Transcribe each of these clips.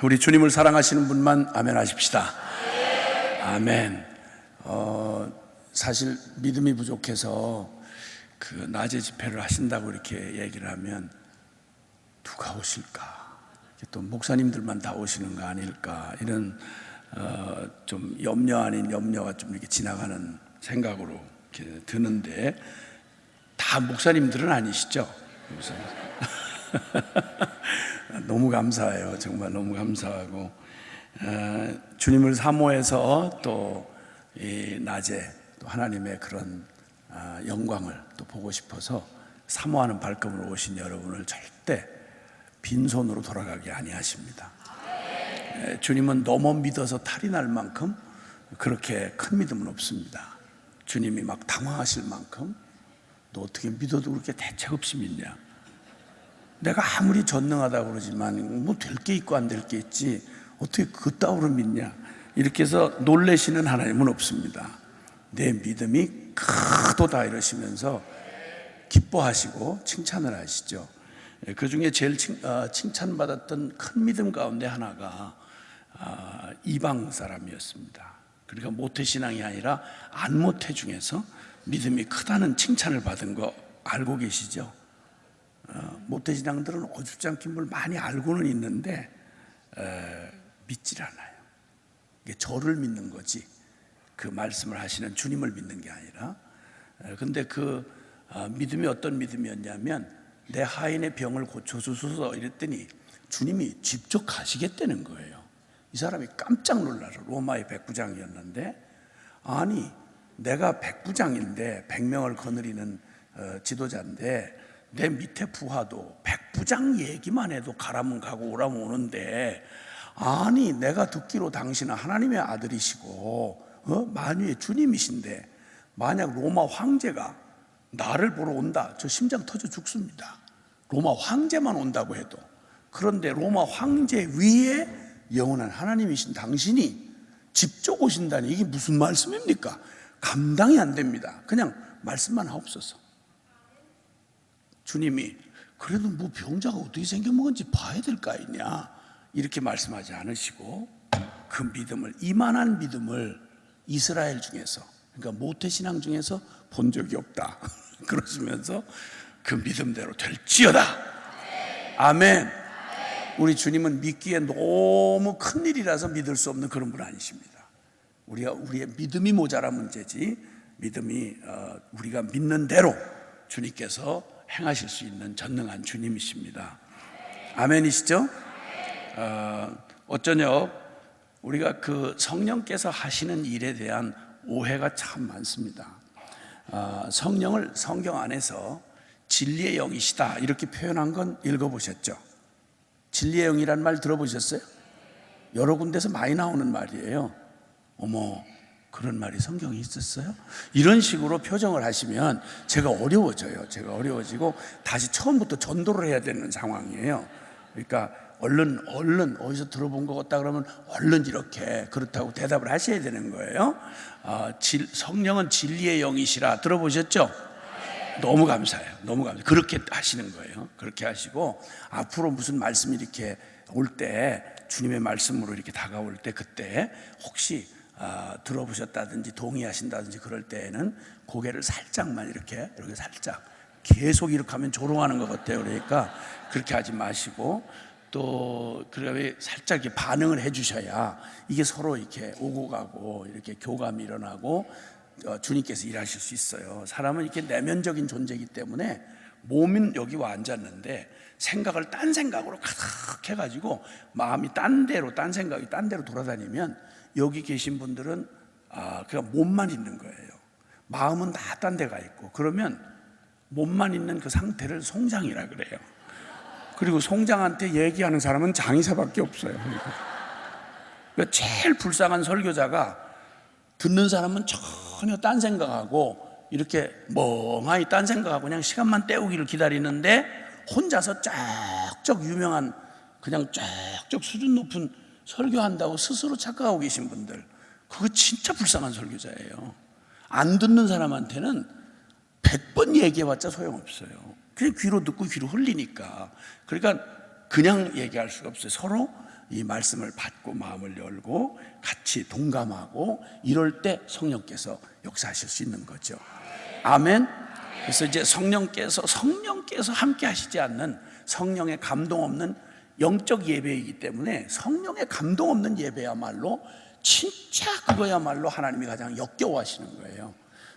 우리 주님을 사랑하시는 분만 아멘 하십시다. 아멘. 사실 믿음이 부족해서 그 낮에 집회를 하신다고 이렇게 얘기를 하면 누가 오실까? 또 목사님들만 다 오시는 거 아닐까? 이런 좀 염려 아닌 염려가 좀 이렇게 지나가는 생각으로 이렇게 드는데, 다 목사님들은 아니시죠? 너무 감사해요. 정말 너무 감사하고, 주님을 사모해서 또 이 낮에 또 하나님의 그런 영광을 또 보고 싶어서 사모하는 발걸음으로 오신 여러분을 절대 빈손으로 돌아가게 아니하십니다. 주님은 너무 믿어서 탈이 날 만큼 그렇게 큰 믿음은 없습니다. 주님이 막 당황하실 만큼 너 어떻게 믿어도 그렇게 대책 없이 믿냐? 내가 아무리 전능하다고 그러지만 뭐 될 게 있고 안 될 게 있지 어떻게 그따위로 믿냐? 이렇게 해서 놀래시는 하나님은 없습니다. 내 믿음이 크도다 이러시면서 기뻐하시고 칭찬을 하시죠. 그 중에 제일 칭찬받았던 큰 믿음 가운데 하나가 이방 사람이었습니다. 그러니까 모태신앙이 아니라 안모태 중에서 믿음이 크다는 칭찬을 받은 거 알고 계시죠? 모태신앙들은 어줍지 뭘 많이 알고는 있는데 믿질 않아요. 이게 저를 믿는 거지 그 말씀을 하시는 주님을 믿는 게 아니라. 근데 그 믿음이 어떤 믿음이었냐면, 내 하인의 병을 고쳐주소서 이랬더니 주님이 직접 가시겠다는 거예요. 이 사람이 깜짝 놀라서, 로마의 백부장이었는데, 아니 내가 백부장인데 100명을 거느리는 지도자인데 내 밑에 부하도 백부장 얘기만 해도 가라면 가고 오라면 오는데, 아니 내가 듣기로 당신은 하나님의 아들이시고 만유의 주님이신데 만약 로마 황제가 나를 보러 온다, 저 심장 터져 죽습니다. 로마 황제만 온다고 해도. 그런데 로마 황제 위에 영원한 하나님이신 당신이 직접 오신다니 이게 무슨 말씀입니까? 감당이 안 됩니다. 그냥 말씀만 하옵소서. 주님이 그래도 뭐 병자가 어떻게 생겨먹은지 봐야 될 거 아니냐 이렇게 말씀하지 않으시고, 그 믿음을, 이만한 믿음을 이스라엘 중에서, 그러니까 모태신앙 중에서 본 적이 없다 그러시면서 그 믿음대로 될지어다. 아멘. 우리 주님은 믿기에 너무 큰 일이라서 믿을 수 없는 그런 분 아니십니다. 우리의 믿음이 모자라 문제지, 믿음이 우리가 믿는 대로 주님께서 행하실 수 있는 전능한 주님이십니다. 아멘이시죠? 어쩌냐 우리가 그 성령께서 하시는 일에 대한 오해가 참 많습니다. 성령을 성경 안에서 진리의 영이시다 이렇게 표현한 건 읽어보셨죠? 진리의 영이란 말 들어보셨어요? 여러 군데서 많이 나오는 말이에요. 어머, 그런 말이 성경에 있었어요? 이런 식으로 표정을 하시면 제가 어려워져요. 제가 어려워지고 다시 처음부터 전도를 해야 되는 상황이에요. 그러니까 얼른 어디서 들어본 것 같다 그러면 얼른 이렇게 그렇다고 대답을 하셔야 되는 거예요. 성령은 진리의 영이시라 들어보셨죠? 너무 감사해요. 너무 감사해요. 그렇게 하시는 거예요. 그렇게 하시고, 앞으로 무슨 말씀이 이렇게 올 때, 주님의 말씀으로 이렇게 다가올 때, 그때 혹시 들어보셨다든지 동의하신다든지 그럴 때에는 고개를 살짝만 이렇게 살짝, 계속 이렇게 하면 조롱하는 것 같아요. 그러니까 그렇게 하지 마시고, 또 그렇게 살짝 이렇게 반응을 해주셔야 이게 서로 이렇게 오고 가고 이렇게 교감이 일어나고 주님께서 일하실 수 있어요. 사람은 이렇게 내면적인 존재이기 때문에, 몸은 여기 와 앉았는데 생각을 딴 생각으로 가득 해가지고 마음이 딴 생각이 딴 데로 돌아다니면, 여기 계신 분들은 그냥 몸만 있는 거예요. 마음은 다 딴 데가 있고, 그러면 몸만 있는 그 상태를 송장이라 그래요. 그리고 송장한테 얘기하는 사람은 장의사밖에 없어요. 그러니까 제일 불쌍한 설교자가 듣는 사람은 전혀 딴 생각하고 이렇게 멍하니 딴 생각하고 그냥 시간만 때우기를 기다리는데, 혼자서 쫙쫙 유명한, 그냥 쫙쫙 수준 높은 설교한다고 스스로 착각하고 계신 분들, 그거 진짜 불쌍한 설교자예요. 안 듣는 사람한테는 100번 얘기해봤자 소용없어요. 그냥 귀로 듣고 귀로 흘리니까. 그러니까 그냥 얘기할 수가 없어요. 서로 이 말씀을 받고 마음을 열고 같이 동감하고 이럴 때 성령께서 역사하실 수 있는 거죠. 아멘. 그래서 이제 성령께서 함께 하시지 않는, 성령의 감동 없는 영적 예배이기 때문에, 성령의 감동 없는 예배야말로 진짜 그거야말로 하나님이 가장 역겨워하시는 거예요.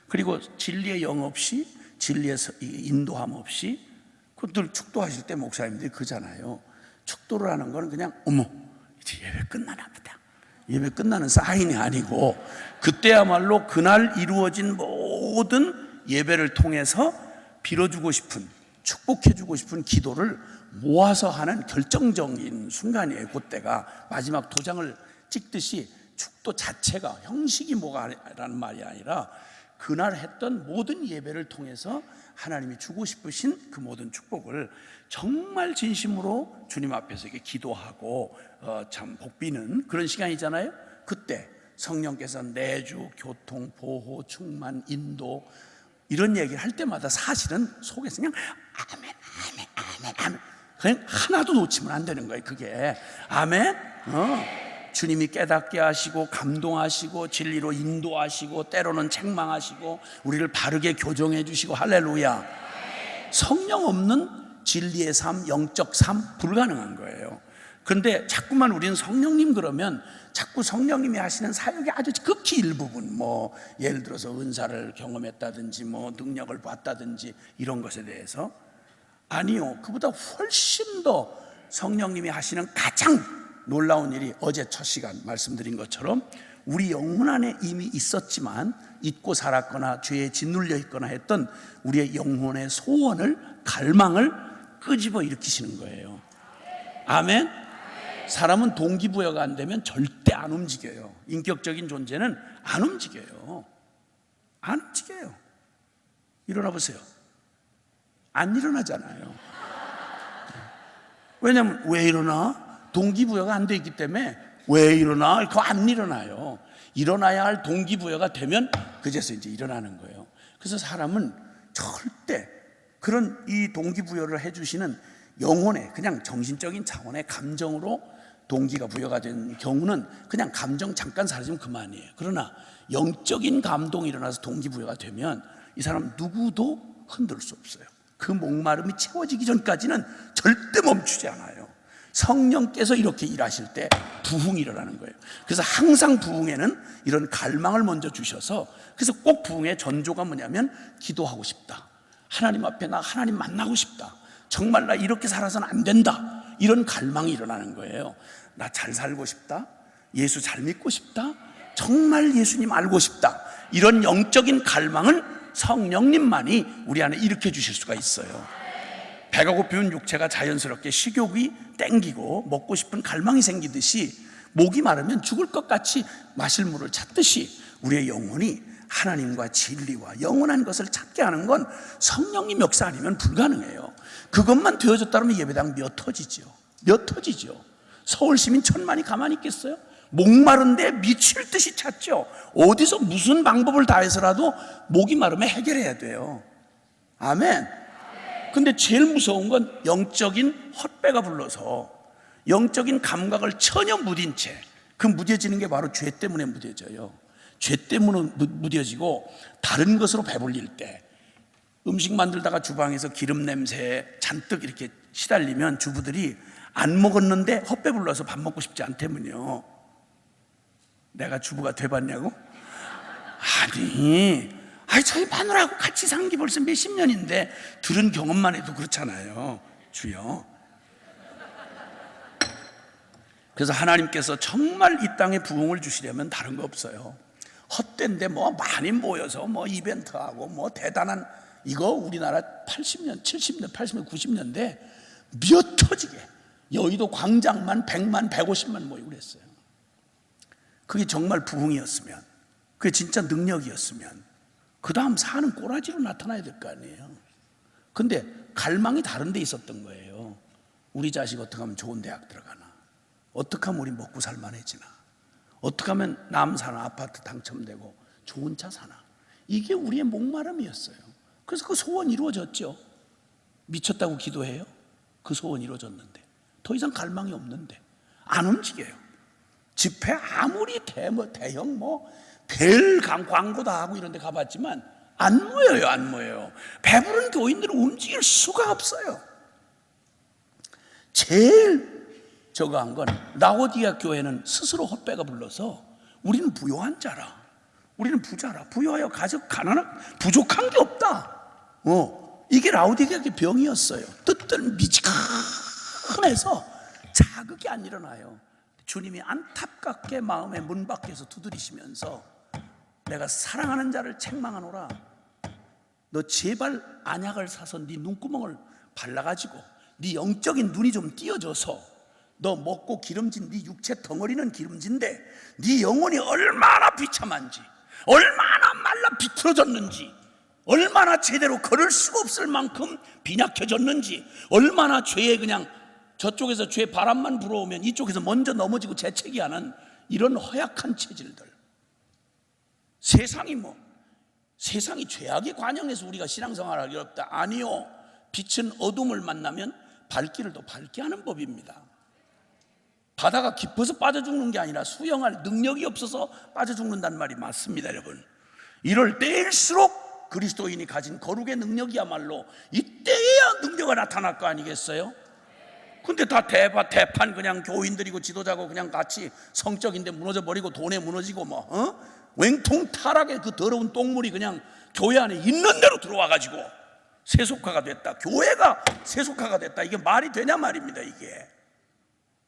그리고 진리의 영 없이, 진리의 인도함 없이, 그들 축도하실 때 목사님들이 그잖아요. 축도를 하는 거는 그냥 어머 이제 예배 끝나나 보다, 예배 끝나는 사인이 아니고, 그때야말로 그날 이루어진 모든 예배를 통해서 빌어주고 싶은, 축복해주고 싶은 기도를 모아서 하는 결정적인 순간이에요. 그때가 마지막 도장을 찍듯이 축도 자체가 형식이 뭐가라는 말이 아니라 그날 했던 모든 예배를 통해서 하나님이 주고 싶으신 그 모든 축복을 정말 진심으로 주님 앞에서 이렇게 기도하고 참 복비는 그런 시간이잖아요. 그때 성령께서 내주, 교통, 보호, 충만, 인도 이런 얘기를 할 때마다 사실은 속에서 그냥 아멘, 아멘, 아멘, 아멘, 그냥 하나도 놓치면 안 되는 거예요. 그게 아멘. 주님이 깨닫게 하시고 감동하시고 진리로 인도하시고 때로는 책망하시고 우리를 바르게 교정해 주시고, 할렐루야. 성령 없는 진리의 삶, 영적 삶 불가능한 거예요. 그런데 자꾸만 우리는 성령님 그러면 자꾸 성령님이 하시는 사역이 아주 극히 일부분, 뭐 예를 들어서 은사를 경험했다든지 뭐 능력을 봤다든지 이런 것에 대해서, 아니요, 그보다 훨씬 더 성령님이 하시는 가장 놀라운 일이 어제 첫 시간 말씀드린 것처럼 우리 영혼 안에 이미 있었지만 잊고 살았거나 죄에 짓눌려 있거나 했던 우리의 영혼의 소원을, 갈망을 끄집어 일으키시는 거예요. 아멘. 사람은 동기부여가 안 되면 절대 안 움직여요. 인격적인 존재는 안 움직여요. 안 움직여요. 일어나 보세요. 안 일어나잖아요. 왜냐면 왜 일어나? 동기부여가 안 돼 있기 때문에 왜 일어나? 그거 안 일어나요. 일어나야 할 동기부여가 되면 그제서 이제 일어나는 거예요. 그래서 사람은 절대 그런 이 동기부여를 해주시는 영혼의 그냥 정신적인 차원의 감정으로 동기가 부여가 된 경우는 그냥 감정 잠깐 사라지면 그만이에요. 그러나 영적인 감동이 일어나서 동기부여가 되면 이 사람 누구도 흔들 수 없어요. 그 목마름이 채워지기 전까지는 절대 멈추지 않아요. 성령께서 이렇게 일하실 때 부흥이 일어나는 거예요. 그래서 항상 부흥에는 이런 갈망을 먼저 주셔서, 그래서 꼭 부흥의 전조가 뭐냐면 기도하고 싶다, 하나님 앞에 나 하나님 만나고 싶다, 정말 나 이렇게 살아서는 안 된다, 이런 갈망이 일어나는 거예요. 나 잘 살고 싶다, 예수 잘 믿고 싶다, 정말 예수님 알고 싶다, 이런 영적인 갈망은 성령님만이 우리 안에 일으켜 주실 수가 있어요. 배가 고픈 육체가 자연스럽게 식욕이 땡기고 먹고 싶은 갈망이 생기듯이, 목이 마르면 죽을 것 같이 마실 물을 찾듯이 우리의 영혼이 하나님과 진리와 영원한 것을 찾게 하는 건 성령님 역사 아니면 불가능해요. 그것만 되어졌다면 예배당 몇 터지죠. 몇 터지죠. 서울 시민 1000만이 가만히 있겠어요? 목마른데 미칠 듯이 찾죠. 어디서 무슨 방법을 다해서라도 목이 마르면 해결해야 돼요. 아멘. 근데 제일 무서운 건 영적인 헛배가 불러서 영적인 감각을 전혀 무딘 채, 그 무뎌지는 게 바로 죄 때문에 무뎌져요. 죄 때문에 무뎌지고 다른 것으로 배불릴 때, 음식 만들다가 주방에서 기름 냄새에 잔뜩 이렇게 시달리면 주부들이 안 먹었는데 헛배 불러서 밥 먹고 싶지 않다면요. 내가 주부가 돼봤냐고? 아니 저희 마누라하고 같이 산 게 벌써 몇십 년인데 들은 경험만 해도 그렇잖아요. 주여. 그래서 하나님께서 정말 이 땅에 부흥을 주시려면 다른 거 없어요. 헛된데 뭐 많이 모여서 뭐 이벤트하고 뭐 대단한, 이거 우리나라 80년, 70년, 80년, 90년대 몇 터지게 여의도 광장만 100만, 150만 모이고 그랬어요. 그게 정말 부흥이었으면, 그게 진짜 능력이었으면 그 다음 사는 꼬라지로 나타나야 될 거 아니에요. 근데 갈망이 다른 데 있었던 거예요. 우리 자식 어떻게 하면 좋은 대학 들어가나, 어떻게 하면 우리 먹고 살만해지나, 어떻게 하면 남 사는 아파트 당첨되고 좋은 차 사나, 이게 우리의 목마름이었어요. 그래서 그 소원 이루어졌죠. 미쳤다고 기도해요? 그 소원 이루어졌는데 더 이상 갈망이 없는데, 안 움직여요. 집회 아무리 대형 별 광고 다 하고 이런 데 가봤지만 안 모여요. 안 모여요. 배부른 교인들은 움직일 수가 없어요. 제일 저거 한 건 라오디게아 교회는 스스로 헛배가 불러서 우리는 부요한 자라, 우리는 부자라, 부유하여 가족 가난한 부족한 게 없다. 이게 라오디게아의 병이었어요. 뜻들 미지근해서 자극이 안 일어나요. 주님이 안타깝게 마음의 문 밖에서 두드리시면서 내가 사랑하는 자를 책망하노라. 너 제발 안약을 사서 네 눈구멍을 발라가지고 네 영적인 눈이 좀 띄어져서 너 먹고 기름진 네 육체 덩어리는 기름진데 네 영혼이 얼마나 비참한지, 얼마나 말라 비틀어졌는지, 얼마나 제대로 걸을 수가 없을 만큼 빈약해졌는지, 얼마나 죄에 그냥 저쪽에서 죄 바람만 불어오면 이쪽에서 먼저 넘어지고 재채기 하는 이런 허약한 체질들. 세상이 죄악의 관영에서 우리가 신앙생활하기 어렵다. 아니요. 빛은 어둠을 만나면 발길을 더 밝게 하는 법입니다. 바다가 깊어서 빠져 죽는 게 아니라 수영할 능력이 없어서 빠져 죽는다는 말이 맞습니다, 여러분. 이럴 때일수록 그리스도인이 가진 거룩의 능력이야말로 이때에야 능력이 나타날 거 아니겠어요? 근데 다 대판 그냥 교인들이고 지도자고 그냥 같이 성적인데 무너져 버리고 돈에 무너지고 웽통 타락의 그 더러운 똥물이 그냥 교회 안에 있는 대로 들어와 가지고 세속화가 됐다. 교회가 세속화가 됐다. 이게 말이 되냐 말입니다. 이게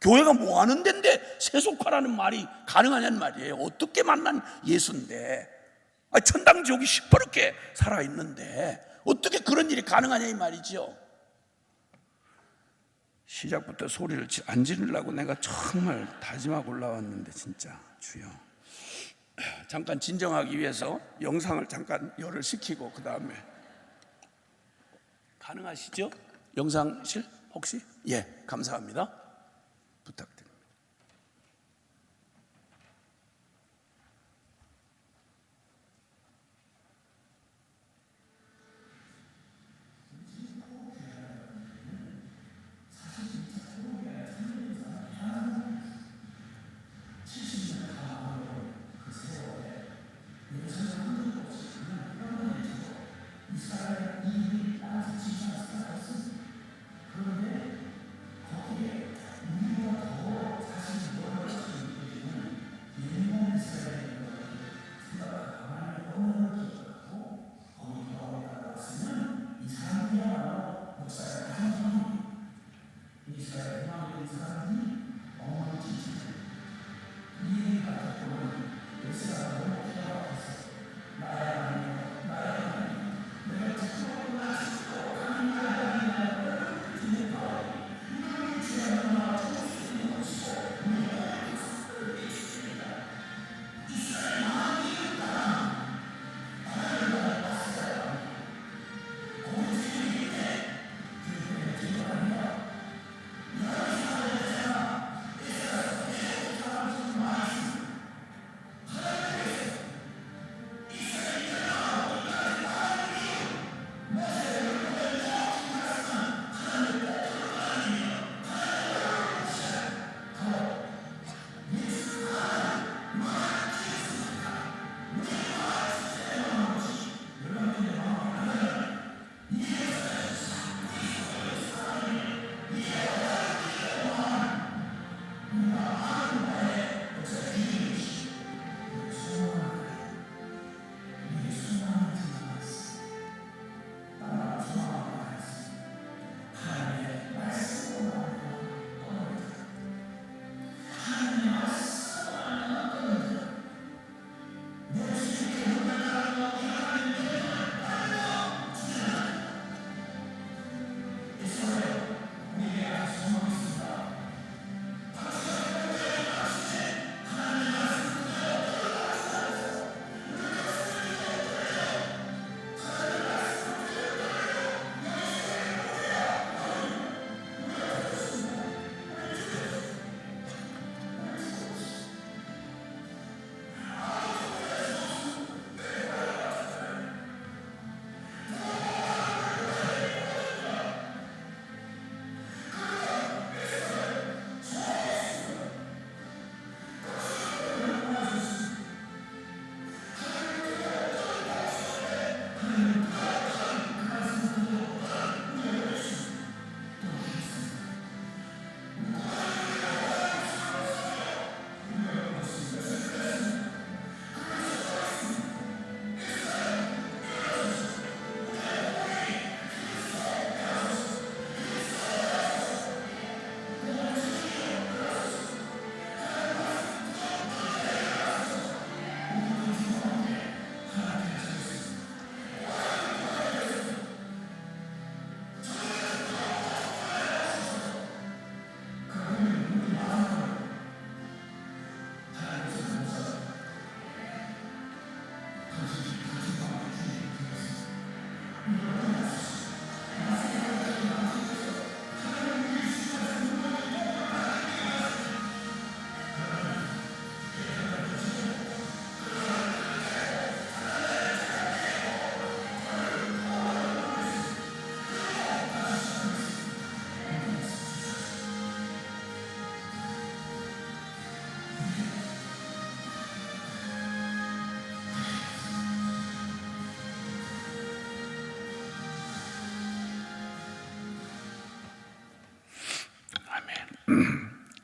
교회가 뭐 하는 데인데 세속화라는 말이 가능하냐는 말이에요. 어떻게 만난 예수인데, 천당 지옥이 시퍼렇게 살아있는데 어떻게 그런 일이 가능하냐 이 말이죠. 시작부터 소리를 안 지르려고 내가 정말 다짐하고 올라왔는데 진짜 주여, 잠깐 진정하기 위해서 영상을 잠깐 열을 식히고 그 다음에 가능하시죠? 영상실 혹시? 예, 감사합니다. 부탁드립니다.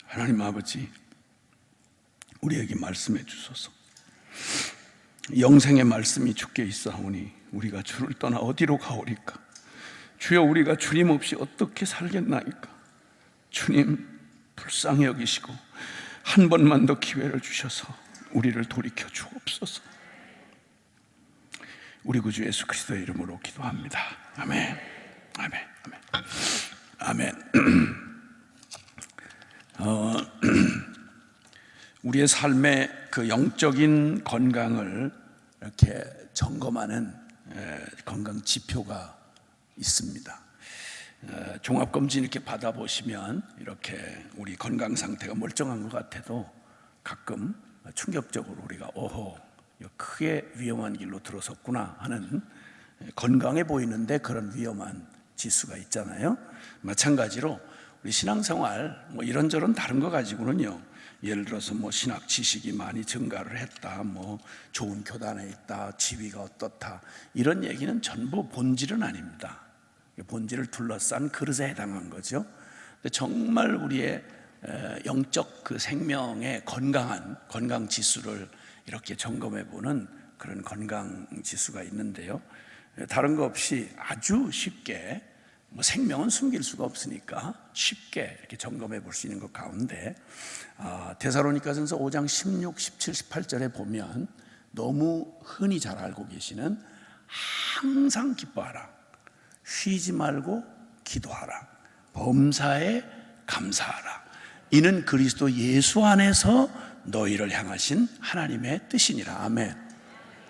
하나님 아버지, 우리에게 말씀해 주소서. 영생의 말씀이 주께 있사오니 우리가 주를 떠나 어디로 가오리까? 주여, 우리가 주님 없이 어떻게 살겠나이까? 주님, 불쌍히 여기시고 한 번만 더 기회를 주셔서 우리를 돌이켜 주옵소서. 우리 구주 예수 그리스도의 이름으로 기도합니다. 아멘. 아멘. 아멘. 아멘. 우리의 삶의 그 영적인 건강을 이렇게 점검하는 건강 지표가 있습니다. 종합검진 이렇게 받아보시면 이렇게 우리 건강 상태가 멀쩡한 것 같아도 가끔 충격적으로 우리가 크게 위험한 길로 들어섰구나 하는, 건강해 보이는데 그런 위험한 지수가 있잖아요. 마찬가지로 우리 신앙생활 이런저런 다른 거 가지고는요, 예를 들어서 신학 지식이 많이 증가를 했다, 좋은 교단에 있다, 지위가 어떻다, 이런 얘기는 전부 본질은 아닙니다. 본질을 둘러싼 그릇에 해당한 거죠. 근데 정말 우리의 영적 그 생명의 건강 지수를 이렇게 점검해 보는 그런 건강 지수가 있는데요, 다른 거 없이 아주 쉽게, 생명은 숨길 수가 없으니까 쉽게 이렇게 점검해 볼 수 있는 것 가운데, 데살로니가전서 5장 16, 17, 18절에 보면 너무 흔히 잘 알고 계시는 항상 기뻐하라, 쉬지 말고 기도하라, 범사에 감사하라, 이는 그리스도 예수 안에서 너희를 향하신 하나님의 뜻이니라. 아멘.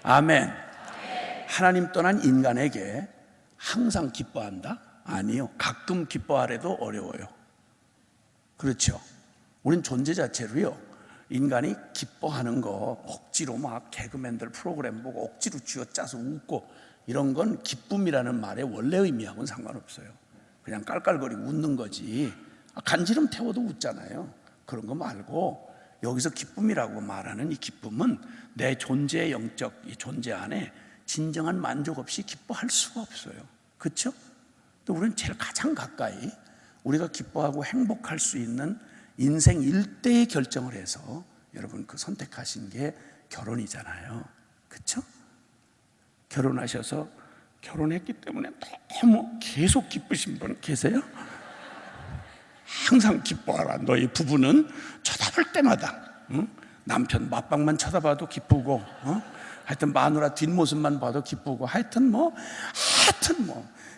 아멘. 하나님 떠난 인간에게 항상 기뻐한다? 아니요. 가끔 기뻐하래도 어려워요. 그렇죠? 우린 존재 자체로요, 인간이 기뻐하는 거 억지로 개그맨들 프로그램 보고 억지로 쥐어짜서 웃고 이런 건 기쁨이라는 말의 원래 의미하고는 상관없어요. 그냥 깔깔거리고 웃는 거지. 간지럼 태워도 웃잖아요. 그런 거 말고 여기서 기쁨이라고 말하는 이 기쁨은 내 존재의 영적 이 존재 안에 진정한 만족 없이 기뻐할 수가 없어요. 그렇죠? 또 우리는 제일 가장 가까이 우리가 기뻐하고 행복할 수 있는 인생 일대의 결정을 해서 여러분 그 선택하신 게 결혼이잖아요. 그렇죠? 결혼하셔서 결혼했기 때문에 너무 계속 기쁘신 분 계세요? 항상 기뻐하라. 너희 부부는 쳐다볼 때마다, 남편 맞방만 쳐다봐도 기쁘고, 하여튼 마누라 뒷모습만 봐도 기쁘고, 하여튼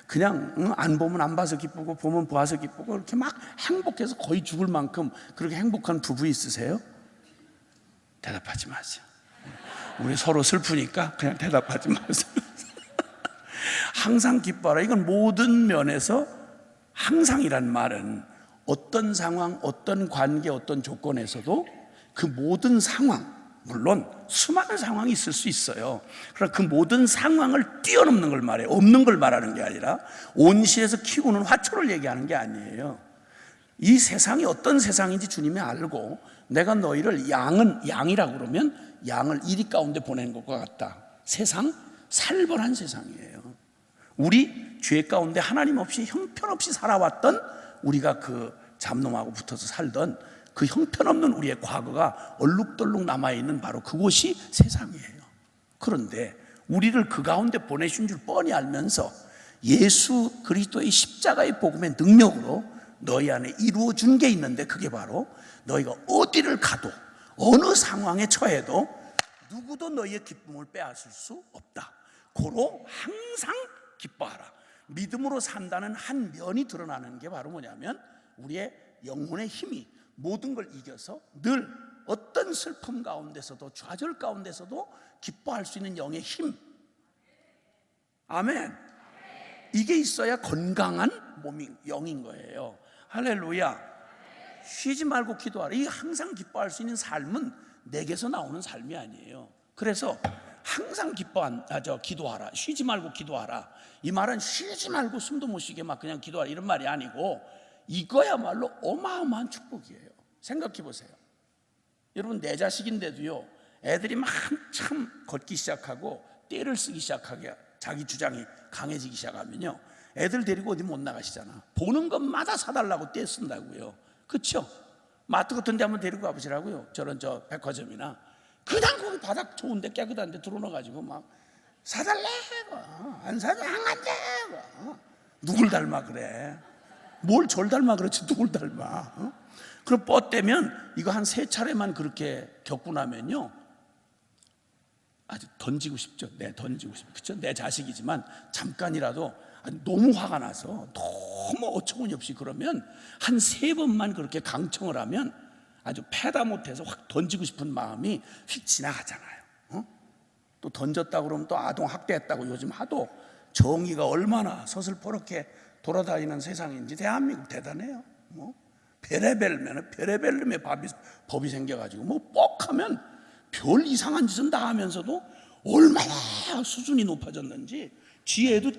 그냥 안 보면 안 봐서 기쁘고 보면 보아서 기쁘고, 이렇게 막 행복해서 거의 죽을 만큼 그렇게 행복한 부부 있으세요? 대답하지 마세요. 우리 서로 슬프니까 그냥 대답하지 마세요. 항상 기뻐하라. 이건 모든 면에서 항상이란 말은 어떤 상황, 어떤 관계, 어떤 조건에서도 그 모든 상황, 물론 수많은 상황이 있을 수 있어요. 그러나 그 모든 상황을 뛰어넘는 걸 말해요. 없는 걸 말하는 게 아니라 온실에서 키우는 화초를 얘기하는 게 아니에요. 이 세상이 어떤 세상인지 주님이 알고 내가 너희를 양이라고 그러면 양을 이리 가운데 보내는 것과 같다. 세상 살벌한 세상이에요. 우리 죄 가운데 하나님 없이 형편없이 살아왔던, 우리가 그 잡놈하고 붙어서 살던 그 형편없는 우리의 과거가 얼룩덜룩 남아있는 바로 그곳이 세상이에요. 그런데 우리를 그 가운데 보내신 줄 뻔히 알면서 예수 그리스도의 십자가의 복음의 능력으로 너희 안에 이루어준 게 있는데, 그게 바로 너희가 어디를 가도 어느 상황에 처해도 누구도 너희의 기쁨을 빼앗을 수 없다. 고로 항상 기뻐하라. 믿음으로 산다는 한 면이 드러나는 게 바로 뭐냐면 우리의 영혼의 힘이 모든 걸 이겨서 늘 어떤 슬픔 가운데서도 좌절 가운데서도 기뻐할 수 있는 영의 힘. 아멘. 이게 있어야 건강한 몸이 영인 거예요. 할렐루야. 쉬지 말고 기도하라. 이 항상 기뻐할 수 있는 삶은 내게서 나오는 삶이 아니에요. 그래서 항상 기도하라. 쉬지 말고 기도하라. 이 말은 쉬지 말고 숨도 못 쉬게 막 그냥 기도하라 이런 말이 아니고, 이거야말로 어마어마한 축복이에요. 생각해 보세요. 여러분, 내 자식인데도요, 애들이 막 한참 걷기 시작하고 떼를 쓰기 시작하게, 자기 주장이 강해지기 시작하면요, 애들 데리고 어디 못 나가시잖아. 보는 것마다 사달라고 떼 쓴다고요. 그렇죠? 마트 같은 데 한번 데리고 가보시라고요. 저런 백화점이나 그냥 거기 바닥 좋은데 깨끗한데 들어놔가지고 막 사달래 안 사줘 안 간대. 누굴 닮아 그래? 뭘 절 닮아 그렇지 누굴 닮아? 그럼 뻗대면 이거 한 3차례만 그렇게 겪고 나면요 아주 던지고 싶죠. 던지고 싶죠. 그렇죠? 내 자식이지만 잠깐이라도 너무 화가 나서 너무 어처구니 없이 그러면 한 3번만 그렇게 강청을 하면 아주 패다 못해서 확 던지고 싶은 마음이 휙 지나가잖아요. 또 던졌다 그러면 또 아동 학대했다고 요즘 하도 정의가 얼마나 서슬퍼렇게 돌아다니는 세상인지 대한민국 대단해요. 뭐 별의별 놈의 법이 생겨가지고 뭐 뻑하면 별 이상한 짓은 다 하면서도 얼마나 수준이 높아졌는지 지혜도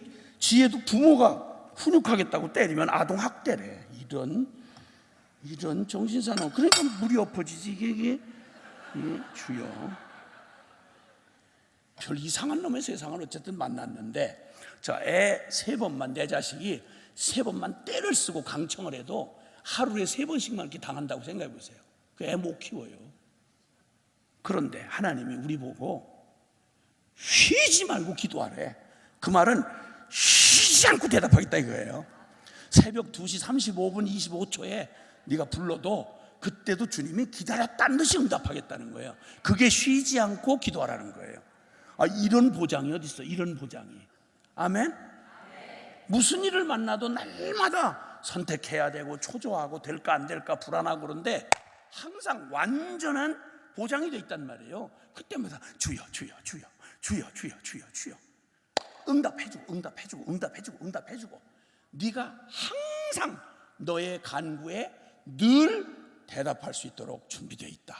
부모가 훈육하겠다고 때리면 아동 학대래. 이런 정신사나움. 그러니까 물이 엎어지지 이게 주여. 별 이상한 놈의 세상을 어쨌든 만났는데 애 3번만 내 자식이 3번만 때를 쓰고 강청을 해도 하루에 3번씩만 이렇게 당한다고 생각해 보세요. 그 애 못 키워요. 그런데 하나님이 우리 보고 쉬지 말고 기도하래. 그 말은 쉬지 않고 대답하겠다 이거예요. 새벽 2시 35분 25초에 네가 불러도 그때도 주님이 기다렸다는 듯이 응답하겠다는 거예요. 그게 쉬지 않고 기도하라는 거예요. 이런 보장이 어디 있어? 이런 보장이. 아멘? 무슨 일을 만나도 날마다 선택해야 되고 초조하고 될까 안 될까 불안하고 그런데 항상 완전한 보장이 돼 있단 말이에요. 그때마다 주여 응답해주고 네가 항상 너의 간구에 늘 대답할 수 있도록 준비되어 있다.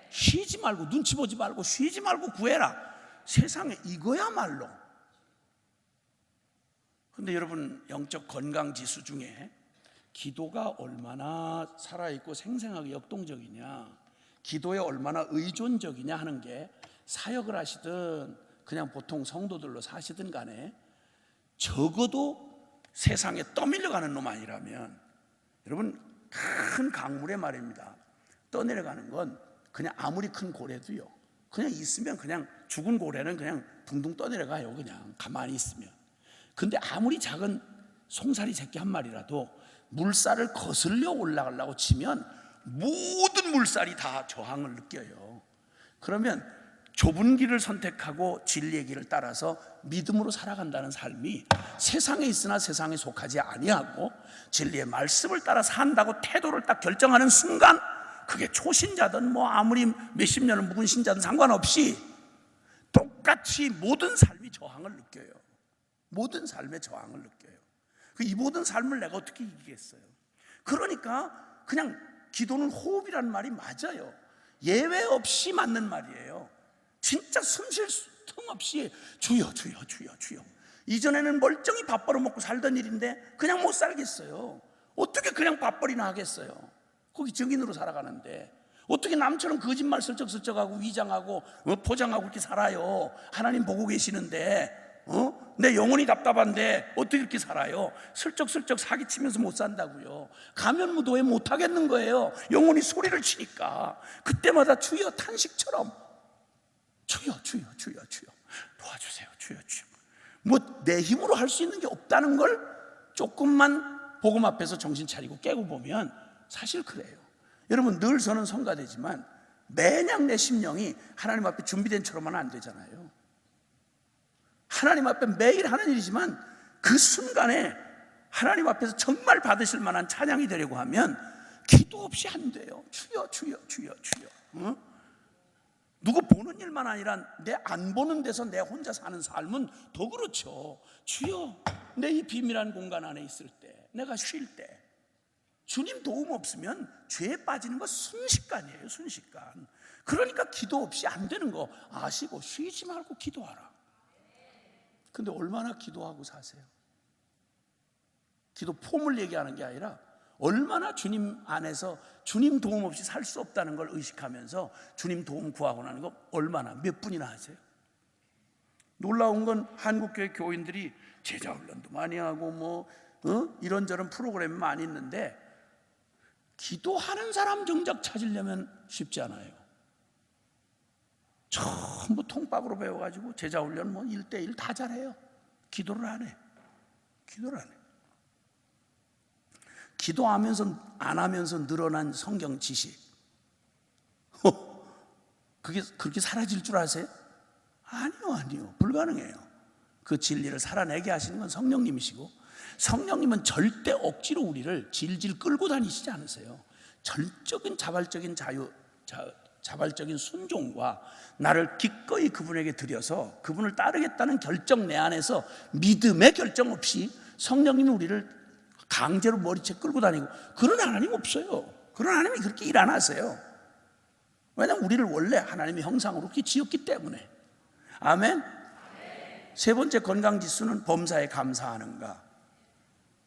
쉬지 말고 눈치 보지 말고 쉬지 말고 구해라. 세상에 이거야말로. 근데 여러분 영적 건강 지수 중에 기도가 얼마나 살아있고 생생하게 역동적이냐, 기도에 얼마나 의존적이냐 하는 게 사역을 하시든 그냥 보통 성도들로 사시든 간에 적어도 세상에 떠밀려가는 놈 아니라면, 여러분 큰 강물에 말입니다, 떠내려가는 건 그냥 아무리 큰 고래도요 그냥 있으면 그냥 죽은 고래는 그냥 둥둥 떠내려가요. 그냥 가만히 있으면. 근데 아무리 작은 송사리 새끼 한 마리라도 물살을 거슬려 올라가려고 치면 모든 물살이 다 저항을 느껴요. 그러면 좁은 길을 선택하고 진리의 길을 따라서 믿음으로 살아간다는 삶이 세상에 있으나 세상에 속하지 아니하고 진리의 말씀을 따라 산다고 태도를 딱 결정하는 순간, 그게 초신자든 뭐 아무리 몇십 년을 묵은 신자든 상관없이 똑같이 모든 삶이 저항을 느껴요. 모든 삶의 저항을 느껴요. 이 모든 삶을 내가 어떻게 이기겠어요? 그러니까 그냥 기도는 호흡이라는 말이 맞아요. 예외 없이 맞는 말이에요. 진짜 숨 쉴 틈 없이 주여. 이전에는 멀쩡히 밥 벌어먹고 살던 일인데 그냥 못 살겠어요. 어떻게 그냥 밥벌이나 하겠어요? 거기 증인으로 살아가는데 어떻게 남처럼 거짓말 슬쩍슬쩍하고 위장하고 포장하고 이렇게 살아요? 하나님 보고 계시는데 내 영혼이 답답한데 어떻게 이렇게 살아요? 슬쩍슬쩍 사기치면서 못 산다고요. 가면무도회 못 하겠는 거예요. 영혼이 소리를 치니까. 그때마다 주여 탄식처럼 주여 도와주세요. 주여. 뭐 내 힘으로 할 수 있는 게 없다는 걸 조금만 복음 앞에서 정신 차리고 깨고 보면 사실 그래요. 여러분 늘 저는 성가되지만 매냥 내 심령이 하나님 앞에 준비된 처럼만 안 되잖아요. 하나님 앞에 매일 하는 일이지만 그 순간에 하나님 앞에서 정말 받으실 만한 찬양이 되려고 하면 기도 없이 안 돼요. 주여. 누구 보는 일만 아니라 내 안 보는 데서 내 혼자 사는 삶은 더 그렇죠. 주여, 내 이 비밀한 공간 안에 있을 때, 내가 쉴 때 주님 도움 없으면 죄에 빠지는 거 순식간이에요. 순식간. 그러니까 기도 없이 안 되는 거 아시고 쉬지 말고 기도하라. 근데 얼마나 기도하고 사세요? 기도 폼을 얘기하는 게 아니라 얼마나 주님 안에서 주님 도움 없이 살 수 없다는 걸 의식하면서 주님 도움 구하고 나는 거 얼마나 몇 분이나 하세요? 놀라운 건 한국교회 교인들이 제자훈련도 많이 하고 뭐 이런저런 프로그램이 많이 있는데 기도하는 사람 정작 찾으려면 쉽지 않아요. 전부 통밥으로 배워가지고 제자 훈련 뭐 1대1 다 잘해요. 기도를 안 해. 기도를 안 해. 기도하면서 안 하면서 늘어난 성경 지식, 그게 그렇게 사라질 줄 아세요? 아니요. 불가능해요. 그 진리를 살아내게 하시는 건 성령님이시고, 성령님은 절대 억지로 우리를 질질 끌고 다니시지 않으세요. 절적인 자발적인 자발적인 순종과 나를 기꺼이 그분에게 드려서 그분을 따르겠다는 결정 내 안에서 믿음의 결정 없이 성령님이 우리를 강제로 머리채 끌고 다니고, 그런 하나님 없어요. 그런 하나님이 그렇게 일 안 하세요. 왜냐하면 우리를 원래 하나님의 형상으로 그렇게 지었기 때문에. 아멘. 세 번째 건강지수는 범사에 감사하는가.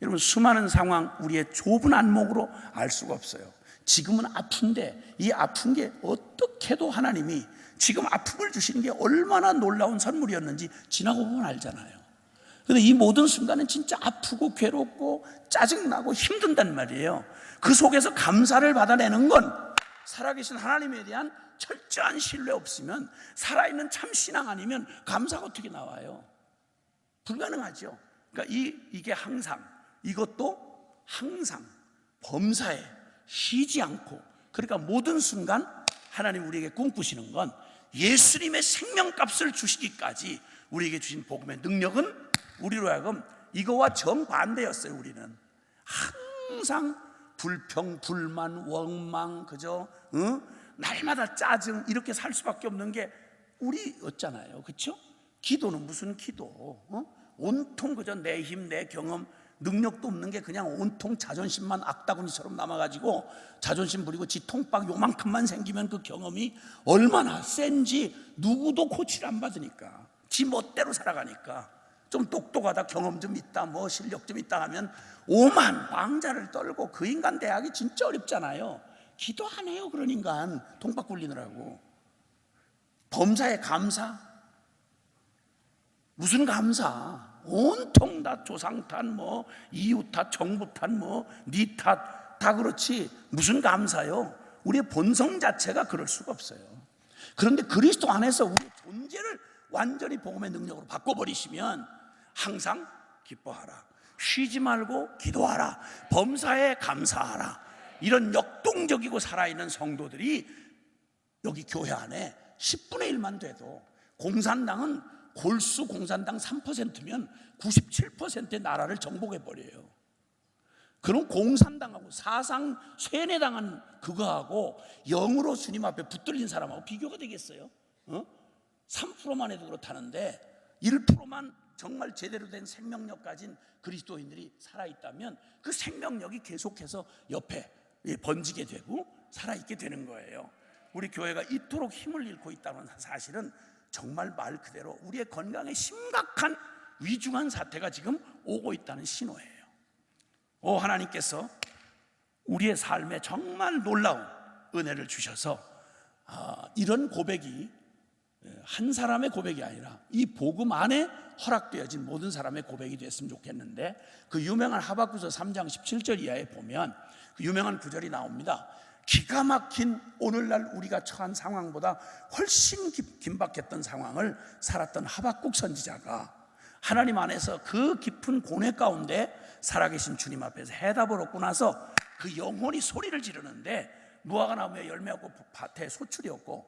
여러분, 수많은 상황 우리의 좁은 안목으로 알 수가 없어요. 지금은 아픈데 이 아픈 게 어떻게도 하나님이 지금 아픔을 주시는 게 얼마나 놀라운 선물이었는지 지나고 보면 알잖아요. 그런데 이 모든 순간은 진짜 아프고 괴롭고 짜증나고 힘든단 말이에요. 그 속에서 감사를 받아내는 건 살아계신 하나님에 대한 철저한 신뢰 없으면, 살아있는 참 신앙 아니면 감사가 어떻게 나와요? 불가능하죠. 그러니까 이게 항상, 이것도 항상 범사에 쉬지 않고, 그러니까 모든 순간 하나님 우리에게 꿈꾸시는 건 예수님의 생명값을 주시기까지 우리에게 주신 복음의 능력은 우리로 하여금 이거와 정반대였어요. 우리는 항상 불평, 불만, 원망, 그죠? 날마다 짜증, 이렇게 살 수밖에 없는 게 우리였잖아요. 그렇죠? 기도는 무슨 기도? 온통 그저 내 힘, 내 경험, 능력도 없는 게 그냥 온통 자존심만 악다구니처럼 남아가지고 자존심 부리고 지 통박 요만큼만 생기면 그 경험이 얼마나 센지 누구도 코치를 안 받으니까, 지 멋대로 살아가니까. 좀 똑똑하다, 경험 좀 있다, 뭐 실력 좀 있다 하면 오만 왕자를 떨고, 그 인간 대하기 진짜 어렵잖아요. 기도 안 해요, 그런 인간. 통박 굴리느라고. 범사에 감사? 무슨 감사? 온통 다 조상 탓, 뭐 이웃 탓, 정부 탓, 뭐 니 탓, 다 그렇지 무슨 감사요? 우리의 본성 자체가 그럴 수가 없어요. 그런데 그리스도 안에서 우리의 존재를 완전히 복음의 능력으로 바꿔버리시면 항상 기뻐하라, 쉬지 말고 기도하라, 범사에 감사하라, 이런 역동적이고 살아있는 성도들이 여기 교회 안에 10분의 1만 돼도, 공산당은 골수 공산당 3%면 97%의 나라를 정복해버려요. 그럼 공산당하고 사상 쇠뇌당한 그거하고 영으로 주님 앞에 붙들린 사람하고 비교가 되겠어요? 3%만 해도 그렇다는데 1%만 정말 제대로 된 생명력 가진 그리스도인들이 살아있다면 그 생명력이 계속해서 옆에 번지게 되고 살아있게 되는 거예요. 우리 교회가 이토록 힘을 잃고 있다는 사실은 정말 말 그대로 우리의 건강에 심각한 위중한 사태가 지금 오고 있다는 신호예요. 하나님께서 우리의 삶에 정말 놀라운 은혜를 주셔서 이런 고백이 한 사람의 고백이 아니라 이 복음 안에 허락되어진 모든 사람의 고백이 됐으면 좋겠는데, 그 유명한 하박국서 3장 17절 이하에 보면 그 유명한 구절이 나옵니다. 기가 막힌 오늘날 우리가 처한 상황보다 훨씬 긴박했던 상황을 살았던 하박국 선지자가 하나님 안에서 그 깊은 고뇌 가운데 살아계신 주님 앞에서 해답을 얻고 나서 그 영혼이 소리를 지르는데, 무화과 나무에 열매 없고 밭에 소출이 없고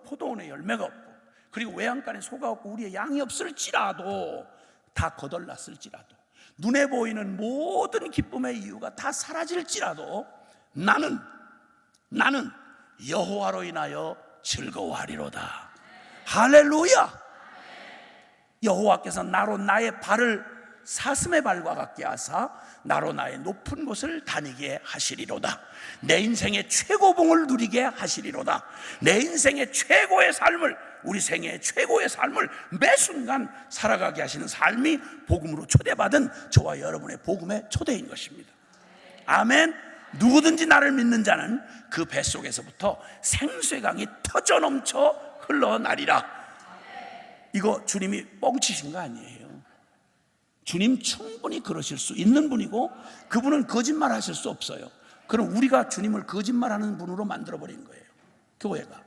포도원에 열매가 없고, 그리고 외양간에 소가 없고 우리의 양이 없을지라도, 다 거덜났을지라도, 눈에 보이는 모든 기쁨의 이유가 다 사라질지라도 나는 여호와로 인하여 즐거워하리로다. 할렐루야. 여호와께서 나로 나의 발을 사슴의 발과 같게 하사 나로 나의 높은 곳을 다니게 하시리로다. 내 인생의 최고봉을 누리게 하시리로다. 내 인생의 최고의 삶을, 우리 생애의 최고의 삶을 매 순간 살아가게 하시는 삶이 복음으로 초대받은 저와 여러분의 복음의 초대인 것입니다. 아멘. 누구든지 나를 믿는 자는 그 뱃속에서부터 생수의 강이 터져 넘쳐 흘러나리라. 이거 주님이 뻥치신 거 아니에요. 주님 충분히 그러실 수 있는 분이고, 그분은 거짓말 하실 수 없어요. 그럼 우리가 주님을 거짓말하는 분으로 만들어버린 거예요. 교회가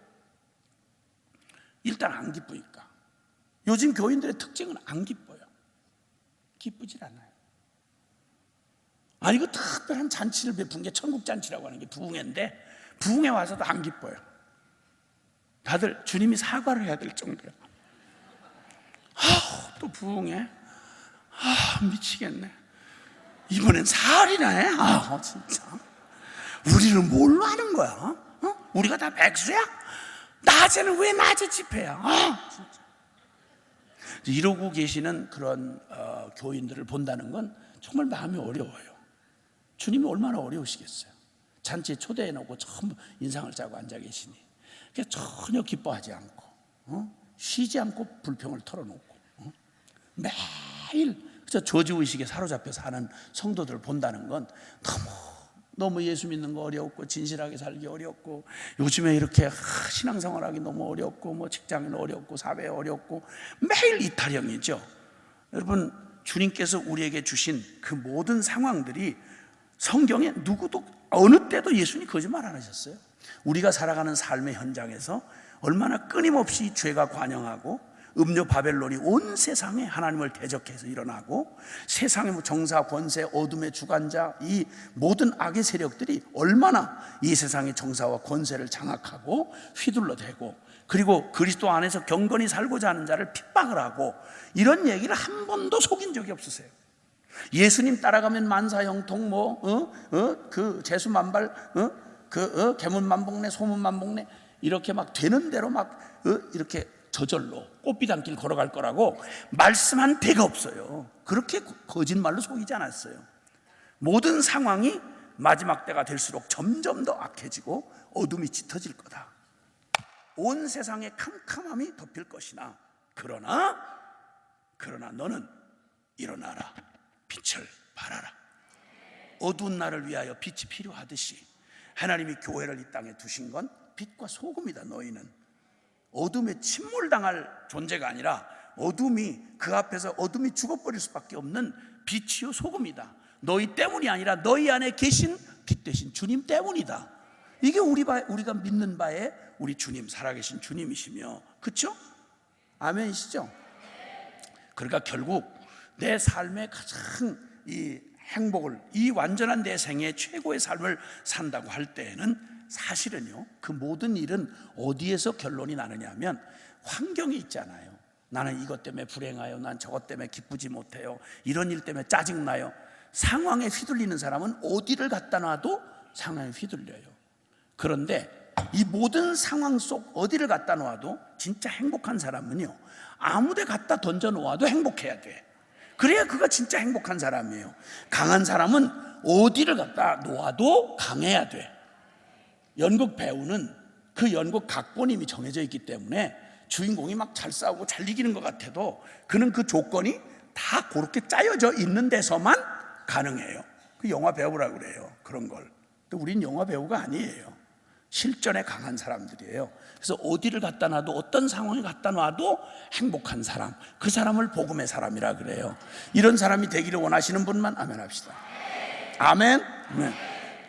일단 안 기쁘니까. 요즘 교인들의 특징은 안 기뻐요. 기쁘질 않아요. 아니, 그 특별한 잔치를 베푼 게 천국잔치라고 하는 게 부흥회인데, 부흥회 와서도 안 기뻐요. 다들 주님이 사과를 해야 될 정도야. 또 부흥회? 미치겠네. 이번엔 사흘이나 해? 진짜. 우리는 뭘로 하는 거야? 우리가 다 백수야? 낮에는 왜 낮에 집회야? 진짜. 이러고 계시는 그런 교인들을 본다는 건 정말 마음이 어려워요. 주님이 얼마나 어려우시겠어요. 잔치에 초대해 놓고 전부 인상을 짜고 앉아 계시니 전혀 기뻐하지 않고 쉬지 않고 불평을 털어놓고 매일 저주의식에 사로잡혀 사는 성도들을 본다는 건 너무 예수 믿는 거 어렵고 진실하게 살기 어렵고 요즘에 이렇게 신앙생활하기 너무 어렵고 뭐 직장은 어렵고 사회 어렵고 매일 이탈형이죠. 여러분, 주님께서 우리에게 주신 그 모든 상황들이 성경에 누구도 어느 때도 예수님이 거짓말 안 하셨어요. 우리가 살아가는 삶의 현장에서 얼마나 끊임없이 죄가 관영하고 음료 바벨론이 온 세상에 하나님을 대적해서 일어나고 세상의 정사, 권세, 어둠의 주관자, 이 모든 악의 세력들이 얼마나 이 세상의 정사와 권세를 장악하고 휘둘러대고 그리고 그리스도 안에서 경건히 살고자 하는 자를 핍박을 하고 이런 얘기를 한 번도 속인 적이 없으세요. 예수님 따라가면 만사형통 그 재수만발 개문만복내 소문만복내 이렇게 막 되는 대로 막 이렇게 저절로 꽃비단길 걸어갈 거라고 말씀한 데가 없어요. 그렇게 거짓말로 속이지 않았어요. 모든 상황이 마지막 때가 될수록 점점 더 악해지고 어둠이 짙어질 거다. 온 세상의 캄캄함이 덮일 것이나 그러나 너는 일어나라. 빛을 발하라. 어두운 날을 위하여 빛이 필요하듯이 하나님이 교회를 이 땅에 두신 건 빛과 소금이다. 너희는 어둠에 침몰당할 존재가 아니라 어둠이 그 앞에서 어둠이 죽어버릴 수밖에 없는 빛이요 소금이다. 너희 때문이 아니라 너희 안에 계신 빛 대신 주님 때문이다. 이게 우리가 믿는 바에 우리 주님, 살아계신 주님이시며, 그렇죠? 아멘이시죠? 그러니까 결국 내 삶의 가장 이 행복을, 이 완전한 내 생의 최고의 삶을 산다고 할 때에는 사실은요, 그 모든 일은 어디에서 결론이 나느냐 하면 환경이 있잖아요. 나는 이것 때문에 불행하여, 난 저것 때문에 기쁘지 못해요, 이런 일 때문에 짜증나요. 상황에 휘둘리는 사람은 어디를 갖다 놔도 상황에 휘둘려요. 그런데 이 모든 상황 속 어디를 갖다 놓아도 진짜 행복한 사람은요, 아무데 갖다 던져 놓아도 행복해야 돼. 그래야 그가 진짜 행복한 사람이에요. 강한 사람은 어디를 갖다 놓아도 강해야 돼. 연극 배우는 그 연극 각본이 이미 정해져 있기 때문에 주인공이 막 잘 싸우고 잘 이기는 것 같아도 그는 그 조건이 다 그렇게 짜여져 있는 데서만 가능해요. 그 영화 배우라고 그래요. 그런 걸. 근데 우린 영화 배우가 아니에요. 실전에 강한 사람들이에요. 그래서 어디를 갖다 놔도, 어떤 상황에 갖다 놔도 행복한 사람, 그 사람을 복음의 사람이라 그래요. 이런 사람이 되기를 원하시는 분만 아멘 합시다. 아멘.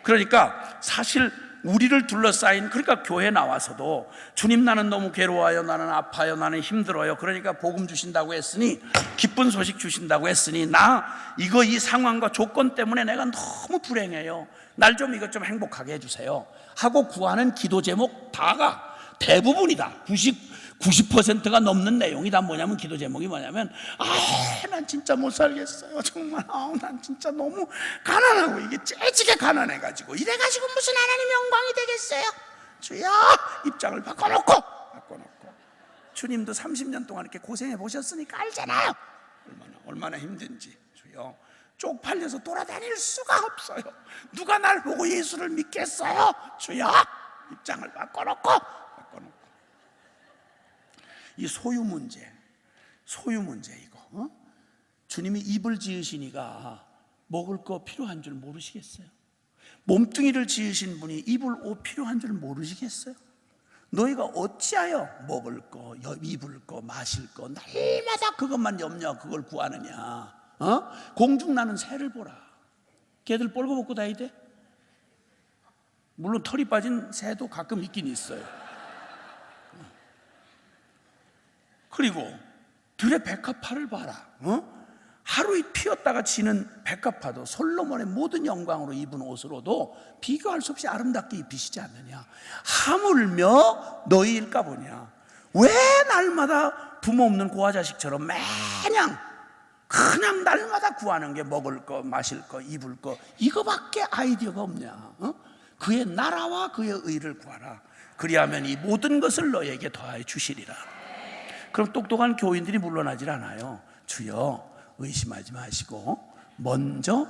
그러니까 사실 우리를 둘러싸인, 그러니까 교회 나와서도 주님, 나는 너무 괴로워요, 나는 아파요, 나는 힘들어요, 그러니까 복음 주신다고 했으니, 기쁜 소식 주신다고 했으니, 이 상황과 조건 때문에 내가 너무 불행해요, 날 좀 이것 좀 행복하게 해주세요 하고 구하는 기도 제목 다가 대부분이다. 90%가 넘는 내용이 다 뭐냐면, 기도 제목이 뭐냐면, 난 진짜 못 살겠어요. 정말, 난 진짜 너무 가난하고, 이게 째지게 가난해가지고, 이래가지고 무슨 하나님 영광이 되겠어요? 주여, 입장을 바꿔놓고. 주님도 30년 동안 이렇게 고생해 보셨으니까 알잖아요. 얼마나 힘든지. 주여, 쪽팔려서 돌아다닐 수가 없어요. 누가 날 보고 예수를 믿겠어요? 주여, 입장을 바꿔놓고. 이 소유 문제 이거, 주님이 입을 지으시니까 먹을 거 필요한 줄 모르시겠어요? 몸뚱이를 지으신 분이 입을 옷 필요한 줄 모르시겠어요? 너희가 어찌하여 먹을 거, 입을 거, 마실 거 날마다 그것만 염려, 그걸 구하느냐? 공중나는 새를 보라. 걔들 뻘거벗고 다니대? 물론 털이 빠진 새도 가끔 있긴 있어요. 그리고 들의 백합화를 봐라. 하루에 피었다가 지는 백합화도 솔로몬의 모든 영광으로 입은 옷으로도 비교할 수 없이 아름답게 입히시지 않느냐. 하물며 너희일까 보냐. 왜 날마다 부모 없는 고아자식처럼 마냥 그냥 날마다 구하는 게 먹을 거, 마실 거, 입을 거 이거밖에 아이디어가 없냐. 그의 나라와 그의 의를 구하라. 그리하면 이 모든 것을 너에게 더하여 주시리라. 그럼 똑똑한 교인들이 물러나질 않아요. 주여 의심하지 마시고 먼저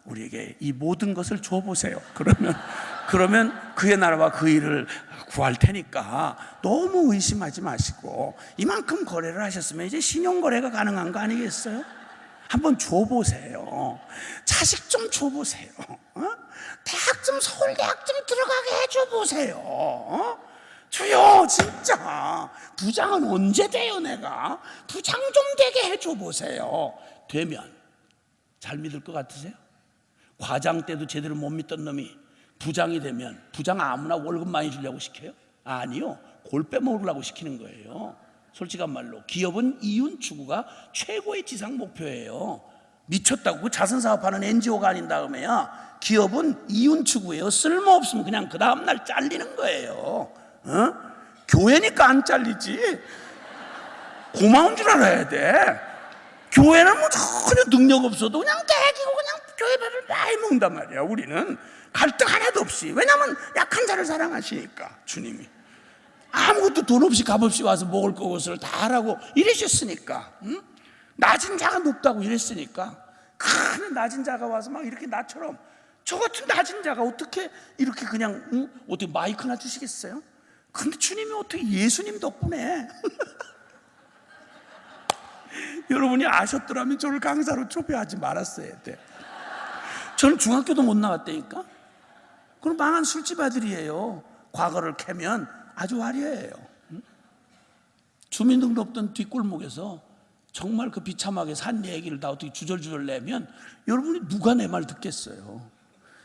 우리에게 이 모든 것을 줘보세요. 그러면 그의 나라와 그 일을 구할 테니까 너무 의심하지 마시고, 이만큼 거래를 하셨으면 이제 신용거래가 가능한 거 아니겠어요? 한번 줘보세요. 자식 좀 줘보세요. 대학 좀, 서울대학 좀 들어가게 해줘보세요. 주여 진짜 부장은 언제 돼요? 내가 부장 좀 되게 해줘보세요. 되면 잘 믿을 것 같으세요? 과장 때도 제대로 못 믿던 놈이 부장이 되면 부장 아무나 월급 많이 주려고 시켜요? 아니요, 골 빼먹으려고 시키는 거예요. 솔직한 말로 기업은 이윤 추구가 최고의 지상 목표예요. 미쳤다고 자선사업하는 NGO가 아닌 다음에야 기업은 이윤 추구예요. 쓸모없으면 그냥 그 다음날 잘리는 거예요. 교회니까 안 잘리지. 고마운 줄 알아야 돼. 교회는 뭐 전혀 능력 없어도 그냥 깨기고 그냥 교회밥을 많이 먹는단 말이야. 우리는 갈등 하나도 없이. 왜냐하면 약한 자를 사랑하시니까 주님이. 아무것도 돈 없이 값없이 와서 먹을 것을 다 하라고 이러셨으니까. 낮은 자가 높다고 이랬으니까. 큰 낮은 자가 와서 막 이렇게 나처럼, 저 같은 낮은 자가 어떻게 이렇게 그냥 어떻게 마이크나 주시겠어요? 근데 주님이 어떻게 예수님 덕분에 여러분이 아셨더라면 저를 강사로 초대하지 말았어야 돼. 저는 중학교도 못 나왔다니까. 그럼 망한 술집 아들이에요. 과거를 캐면 아주 화려해요. 주민등록 없던 뒷골목에서 정말 그 비참하게 산 얘기를 다 어떻게 주절주절 내면 여러분이 누가 내 말 듣겠어요?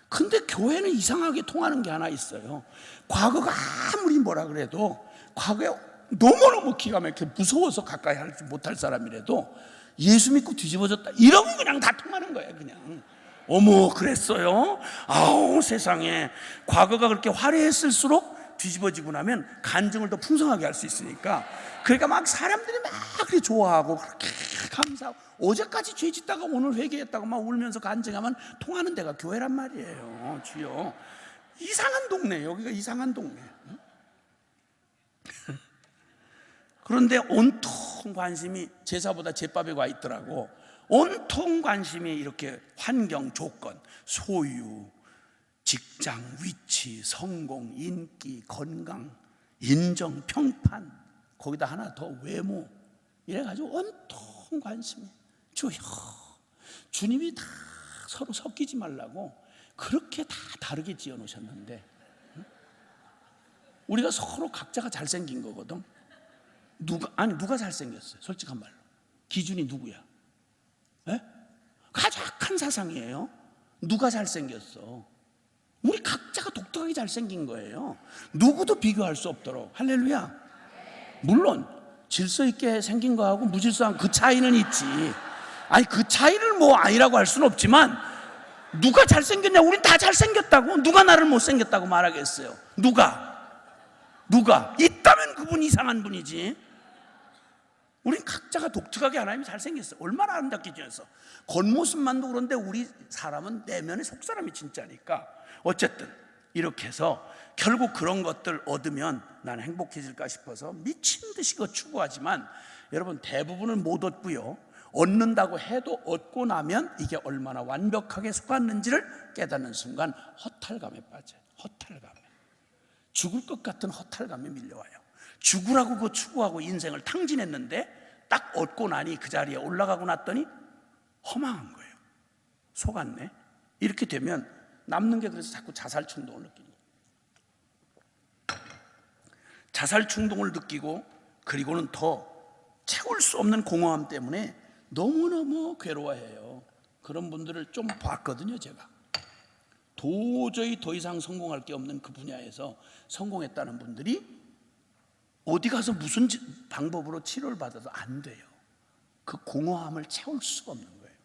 근데 교회는 이상하게 통하는 게 하나 있어요. 과거가 아무리 뭐라 그래도, 과거에 너무너무 기가 막혀 무서워서 가까이 하지 못할 사람이라도 예수 믿고 뒤집어졌다 이러면 그냥 다 통하는 거예요. 그냥 어머 그랬어요? 아우 세상에. 과거가 그렇게 화려했을수록 뒤집어지고 나면 간증을 더 풍성하게 할 수 있으니까. 그러니까 막 사람들이 막 그렇게 좋아하고 그렇게 감사하고, 어제까지 죄 짓다가 오늘 회개했다고 막 울면서 간증하면 통하는 데가 교회란 말이에요. 주여, 이상한 동네, 여기가 이상한 동네. 그런데 온통 관심이 제사보다 제밥에 와 있더라고. 온통 관심이 이렇게 환경, 조건, 소유, 직장, 위치, 성공, 인기, 건강, 인정, 평판, 거기다 하나 더 외모, 이래가지고 온통 관심이. 주여, 주님이 다 서로 섞이지 말라고 그렇게 다 다르게 지어 놓으셨는데, 우리가 서로 각자가 잘생긴 거거든. 누가 잘생겼어요? 솔직한 말로 기준이 누구야? 에? 가작한 사상이에요. 누가 잘생겼어? 우리 각자가 독특하게 잘생긴 거예요. 누구도 비교할 수 없도록. 할렐루야. 물론 질서 있게 생긴 거하고 무질서한 그 차이는 있지. 아니 그 차이를 뭐 아니라고 할 수는 없지만, 누가 잘생겼냐? 우린 다 잘생겼다고. 누가 나를 못생겼다고 말하겠어요? 누가 있다면 그분 이상한 분이지. 우린 각자가 독특하게 하나님이 잘생겼어. 얼마나 아름답게 지었어. 겉모습만도 그런데 우리 사람은 내면의 속사람이 진짜니까. 어쨌든 이렇게 해서 결국 그런 것들 얻으면 나는 행복해질까 싶어서 미친 듯이 그거 추구하지만, 여러분 대부분은 못 얻고요. 얻는다고 해도 얻고 나면 이게 얼마나 완벽하게 속았는지를 깨닫는 순간 허탈감에 빠져요. 허탈감에. 죽을 것 같은 허탈감이 밀려와요. 죽으라고 그거 추구하고 인생을 탕진했는데 딱 얻고 나니 그 자리에 올라가고 났더니 허망한 거예요. 속았네. 이렇게 되면 남는 게, 그래서 자꾸 자살 충동을 느끼는 거예요. 자살 충동을 느끼고, 그리고는 더 채울 수 없는 공허함 때문에 너무너무 괴로워해요. 그런 분들을 좀 봤거든요, 제가. 도저히 더 이상 성공할 게 없는 그 분야에서 성공했다는 분들이 어디 가서 무슨 방법으로 치료를 받아도 안 돼요. 그 공허함을 채울 수가 없는 거예요.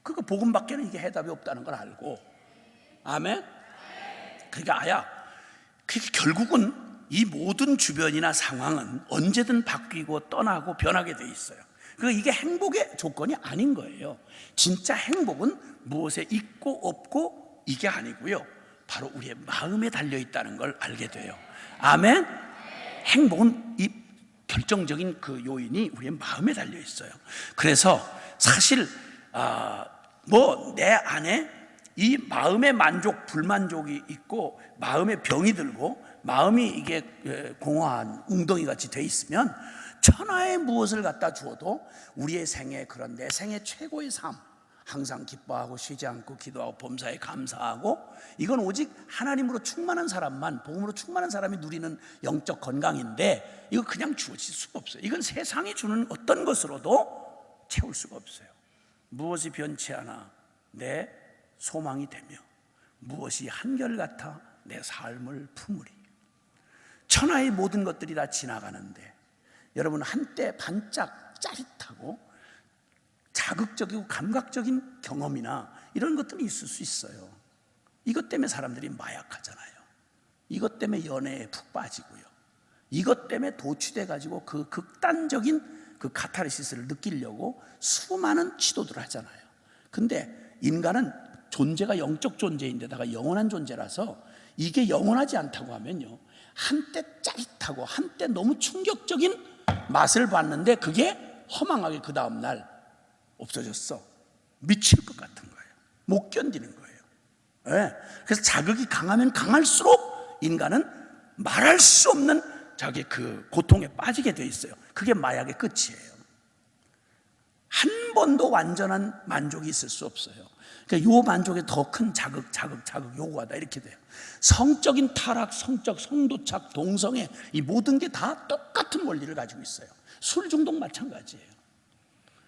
그거 복음밖에는 이게 해답이 없다는 걸 알고, 아멘? 그러니까 결국은 이 모든 주변이나 상황은 언제든 바뀌고 떠나고 변하게 돼 있어요. 그러니까 이게 행복의 조건이 아닌 거예요. 진짜 행복은 무엇에 있고 없고 이게 아니고요, 바로 우리의 마음에 달려있다는 걸 알게 돼요. 아멘? 행복은 이 결정적인 그 요인이 우리의 마음에 달려있어요. 그래서 사실 내 안에 이 마음의 만족, 불만족이 있고 마음의 병이 들고 마음이 이게 공허한 웅덩이 같이 돼 있으면 천하의 무엇을 갖다 주어도 우리의 생애, 그런 내 생애 최고의 삶, 항상 기뻐하고 쉬지 않고 기도하고 범사에 감사하고, 이건 오직 하나님으로 충만한 사람만, 복음으로 충만한 사람이 누리는 영적 건강인데, 이거 그냥 주어질 수가 없어요. 이건 세상이 주는 어떤 것으로도 채울 수가 없어요. 무엇이 변치 않아 내 소망이 되며 무엇이 한결같아 내 삶을 품으리. 천하의 모든 것들이 다 지나가는데 여러분, 한때 반짝 짜릿하고 자극적이고 감각적인 경험이나 이런 것들이 있을 수 있어요. 이것 때문에 사람들이 마약하잖아요. 이것 때문에 연애에 푹 빠지고요, 이것 때문에 도취돼 가지고 그 극단적인 그 카타르시스를 느끼려고 수많은 시도들을 하잖아요. 근데 인간은 존재가 영적 존재인데다가 영원한 존재라서 이게 영원하지 않다고 하면요, 한때 짜릿하고 한때 너무 충격적인 맛을 봤는데 그게 허망하게 그 다음날 없어졌어. 미칠 것 같은 거예요. 못 견디는 거예요. 네. 그래서 자극이 강하면 강할수록 인간은 말할 수 없는 자기 그 고통에 빠지게 돼 있어요. 그게 마약의 끝이에요. 한 번도 완전한 만족이 있을 수 없어요. 그러니까 요 만족에 더 큰 자극 요구하다, 이렇게 돼요. 성적인 타락, 성적 성도착, 동성애, 이 모든 게 다 똑같은 원리를 가지고 있어요. 술 중독 마찬가지예요.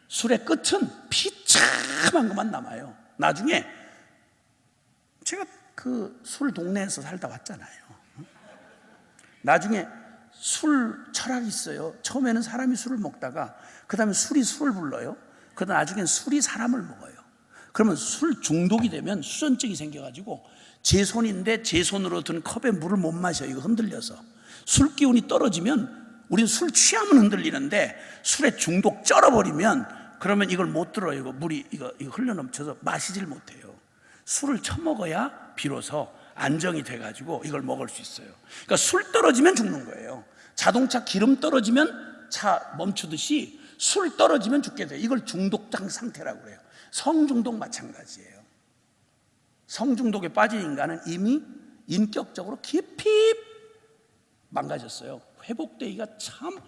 술의 끝은 비참한 것만 남아요. 나중에 제가 그 술 동네에서 살다 왔잖아요. 나중에 술 철학이 있어요. 처음에는 사람이 술을 먹다가 그 다음에 술이 술을 불러요. 그러다 나중엔 술이 사람을 먹어요. 그러면 술 중독이 되면 수전증이 생겨가지고 제 손인데 제 손으로 든 컵에 물을 못 마셔요. 이거 흔들려서. 술 기운이 떨어지면, 우린 술 취하면 흔들리는데 술에 중독 쩔어버리면 그러면 이걸 못 들어요. 이거 물이 이거 흘러넘쳐서 마시질 못해요. 술을 처먹어야 비로소 안정이 돼가지고 이걸 먹을 수 있어요. 그러니까 술 떨어지면 죽는 거예요. 자동차 기름 떨어지면 차 멈추듯이 술 떨어지면 죽게 돼요. 이걸 중독장 상태라고 그래요. 성중독 마찬가지예요. 성중독에 빠진 인간은 이미 인격적으로 깊이 망가졌어요. 회복되기가 참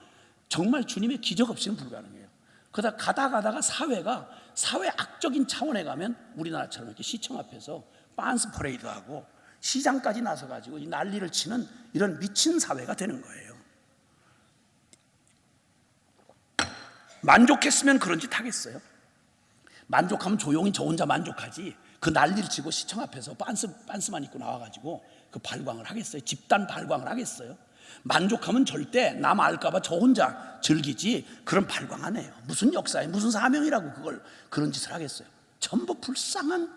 정말 주님의 기적 없이는 불가능해요. 그러다 가다가 사회 악적인 차원에 가면 우리나라처럼 이렇게 시청 앞에서 빤스 퍼레이드하고 시장까지 나서가지고 이 난리를 치는 이런 미친 사회가 되는 거예요. 만족했으면 그런 짓 하겠어요? 만족하면 조용히 저 혼자 만족하지, 그 난리를 치고 시청 앞에서 빤스만 입고 나와가지고 그 발광을 하겠어요? 집단 발광을 하겠어요? 만족하면 절대 남 알까봐 저 혼자 즐기지 그런 발광 안 해요. 무슨 역사에 무슨 사명이라고 그걸 그런 짓을 하겠어요? 전부 불쌍한,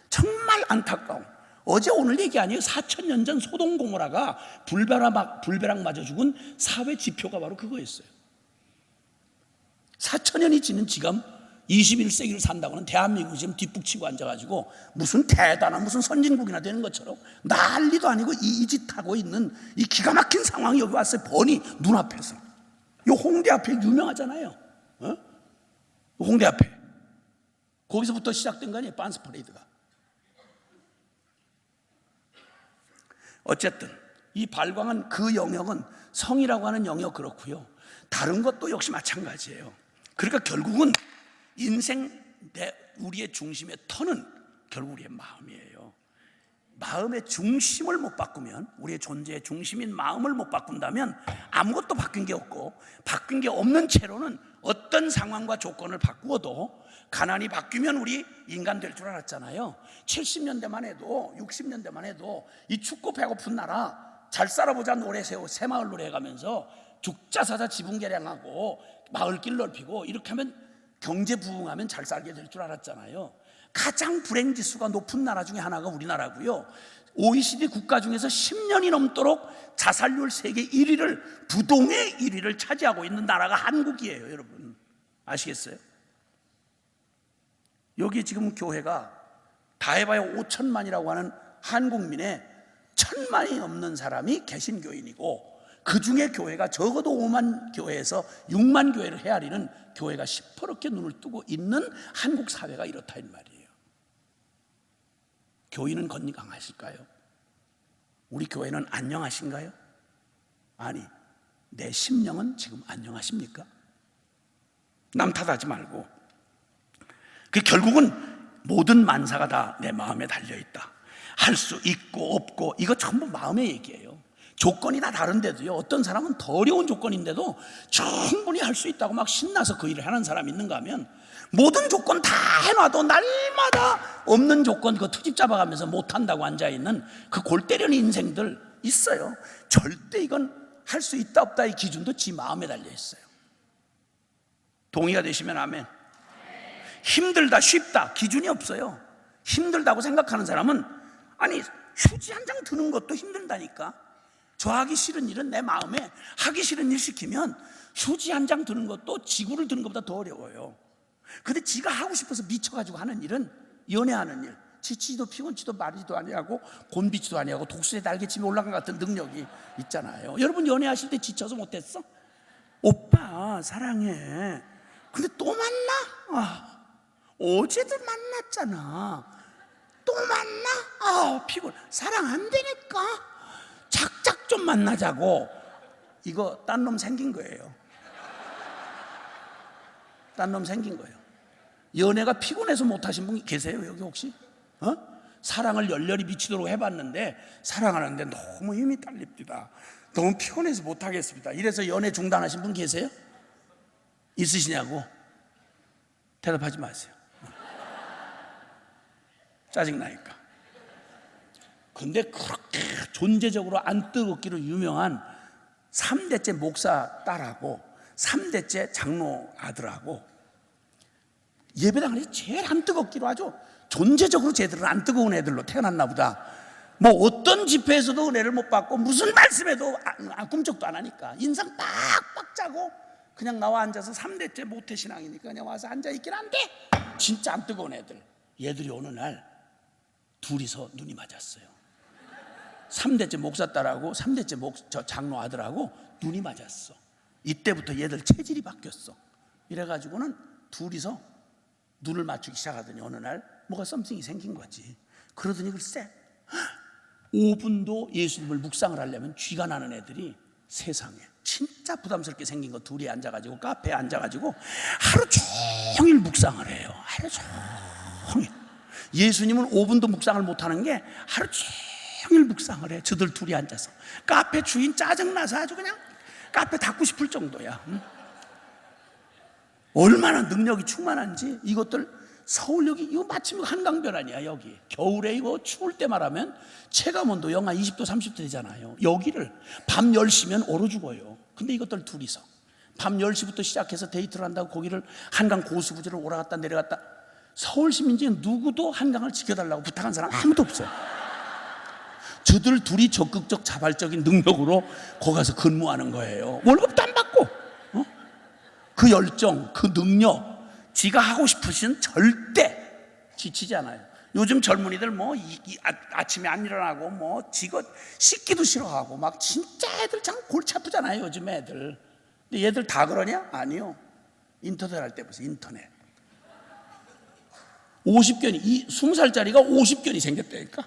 정말 안타까운, 어제 오늘 얘기 아니에요. 4,000년 전 소돔 고모라가 불벼락 맞아 죽은 사회 지표가 바로 그거였어요. 4,000년이 지난 지금 21세기를 산다고는 대한민국이 지금 뒷북치고 앉아가지고 무슨 대단한 무슨 선진국이나 되는 것처럼 난리도 아니고 이 짓 하고 있는 이 기가 막힌 상황이 여기 왔어요. 보니 눈앞에서. 이 홍대 앞에 유명하잖아요. 홍대 앞에. 거기서부터 시작된 거 아니에요, 빤스 퍼레이드가. 어쨌든 이 발광은, 그 영역은 성이라고 하는 영역 그렇고요, 다른 것도 역시 마찬가지예요. 그러니까 결국은 인생 우리의 중심의 터는 결국 우리의 마음이에요. 마음의 중심을 못 바꾸면, 우리의 존재의 중심인 마음을 못 바꾼다면 아무것도 바뀐 게 없고, 바뀐 게 없는 채로는 어떤 상황과 조건을 바꾸어도, 가난이 바뀌면 우리 인간 될 줄 알았잖아요. 70년대만 해도, 60년대만 해도 이 춥고 배고픈 나라 잘 살아보자 노래 새마을 노래 해가면서 죽자 사자 지붕 개량하고 마을길 넓히고 이렇게 하면 경제 부흥하면 잘 살게 될 줄 알았잖아요. 가장 불행 지수가 높은 나라 중에 하나가 우리나라고요. OECD 국가 중에서 10년이 넘도록 자살률 세계 1위를, 부동의 1위를 차지하고 있는 나라가 한국이에요. 여러분 아시겠어요? 여기 지금 교회가 다 해봐야 5천만이라고 하는 한국민의 1,000만이 넘는 사람이 개신교인이고, 그 중에 교회가 적어도 5만 교회에서 6만 교회를 헤아리는 교회가 시퍼렇게 눈을 뜨고 있는 한국 사회가 이렇다 이 말이에요. 교인은 건강하실까요? 우리 교회는 안녕하신가요? 아니, 내 심령은 지금 안녕하십니까? 남 탓하지 말고, 결국은 모든 만사가 다 내 마음에 달려있다. 할 수 있고 없고 이거 전부 마음의 얘기예요. 조건이 다 다른데도요, 어떤 사람은 더 어려운 조건인데도 충분히 할 수 있다고 막 신나서 그 일을 하는 사람이 있는가 하면, 모든 조건 다 해놔도 날마다 없는 조건 그 트집 잡아가면서 못한다고 앉아있는 그 골 때리는 인생들 있어요. 절대 이건 할 수 있다 없다의 기준도 지 마음에 달려있어요. 동의가 되시면 아멘. 힘들다 쉽다 기준이 없어요. 힘들다고 생각하는 사람은, 아니 휴지 한 장 드는 것도 힘들다니까. 저 하기 싫은 일은 내 마음에 하기 싫은 일 시키면 휴지 한 장 드는 것도 지구를 드는 것보다 더 어려워요. 근데 지가 하고 싶어서 미쳐가지고 하는 일은, 연애하는 일, 지치지도 피곤치도 마르지도 아니하고 곤비지도 아니하고 독수리 날개침에 올라간 것 같은 능력이 있잖아요. 여러분 연애하실 때 지쳐서 못했어? 오빠 사랑해. 근데 또 만나? 어제도 만났잖아. 또 만나? 피곤. 사랑 안 되니까 작작 좀 만나자고. 이거 딴 놈 생긴 거예요. 딴 놈 생긴 거예요. 연애가 피곤해서 못하신 분 계세요 여기 혹시? 사랑을 열렬히 미치도록 해봤는데 사랑하는데 너무 힘이 딸립니다. 너무 피곤해서 못하겠습니다. 이래서 연애 중단하신 분 계세요? 있으시냐고? 대답하지 마세요. 짜증나니까. 근데 그렇게 존재적으로 안 뜨겁기로 유명한 3대째 목사 딸하고 3대째 장로 아들하고 예배당에서 제일 안 뜨겁기로 아주 존재적으로 쟤들은 안 뜨거운 애들로 태어났나 보다. 뭐 어떤 집회에서도 은혜를 못 받고 무슨 말씀에도 꿈쩍도 안 하니까 인상 빡빡 짜고 그냥 나와 앉아서 3대째 모태신앙이니까 그냥 와서 앉아있긴 한데 진짜 안 뜨거운 애들. 얘들이 어느 날 둘이서 눈이 맞았어요. 3대째 목사 딸하고 3대째 장로 아들하고 눈이 맞았어. 이때부터 얘들 체질이 바뀌었어. 이래가지고는 둘이서 눈을 맞추기 시작하더니 어느 날 뭐가 썸씽이 생긴 거지. 그러더니 글쎄 5분도 예수님을 묵상을 하려면 쥐가 나는 애들이 세상에 진짜 부담스럽게 생긴 거 둘이 앉아가지고 카페에 앉아가지고 하루 종일 묵상을 해요. 하루 종일. 예수님은 5분도 묵상을 못하는 게 하루 종일 묵상을 해. 저들 둘이 앉아서 카페 주인 짜증나서 아주 그냥 카페 닫고 싶을 정도야. 얼마나 능력이 충만한지. 이것들 서울역이 이거 마침 한강변 아니야. 여기 겨울에 이거 추울 때 말하면 체감온도 영하 20도 30도 되잖아요. 여기를 밤 10시면 얼어 죽어요. 근데 이것들 둘이서 밤 10시부터 시작해서 데이트를 한다고 거기를 한강 고수부지를 오라갔다 내려갔다. 서울 시민 중에 누구도 한강을 지켜달라고 부탁한 사람 아무도 없어요. 저들 둘이 적극적 자발적인 능력으로 거기 가서 근무하는 거예요. 월급도 안 받고. 그 열정, 그 능력, 지가 하고 싶으신 절대 지치지 않아요. 요즘 젊은이들 뭐 아침에 안 일어나고 뭐 지거 씻기도 싫어하고 막 진짜 애들 참 골치 아프잖아요 요즘 애들. 근데 얘들 다 그러냐? 아니요. 인터넷 할 때 보세요. 인터넷 50견이 20살짜리가 50견이 생겼다니까.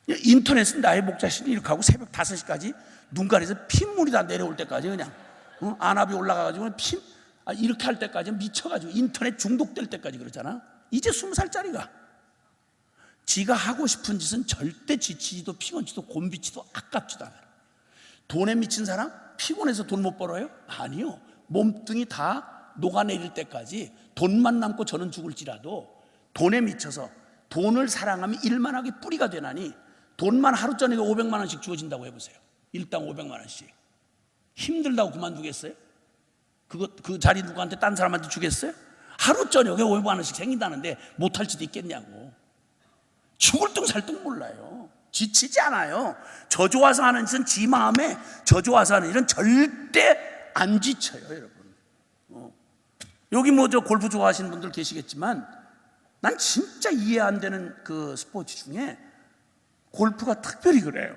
인터넷은 나의 목자신이 이렇게 하고 새벽 5시까지 눈가리에서 핏물이 다 내려올 때까지 그냥 안압이 올라가가지고 이렇게 할 때까지 미쳐가지고 인터넷 중독될 때까지 그러잖아. 이제 20살짜리가 지가 하고 싶은 짓은 절대 지치지도 피곤치도 곤비치도 아깝지도 않아요. 돈에 미친 사람? 피곤해서 돈 못 벌어요? 아니요. 몸뚱이 다 녹아내릴 때까지 돈만 남고 저는 죽을지라도 돈에 미쳐서 돈을 사랑하면 일만 하게 뿌리가 되나니 돈만 하루 저녁에 500만 원씩 주어진다고 해보세요. 일당 500만 원씩. 힘들다고 그만두겠어요? 그 자리 누구한테 딴 사람한테 주겠어요? 하루 저녁에 500만 원씩 생긴다는데 못할 지도 있겠냐고. 죽을 둥 살 둥 몰라요. 지치지 않아요. 저 좋아서 하는 짓은 지 마음에 저 좋아서 하는 일은 절대 안 지쳐요, 여러분. 여기 뭐 저 골프 좋아하시는 분들 계시겠지만 난 진짜 이해 안 되는 그 스포츠 중에 골프가 특별히 그래요.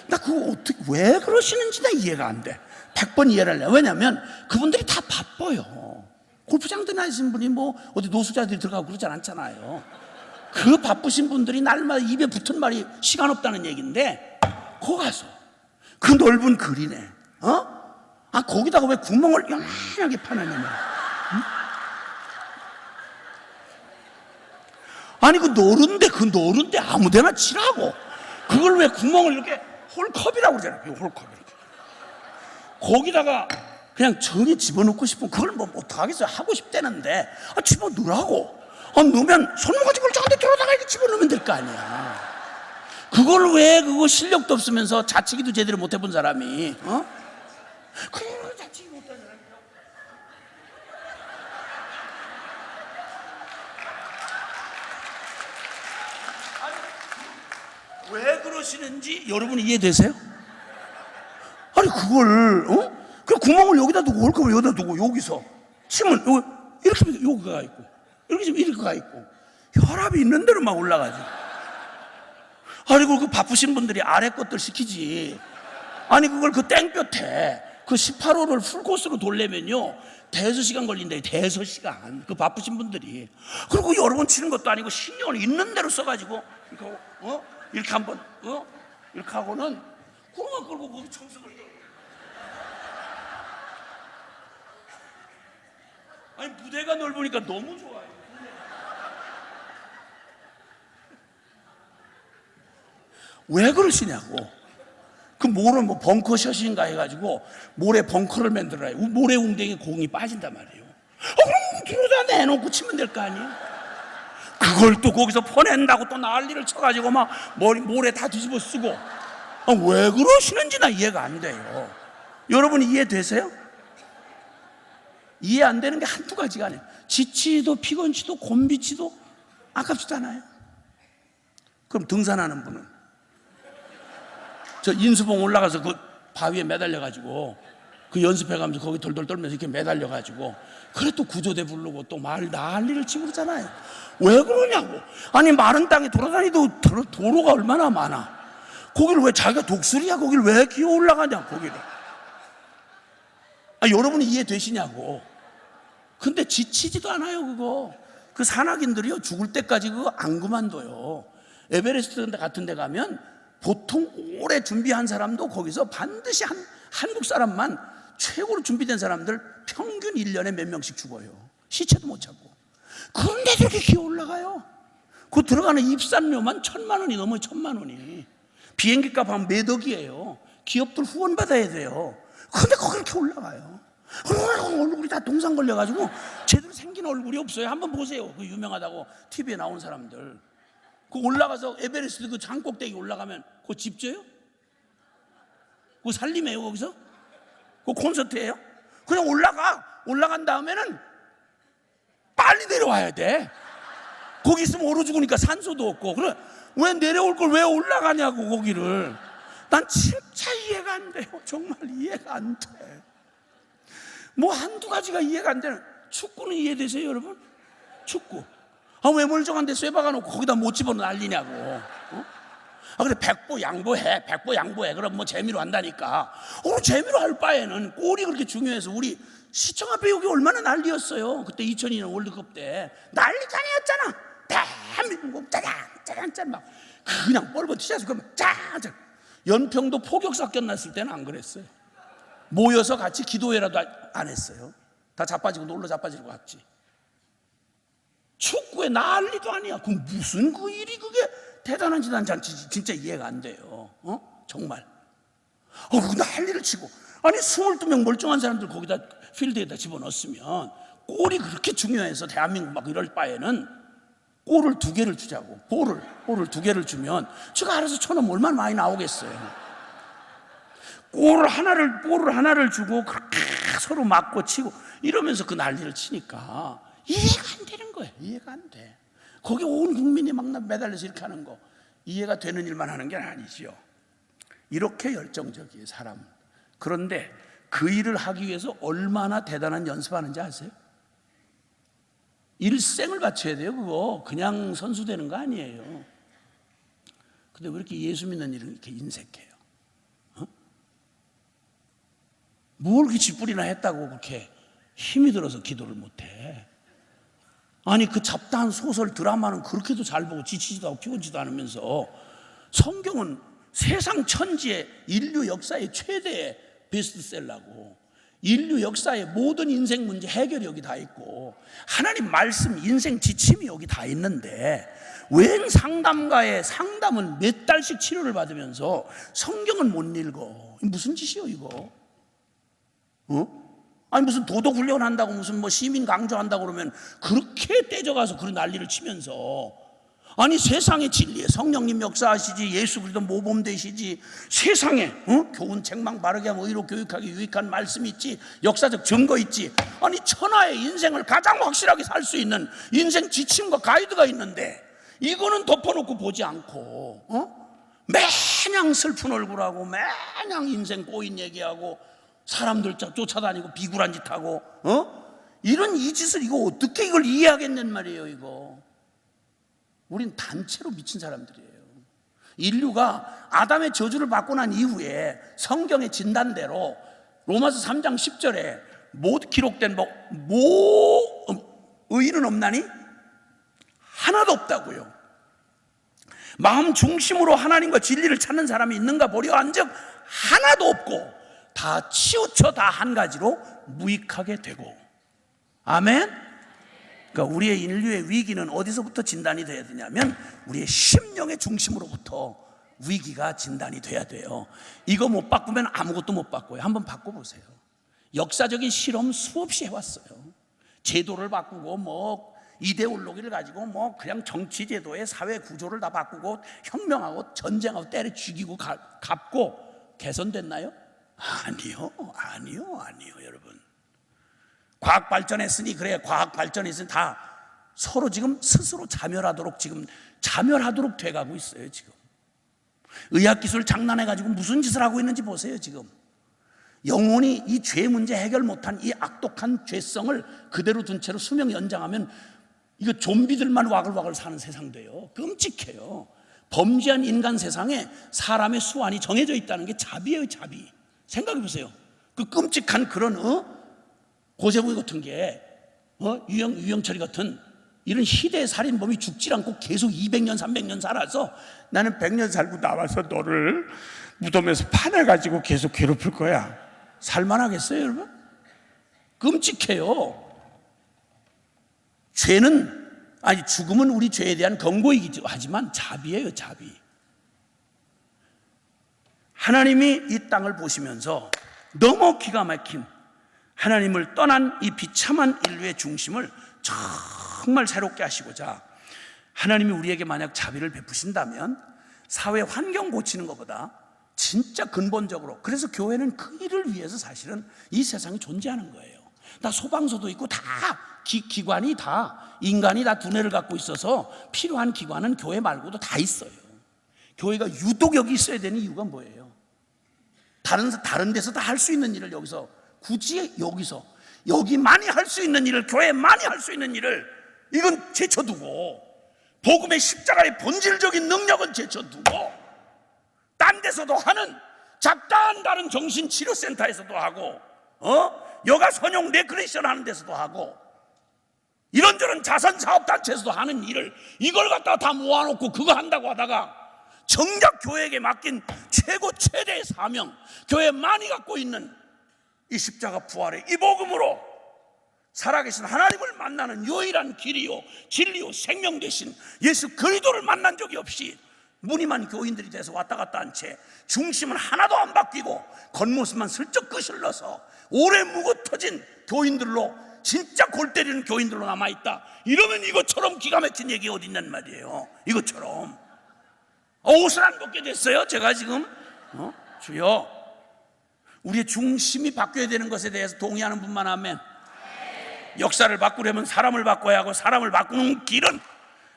나 그거 어떻게 왜 그러시는지 나 이해가 안 돼. 100번 이해를 할래요. 왜냐하면 그분들이 다 바빠요. 골프장 다니시는 분이 뭐 어디 노숙자들이 들어가고 그러지 않잖아요. 그 바쁘신 분들이 날마다 입에 붙은 말이 시간 없다는 얘기인데 거 가서 그 넓은 거리네. 거기다가 왜 구멍을 영원하게 파냐면 아니 그 노른데 아무데나 치라고. 그걸 왜 구멍을 이렇게 홀컵이라고 그러잖아요. 홀컵 이렇게. 거기다가 그냥 정에 집어넣고 싶으면 그걸 뭐 어떡하겠어요. 하고 싶다는데 집어넣으라고. 넣으면 손모가지 걸쳐가지고 들어다가 이렇게 집어넣으면 될 거 아니야. 그걸 왜 그거 실력도 없으면서 자치기도 제대로 못 해본 사람이 그걸 자치기 못한 사람이 왜 그러시는지 여러분 이해되세요? 아니 그걸 그 구멍을 여기다 두고 홀컵을 여기다 두고 여기서 치면 이렇게 여기가 있고 이렇게 치면 이렇게가 있고 혈압이 있는 대로 막 올라가지. 아니 그 바쁘신 분들이 아래 것들 시키지. 아니 그걸 그 땡볕에 그 18호를 풀코스로 돌려면요 대여섯 시간 걸린대. 대여섯 시간. 그 바쁘신 분들이. 그리고 여러 번 치는 것도 아니고 신경을 있는 대로 써가지고 이렇게 한번 이렇게 하고는 그만 끌고 거기 청소를 해. 아니 무대가 넓으니까 너무 좋아요. 왜 그러시냐고. 그 모래 뭐 벙커샷인가 해가지고 모래 벙커를 만들어요. 모래 웅덩이에 공이 빠진단 말이에요. 그럼 들어다 내놓고 치면 될 거 아니에요. 그걸 또 거기서 퍼낸다고 또 난리를 쳐가지고 막 모래 다 뒤집어 쓰고. 왜 그러시는지 나 이해가 안 돼요. 여러분 이해되세요? 이해 안 되는 게 한두 가지가 아니에요. 지치도 피곤치도 곤비치도 아깝지도 않아요. 그럼 등산하는 분은 저 인수봉 올라가서 그 바위에 매달려가지고 그 연습해가면서 거기 돌돌 떨면서 이렇게 매달려가지고 그래 또 구조대 부르고 또 말 난리를 치고 그러잖아요. 왜 그러냐고. 아니 마른 땅에 돌아다니도 도로가 얼마나 많아. 거기를 왜 자기가 독수리야 거기를 왜 기어 올라가냐 거기를. 여러분이 이해되시냐고. 근데 지치지도 않아요 그거. 그 산악인들이요 죽을 때까지 그거 안 그만둬요. 에베레스트 같은 데 가면 보통 오래 준비한 사람도 거기서 반드시 한국 사람만 최고로 준비된 사람들 평균 1년에 몇 명씩 죽어요. 시체도 못 찾고. 그런데 저렇게 기어 올라가요. 그 들어가는 입산료만 1,000만 원이 넘어요. 1,000만 원이. 비행기 값 하면 몇 억이에요. 기업들 후원 받아야 돼요. 근데 거기 이렇게 올라가요. 그리고 얼굴이 다 동상 걸려가지고 제대로 생긴 얼굴이 없어요. 한번 보세요. 그 유명하다고 TV에 나온 사람들. 그 올라가서 에베레스트 그 장꼭대기 올라가면 그거 집져요? 그거 살림해요 거기서? 그거 콘서트예요? 그냥 올라간 다음에는 빨리 내려와야 돼. 거기 있으면 얼어 죽으니까 산소도 없고. 그래 왜 내려올 걸 왜 올라가냐고 거기를. 난 진짜 이해가 안 돼요. 정말 이해가 안 돼. 뭐 한두 가지가 이해가 안 되는. 축구는 이해되세요 여러분? 축구 왜 멀쩡한데 쇠박아 놓고 거기다 못 집어넣어 난리냐고. 그래 백보 양보해 그럼 뭐 재미로 한다니까. 재미로 할 바에는 골이 그렇게 중요해서 우리 시청 앞에 여기 얼마나 난리였어요. 그때 2002년 월드컵 때 난리잖아였잖아. 대한민국 짜잔 막 그냥 뻘고 튀자서 그러면 짜잔. 연평도 포격 사건 났을 때는 안 그랬어요. 모여서 같이 기도회라도 안 했어요. 다 자빠지고 놀러 자빠지고 갔지. 축구에 난리도 아니야. 그 무슨 그 일이 그게 대단한 짓 난 진짜 이해가 안 돼요. 정말. 그 난리를 치고, 아니 22명 멀쩡한 사람들 거기다 필드에다 집어넣었으면, 골이 그렇게 중요해서 대한민국 막 이럴 바에는 골을 2개를 주자고. 볼을 2개를 주면 제가 알아서 쳐놓으면 얼마나 많이 나오겠어요. 볼을 하나를 주고 그렇게 서로 맞고 치고 이러면서 그 난리를 치니까 이해가 안 되는 거예요. 이해가 안 돼. 거기 온 국민이 막 매달려서 이렇게 하는 거 이해가 되는 일만 하는 게 아니지요. 이렇게 열정적이에요, 사람은. 그런데 그 일을 하기 위해서 얼마나 대단한 연습하는지 아세요? 일생을 바쳐야 돼요. 그거 그냥 선수 되는 거 아니에요. 근데 왜 이렇게 예수 믿는 일은 이렇게 인색해요? 뭘 그렇게 쥐뿔이나 했다고 그렇게 힘이 들어서 기도를 못해? 아니 그 잡다한 소설 드라마는 그렇게도 잘 보고 지치지도 않고 피곤지도 않으면서, 성경은 세상 천지의 인류 역사의 최대의 베스트셀러고, 인류 역사의 모든 인생 문제 해결이 여기 다 있고, 하나님 말씀 인생 지침이 여기 다 있는데, 웬 상담가의 상담은 몇 달씩 치료를 받으면서 성경은 못 읽어? 무슨 짓이요 이거? 아니 무슨 도덕 훈련한다고 무슨 뭐 시민 강조한다고 그러면 그렇게 떼져가서 그런 난리를 치면서, 아니 세상의 진리에 성령님 역사하시지, 예수 그리스도 모범 되시지, 세상에 교훈 책망 바르게 하고 의로 교육하기 유익한 말씀이 있지, 역사적 증거 있지, 아니 천하의 인생을 가장 확실하게 살 수 있는 인생 지침과 가이드가 있는데, 이거는 덮어놓고 보지 않고 매냥 슬픈 얼굴하고 매냥 인생 꼬인 얘기하고 사람들 쫓아다니고 비굴한 짓 하고 이런 이 짓을 이거 어떻게 이걸 이해하겠냔 말이에요. 이거 우린 단체로 미친 사람들이에요. 인류가 아담의 저주를 받고 난 이후에 성경의 진단대로 로마서 3장 10절에 모두 기록된 의인은 없나니 하나도 없다고요. 마음 중심으로 하나님과 진리를 찾는 사람이 있는가 보려 한즉 하나도 없고 다 치우쳐 다 한 가지로 무익하게 되고. 아멘. 그러니까 우리의 인류의 위기는 어디서부터 진단이 돼야 되냐면 우리의 심령의 중심으로부터 위기가 진단이 돼야 돼요. 이거 못 바꾸면 아무것도 못 바꿔요. 한번 바꿔보세요. 역사적인 실험 수없이 해왔어요. 제도를 바꾸고 이데올로기를 가지고 그냥 정치 제도의 사회 구조를 다 바꾸고 혁명하고 전쟁하고 때려 죽이고 갚고 개선됐나요? 아니요, 여러분. 과학 발전했으니 그래, 과학 발전했으니 다 서로 지금 스스로 자멸하도록 돼가고 있어요. 지금 의학기술 장난해가지고 무슨 짓을 하고 있는지 보세요. 지금 영혼이 이 죄 문제 해결 못한 이 악독한 죄성을 그대로 둔 채로 수명 연장하면 이거 좀비들만 와글와글 사는 세상 돼요. 끔찍해요. 범죄한 인간 세상에 사람의 수완이 정해져 있다는 게 자비예요, 자비. 생각해 보세요. 그 끔찍한 그런 고세부이 같은 게 유영철이 같은 이런 희대의 살인범이 죽질 않고 계속 200년 300년 살아서 나는 100년 살고 나와서 너를 무덤에서 파내가지고 계속 괴롭힐 거야. 살만하겠어요, 여러분? 끔찍해요. 죽음은 우리 죄에 대한 경고이기도 하지만 자비예요, 자비. 하나님이 이 땅을 보시면서 너무 기가 막힌 하나님을 떠난 이 비참한 인류의 중심을 정말 새롭게 하시고자, 하나님이 우리에게 만약 자비를 베푸신다면 사회 환경 고치는 것보다 진짜 근본적으로, 그래서 교회는 그 일을 위해서 사실은 이 세상에 존재하는 거예요. 다 소방서도 있고 다 기관이 다 인간이 다 두뇌를 갖고 있어서 필요한 기관은 교회 말고도 다 있어요. 교회가 유독 여기 있어야 되는 이유가 뭐예요? 다른 데서 다 할 수 있는 일을 여기서 굳이 여기만이 할 수 있는 일을, 교회만이 할 수 있는 일을 이건 제쳐두고, 복음의 십자가의 본질적인 능력은 제쳐두고 딴 데서도 하는 잡다한 다른 정신치료센터에서도 하고 여가 선용 레크레이션 하는 데서도 하고 이런저런 자선사업단체에서도 하는 일을 이걸 갖다가 다 모아놓고 그거 한다고 하다가 정작 교회에게 맡긴 최대의 사명, 교회 많이 갖고 있는 이 십자가 부활의 이 복음으로 살아계신 하나님을 만나는 유일한 길이요 진리요 생명 되신 예수 그리스도를 만난 적이 없이 무늬만 교인들이 돼서 왔다 갔다 한 채 중심은 하나도 안 바뀌고 겉모습만 슬쩍 거슬러서 오래 묵어 터진 교인들로, 진짜 골 때리는 교인들로 남아있다. 이러면 이것처럼 기가 막힌 얘기 어디 있냔 말이에요. 이것처럼 옷을 안 벗게 됐어요 제가 지금. 주여, 우리의 중심이 바뀌어야 되는 것에 대해서 동의하는 분만 하면, 역사를 바꾸려면 사람을 바꿔야 하고 사람을 바꾸는 길은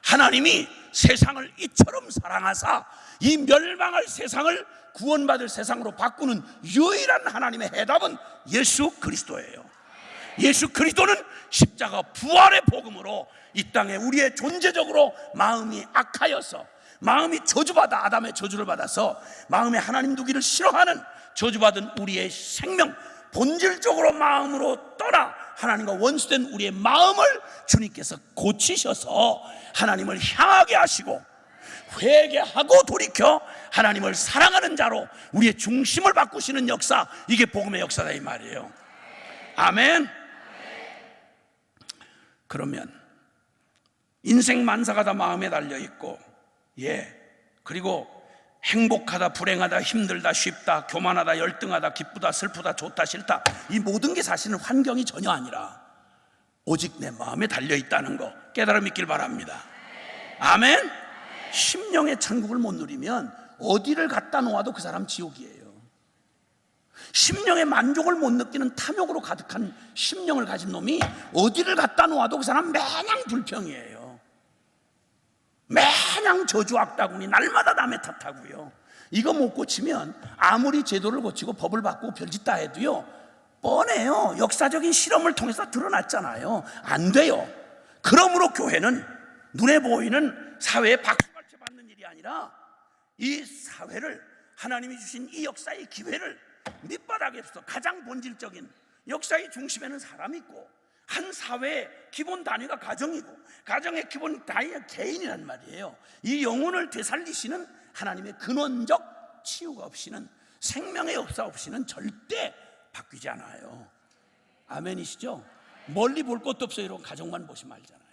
하나님이 세상을 이처럼 사랑하사 이 멸망할 세상을 구원받을 세상으로 바꾸는 유일한 하나님의 해답은 예수 그리스도예요. 예수 그리스도는 십자가 부활의 복음으로 이 땅에 우리의 존재적으로 마음이 악하여서, 마음이 저주받아 아담의 저주를 받아서 마음에 하나님 두기를 싫어하는 저주받은 우리의 생명, 본질적으로 마음으로 떠나 하나님과 원수된 우리의 마음을 주님께서 고치셔서 하나님을 향하게 하시고 회개하고 돌이켜 하나님을 사랑하는 자로 우리의 중심을 바꾸시는 역사, 이게 복음의 역사다 이 말이에요. 아멘. 그러면 인생 만사가 다 마음에 달려있고, 그리고 행복하다, 불행하다, 힘들다, 쉽다, 교만하다, 열등하다, 기쁘다, 슬프다, 좋다, 싫다, 이 모든 게 사실은 환경이 전혀 아니라 오직 내 마음에 달려있다는 거 깨달아 믿길 바랍니다. 아멘. 심령의 천국을 못 누리면 어디를 갖다 놓아도 그 사람 지옥이에요. 심령의 만족을 못 느끼는 탐욕으로 가득한 심령을 가진 놈이 어디를 갖다 놓아도 그 사람 매냥 불평이에요. 매냥 저주 악다구니, 날마다 남의 탓하고요. 이거 못 고치면 아무리 제도를 고치고 법을 바꾸고 별짓 다 해도요, 뻔해요. 역사적인 실험을 통해서 드러났잖아요. 안 돼요. 그러므로 교회는 눈에 보이는 사회에 박수갈채 받는 일이 아니라 이 사회를, 하나님이 주신 이 역사의 기회를 밑바닥에서 가장 본질적인 역사의 중심에는 사람이 있고, 한 사회의 기본 단위가 가정이고, 가정의 기본 단위가 개인이란 말이에요. 이 영혼을 되살리시는 하나님의 근원적 치유가 없이는, 생명의 역사 없이는 절대 바뀌지 않아요. 아멘이시죠? 멀리 볼 것도 없어요. 여러분, 가정만 보시면 알잖아요.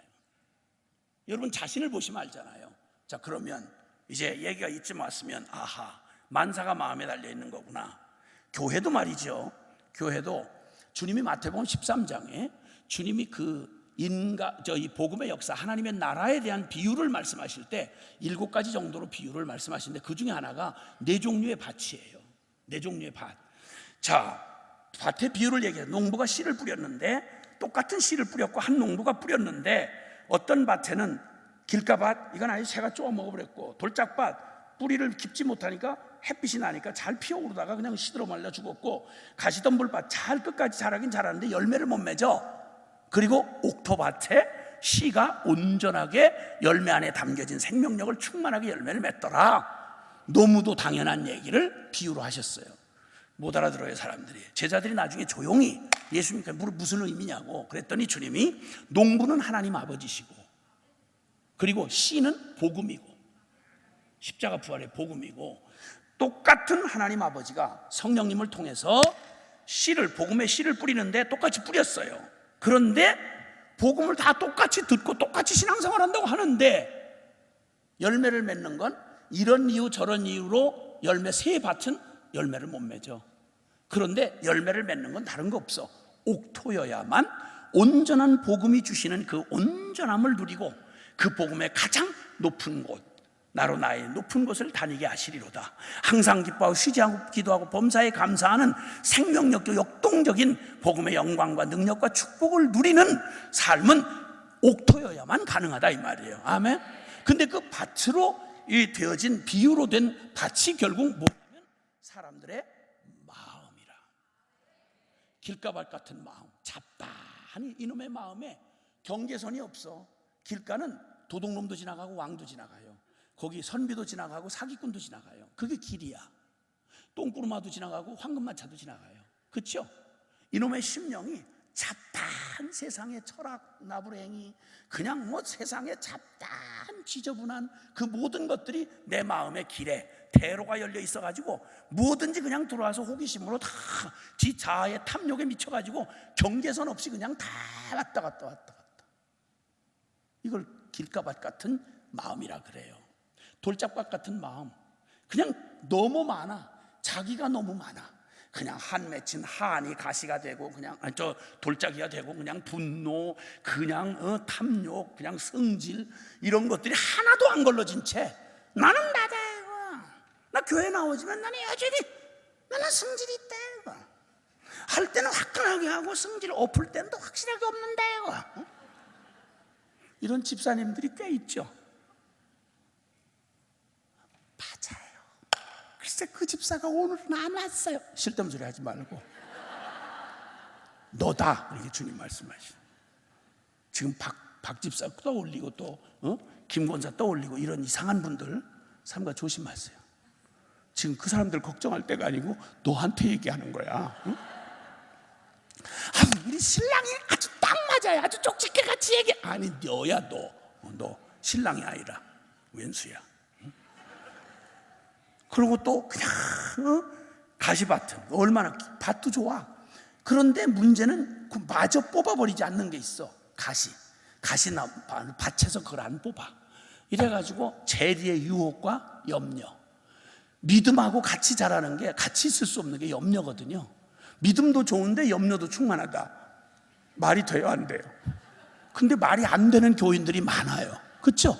여러분 자신을 보시면 알잖아요. 자, 그러면 이제 얘기가 이쯤 왔으면, 아하, 만사가 마음에 달려 있는 거구나. 교회도 말이죠. 교회도 주님이 마태복음 13장에 주님이 이 복음의 역사, 하나님의 나라에 대한 비유를 말씀하실 때 7가지 정도로 비유를 말씀하시는데, 그 중에 하나가 4종류의 밭이에요. 4종류의 밭. 자, 밭의 비유를 얘기해요. 농부가 씨를 뿌렸는데, 똑같은 씨를 뿌렸고 한 농부가 뿌렸는데, 어떤 밭에는 길가밭, 이건 아예 새가 쪼아 먹어버렸고, 돌짝밭, 뿌리를 깊지 못하니까 햇빛이 나니까 잘 피어오르다가 그냥 시들어 말라 죽었고, 가시덤불밭 잘 끝까지 자라긴 자라는데 열매를 못 맺어. 그리고 옥토밭에 씨가 온전하게 열매 안에 담겨진 생명력을 충만하게 열매를 맺더라. 너무도 당연한 얘기를 비유로 하셨어요. 못 알아들어요 사람들이. 제자들이 나중에 조용히 예수님께 무슨 의미냐고 그랬더니 주님이, 농부는 하나님 아버지시고, 그리고 씨는 복음이고, 십자가 부활의 복음이고, 똑같은 하나님 아버지가 성령님을 통해서 씨를, 복음의 씨를 뿌리는데 똑같이 뿌렸어요. 그런데 복음을 다 똑같이 듣고 똑같이 신앙생활 한다고 하는데, 열매를 맺는 건 이런 이유 저런 이유로 새 밭은 열매를 못 맺어. 그런데 열매를 맺는 건 다른 거 없어. 옥토여야만 온전한 복음이 주시는 그 온전함을 누리고 그 복음의 가장 높은 곳, 나로 나의 높은 곳을 다니게 하시리로다. 항상 기뻐하고 쉬지 않고 기도하고 범사에 감사하는 생명력도 역동적인 복음의 영광과 능력과 축복을 누리는 삶은 옥토여야만 가능하다 이 말이에요. 아멘. 근데 그 밭으로 되어진, 비유로 된 밭이 결국 뭐냐면 사람들의 마음이라. 길가밭 같은 마음, 잡다하니 이놈의 마음에 경계선이 없어. 길가는 도둑놈도 지나가고 왕도 지나가요. 거기 선비도 지나가고 사기꾼도 지나가요. 그게 길이야. 똥구르마도 지나가고 황금마차도 지나가요. 그렇죠? 이놈의 심령이 잡다한 세상의 철학, 나부랭이, 그냥 뭐 세상에 잡다한 지저분한 그 모든 것들이 내 마음의 길에 대로가 열려 있어가지고 뭐든지 그냥 들어와서 호기심으로 다 지 자아의 탐욕에 미쳐가지고 경계선 없이 그냥 다 왔다 갔다. 이걸 길가밭 같은 마음이라 그래요. 돌짝밭 같은 마음. 그냥 너무 많아. 자기가 너무 많아. 그냥 한 맺힌 한이 가시가 되고, 그냥 돌짝이가 되고, 그냥 분노, 그냥 탐욕, 그냥 성질, 이런 것들이 하나도 안 걸러진 채 나는 나다 이거. 나 교회 나오지만 나는 여전히 나는 성질이 있다 이거. 할 때는 화끈하게 하고 성질 엎을 때는 또 확실하게 없는다 이거. 이런 집사님들이 꽤 있죠. 맞아요. 글쎄 그 집사가 오늘은 안 왔어요. 쓸데없는 소리 하지 말고 너다 이렇게 주님 말씀하시죠. 지금 박 집사 떠올리고 또 김 권사 떠올리고 이런 이상한 분들 삼가 조심하세요. 지금 그 사람들 걱정할 때가 아니고 너한테 얘기하는 거야. 응? 우리 신랑이 아주 딱 맞아요. 아주 쪽집게 같이 얘기. 아니 너야 너 신랑이 아니라 왼수야. 그리고 또 그냥 가시밭은 얼마나 밭도 좋아. 그런데 문제는 그 마저 뽑아버리지 않는 게 있어. 가시나 밭에서 그걸 안 뽑아. 이래가지고 재리의 유혹과 염려. 믿음하고 같이 자라는 게, 같이 있을 수 없는 게 염려거든요. 믿음도 좋은데 염려도 충만하다. 말이 돼요, 안 돼요? 근데 말이 안 되는 교인들이 많아요. 그렇죠?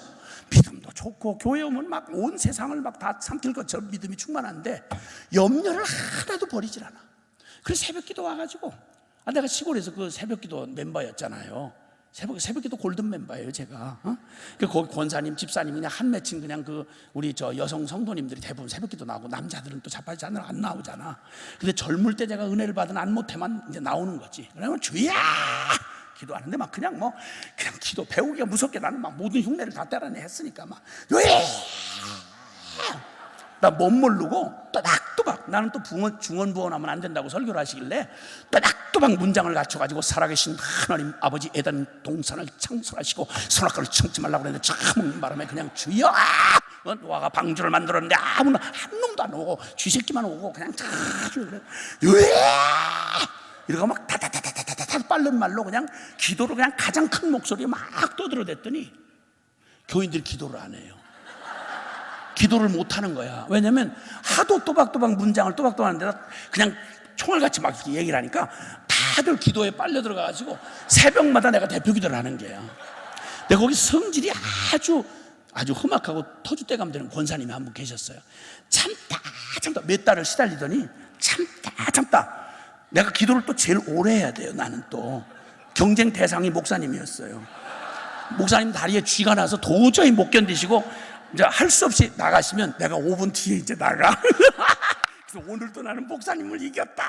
믿음도 좋고 교회 오면 막 온 세상을 막 다 삼킬 것처럼 믿음이 충만한데 염려를 하나도 버리질 않아. 그래서 새벽기도 와가지고, 내가 시골에서 그 새벽기도 멤버였잖아요. 새벽기도 골든 멤버예요, 제가. 거기 권사님, 집사님 그냥 한 맺힌 그냥 그 우리 저 여성 성도님들이 대부분 새벽기도 나오고, 남자들은 또 자빠지지 않으면 안 나오잖아. 근데 젊을 때 제가 은혜를 받은 안모태만 이제 나오는 거지. 그러면 주야 기도하는데 막 그냥 기도 배우기가 무섭게, 나는 막 모든 흉내를 다 때려내 했으니까 막 나 못 모르고 또박또박, 나는 또 중언부언하면 안 된다고 설교를 하시길래 또박또박 문장을 갖춰가지고 살아계신 하나님 아버지 에덴 동산을 창설하시고 선악과를 청지 말라고 그랬는데 처먹는 바람에 그냥 주여 노아가 방주를 만들었는데 아무나 한 놈도 안 오고 쥐새끼만 오고 그냥 그래 이러고 막 다다다다다다 빠른 말로 그냥 기도를 그냥 가장 큰 목소리에 막 떠들어댔더니 교인들이 기도를 안 해요. 기도를 못 하는 거야. 왜냐면 하도 또박또박 문장을 또박또박 하는데 그냥 총알같이 막 이렇게 얘기를 하니까 다들 기도에 빨려 들어가가지고 새벽마다 내가 대표 기도를 하는 거야. 내가 거기 성질이 아주 험악하고 터줏대감 되는 권사님이 한 분 계셨어요. 참다 몇 달을 시달리더니 참다 내가 기도를 또 제일 오래 해야 돼요. 나는 또 경쟁 대상이 목사님이었어요. 목사님 다리에 쥐가 나서 도저히 못 견디시고 이제 할 수 없이 나가시면 내가 5분 뒤에 이제 나가. 그래서 오늘도 나는 목사님을 이겼다.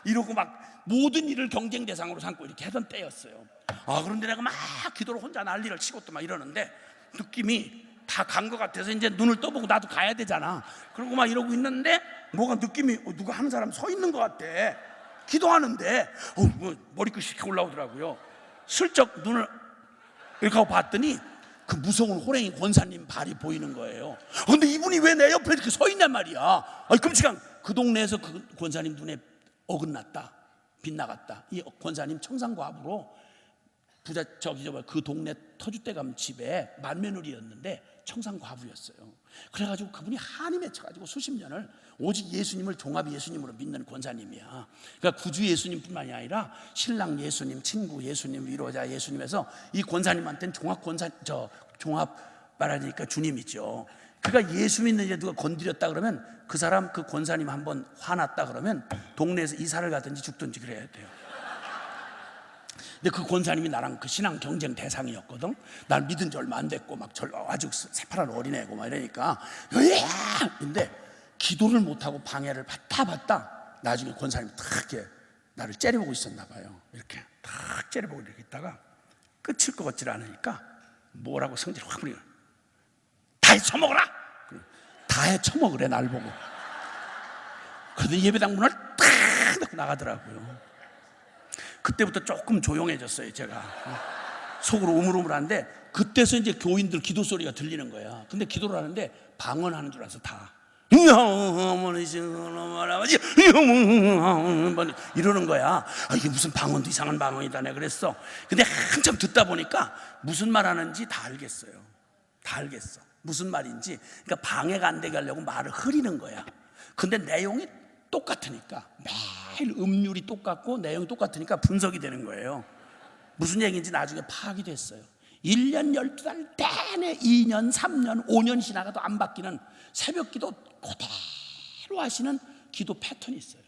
이러고 막 모든 일을 경쟁 대상으로 삼고 이렇게 하던 때였어요. 그런데 내가 막 기도로 혼자 난리를 치고 또 막 이러는데 느낌이 다 간 것 같아서 이제 눈을 떠보고 나도 가야 되잖아. 그러고 막 이러고 있는데 뭐가 느낌이 누가 하는 사람 서 있는 것 같아. 기도하는데 머리끝이 이렇게 올라오더라고요. 슬쩍 눈을 이렇게 하고 봤더니 그 무서운 호랭이 권사님 발이 보이는 거예요. 근데 이분이 왜 내 옆에 이렇게 서 있냔 말이야. 끔찍한, 그 동네에서 그 권사님 눈에 어긋났다, 빗나갔다. 이 권사님 청산과부로 부자 그 동네 터줏대감 집에 맏며느리였는데 청산과부였어요. 그래가지고 그분이 한이 맺혀가지고 수십 년을 오직 예수님을 종합 예수님으로 믿는 권사님이야. 그러니까 구주 예수님뿐만이 아니라 신랑 예수님, 친구 예수님, 위로자 예수님에서 이 권사님한테는 종합 말하니까 주님이죠. 그러니까 예수 믿는 이제 누가 건드렸다 그러면 그 사람, 그 권사님 한번 화났다 그러면 동네에서 이사를 가든지 죽든지 그래야 돼요. 근데 그 권사님이 나랑 그 신앙 경쟁 대상이었거든. 난 믿은 지 얼마 안 됐고 막 아주 새파란 어린애고 막 이러니까 근데 기도를 못하고 방해를 받다 나중에 권사님이 탁 이렇게 나를 째려보고 있었나 봐요. 이렇게 탁 째려보고 이렇게 있다가 끝일 것 같지 않으니까 뭐라고 성질을 확 부리고 다 해쳐먹어라! 다 해쳐먹으래 날 보고. 그런데 예배당 문을 탁 닫고 나가더라고요. 그때부터 조금 조용해졌어요. 제가 속으로 우물우물한데, 그때서 이제 교인들 기도 소리가 들리는 거야. 근데 기도를 하는데 방언하는 줄 알아서 다 이러는 거야. 이게 무슨 방언도 이상한 방언이다 내가 그랬어. 근데 한참 듣다 보니까 무슨 말 하는지 다 알겠어요. 다 알겠어. 무슨 말인지. 그러니까 방해가 안 되게 하려고 말을 흐리는 거야. 근데 내용이 똑같으니까, 매일 음률이 똑같고 내용이 똑같으니까 분석이 되는 거예요. 무슨 얘기인지 나중에 파악이 됐어요. 1년 12달 내내 2년 3년 5년 지나가도 안 바뀌는 새벽기도 그대로 하시는 기도 패턴이 있어요.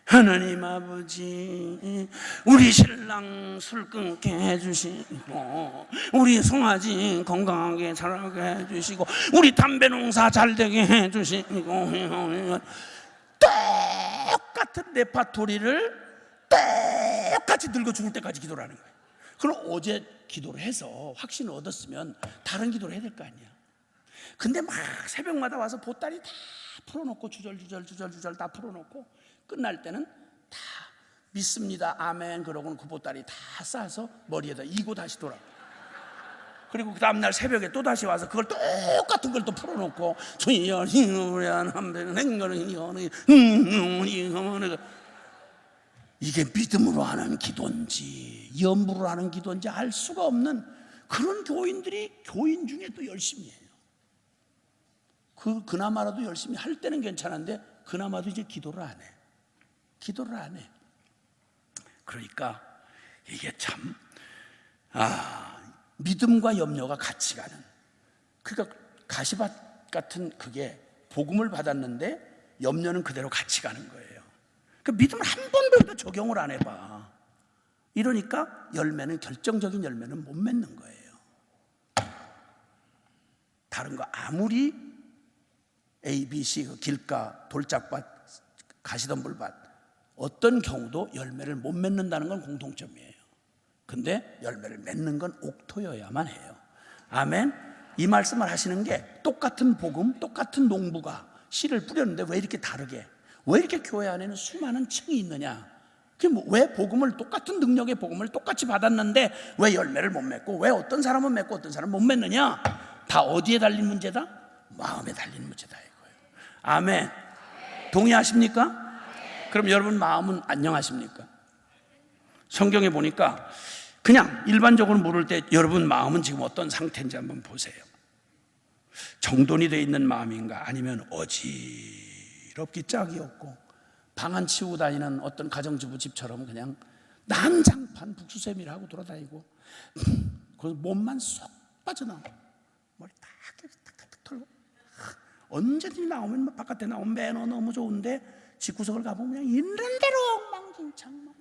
하나님 아버지, 우리 신랑 술 끊게 해주시고, 우리 송아지 건강하게 자라게 해주시고, 우리 담배 농사 잘 되게 해주시고, 똑같은 레파토리를 똑같이 늙어 죽을 때까지 기도를 하는 거예요. 그럼 어제 기도를 해서 확신을 얻었으면 다른 기도를 해야 될 거 아니야. 근데 막 새벽마다 와서 보따리 다 풀어놓고 주절 다 풀어놓고 끝날 때는 다 믿습니다 아멘 그러고는 그 보따리 다 싸서 머리에다 이고 다시 돌아. 그리고 그 다음날 새벽에 또 다시 와서 그걸 똑같은 걸 또 풀어놓고 이게 믿음으로 하는 기도인지 염불로 하는 기도인지 알 수가 없는 그런 교인들이 교인 중에 또 열심히 해요. 그나마라도 열심히 할 때는 괜찮은데 그나마도 이제 기도를 안 해. 기도를 안 해. 그러니까 이게 참 믿음과 염려가 같이 가는. 그러니까 가시밭 같은 그게 복음을 받았는데 염려는 그대로 같이 가는 거예요. 그 믿음을 한 번도 적용을 안 해봐. 이러니까 열매는, 결정적인 열매는 못 맺는 거예요. 다른 거 아무리 A, B, C, 길가, 돌짝밭, 가시덤불밭 어떤 경우도 열매를 못 맺는다는 건 공통점이에요. 근데 열매를 맺는 건 옥토여야만 해요. 아멘. 이 말씀을 하시는 게 똑같은 복음, 똑같은 농부가 씨를 뿌렸는데 왜 이렇게 다르게, 왜 이렇게 교회 안에는 수많은 층이 있느냐? 왜 복음을, 똑같은 능력의 복음을 똑같이 받았는데 왜 열매를 못 맺고, 왜 어떤 사람은 맺고 어떤 사람은 못 맺느냐? 다 어디에 달린 문제다? 마음에 달린 문제다 이거예요. 아멘. 동의하십니까? 그럼 여러분 마음은 안녕하십니까? 성경에 보니까 그냥 일반적으로 물을 때 여러분 마음은 지금 어떤 상태인지 한번 보세요. 정돈이 되어 있는 마음인가, 아니면 어지럽기 짝이 없고 방안 치우고 다니는 어떤 가정주부 집처럼 그냥 난장판 북수세미를 하고 돌아다니고, 그래서 몸만 쏙 빠져나와, 머리 딱 털고 언제든지 나오면, 바깥에 나오면 매너 너무 좋은데 집구석을 가보면 그냥 있는 대로 엉망진창,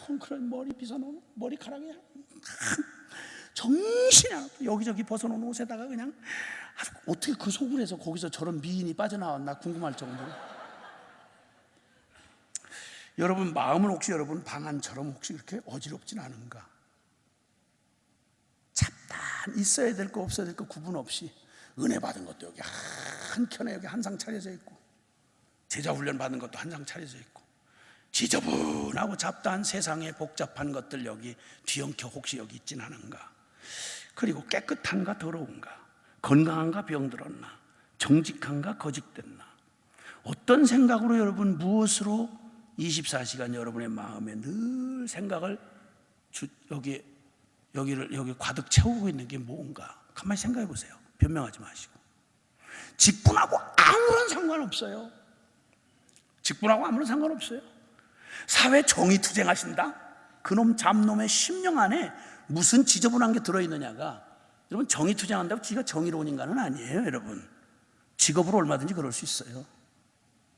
헝클한 머리 빗어놓은 머리카락에 정신이 안 없고 여기저기 벗어놓은 옷에다가 그냥 어떻게 그 속을 해서 거기서 저런 미인이 빠져나왔나 궁금할 정도로. 여러분 마음은 혹시 여러분 방안처럼 혹시 그렇게 어지럽진 않은가? 잡단 있어야 될 거 없어야 될 거 구분 없이 은혜 받은 것도 여기 한 켠에 여기 한 상 차려져 있고, 제자 훈련 받은 것도 한 상 차려져 있고, 지저분하고 잡다한 세상의 복잡한 것들 여기 뒤엉켜 혹시 여기 있진 않은가? 그리고 깨끗한가 더러운가? 건강한가 병들었나? 정직한가 거짓됐나? 어떤 생각으로 여러분, 무엇으로 24시간 여러분의 마음에 늘 생각을 여기 가득 채우고 있는 게 뭔가? 가만히 생각해 보세요. 변명하지 마시고. 직분하고 아무런 상관없어요. 직분하고 아무런 상관없어요. 사회 정의 투쟁하신다? 그놈 잡놈의 심령 안에 무슨 지저분한 게 들어있느냐가, 여러분 정의 투쟁한다고 지가 정의로운인가는 아니에요. 여러분 직업으로 얼마든지 그럴 수 있어요.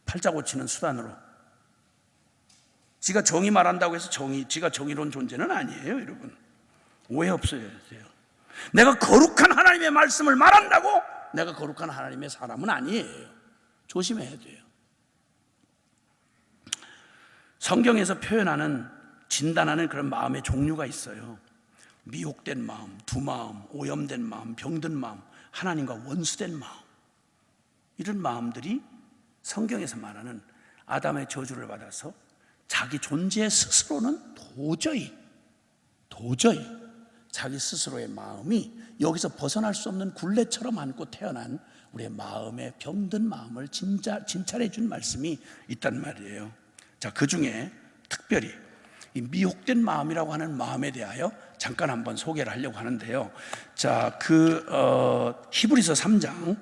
팔자 고치는 수단으로. 지가 정의 말한다고 해서 지가 정의로운 존재는 아니에요. 여러분 오해 없어야 돼요. 내가 거룩한 하나님의 말씀을 말한다고 내가 거룩한 하나님의 사람은 아니에요. 조심해야 돼요. 성경에서 표현하는, 진단하는 그런 마음의 종류가 있어요. 미혹된 마음, 두마음, 오염된 마음, 병든 마음, 하나님과 원수된 마음. 이런 마음들이 성경에서 말하는 아담의 저주를 받아서 자기 존재 스스로는 도저히 자기 스스로의 마음이 여기서 벗어날 수 없는 굴레처럼 안고 태어난 우리의 마음의 병든 마음을 진찰해 준 말씀이 있단 말이에요. 자, 그 중에 특별히 이 미혹된 마음이라고 하는 마음에 대하여 잠깐 한번 소개를 하려고 하는데요. 자, 히브리서 3장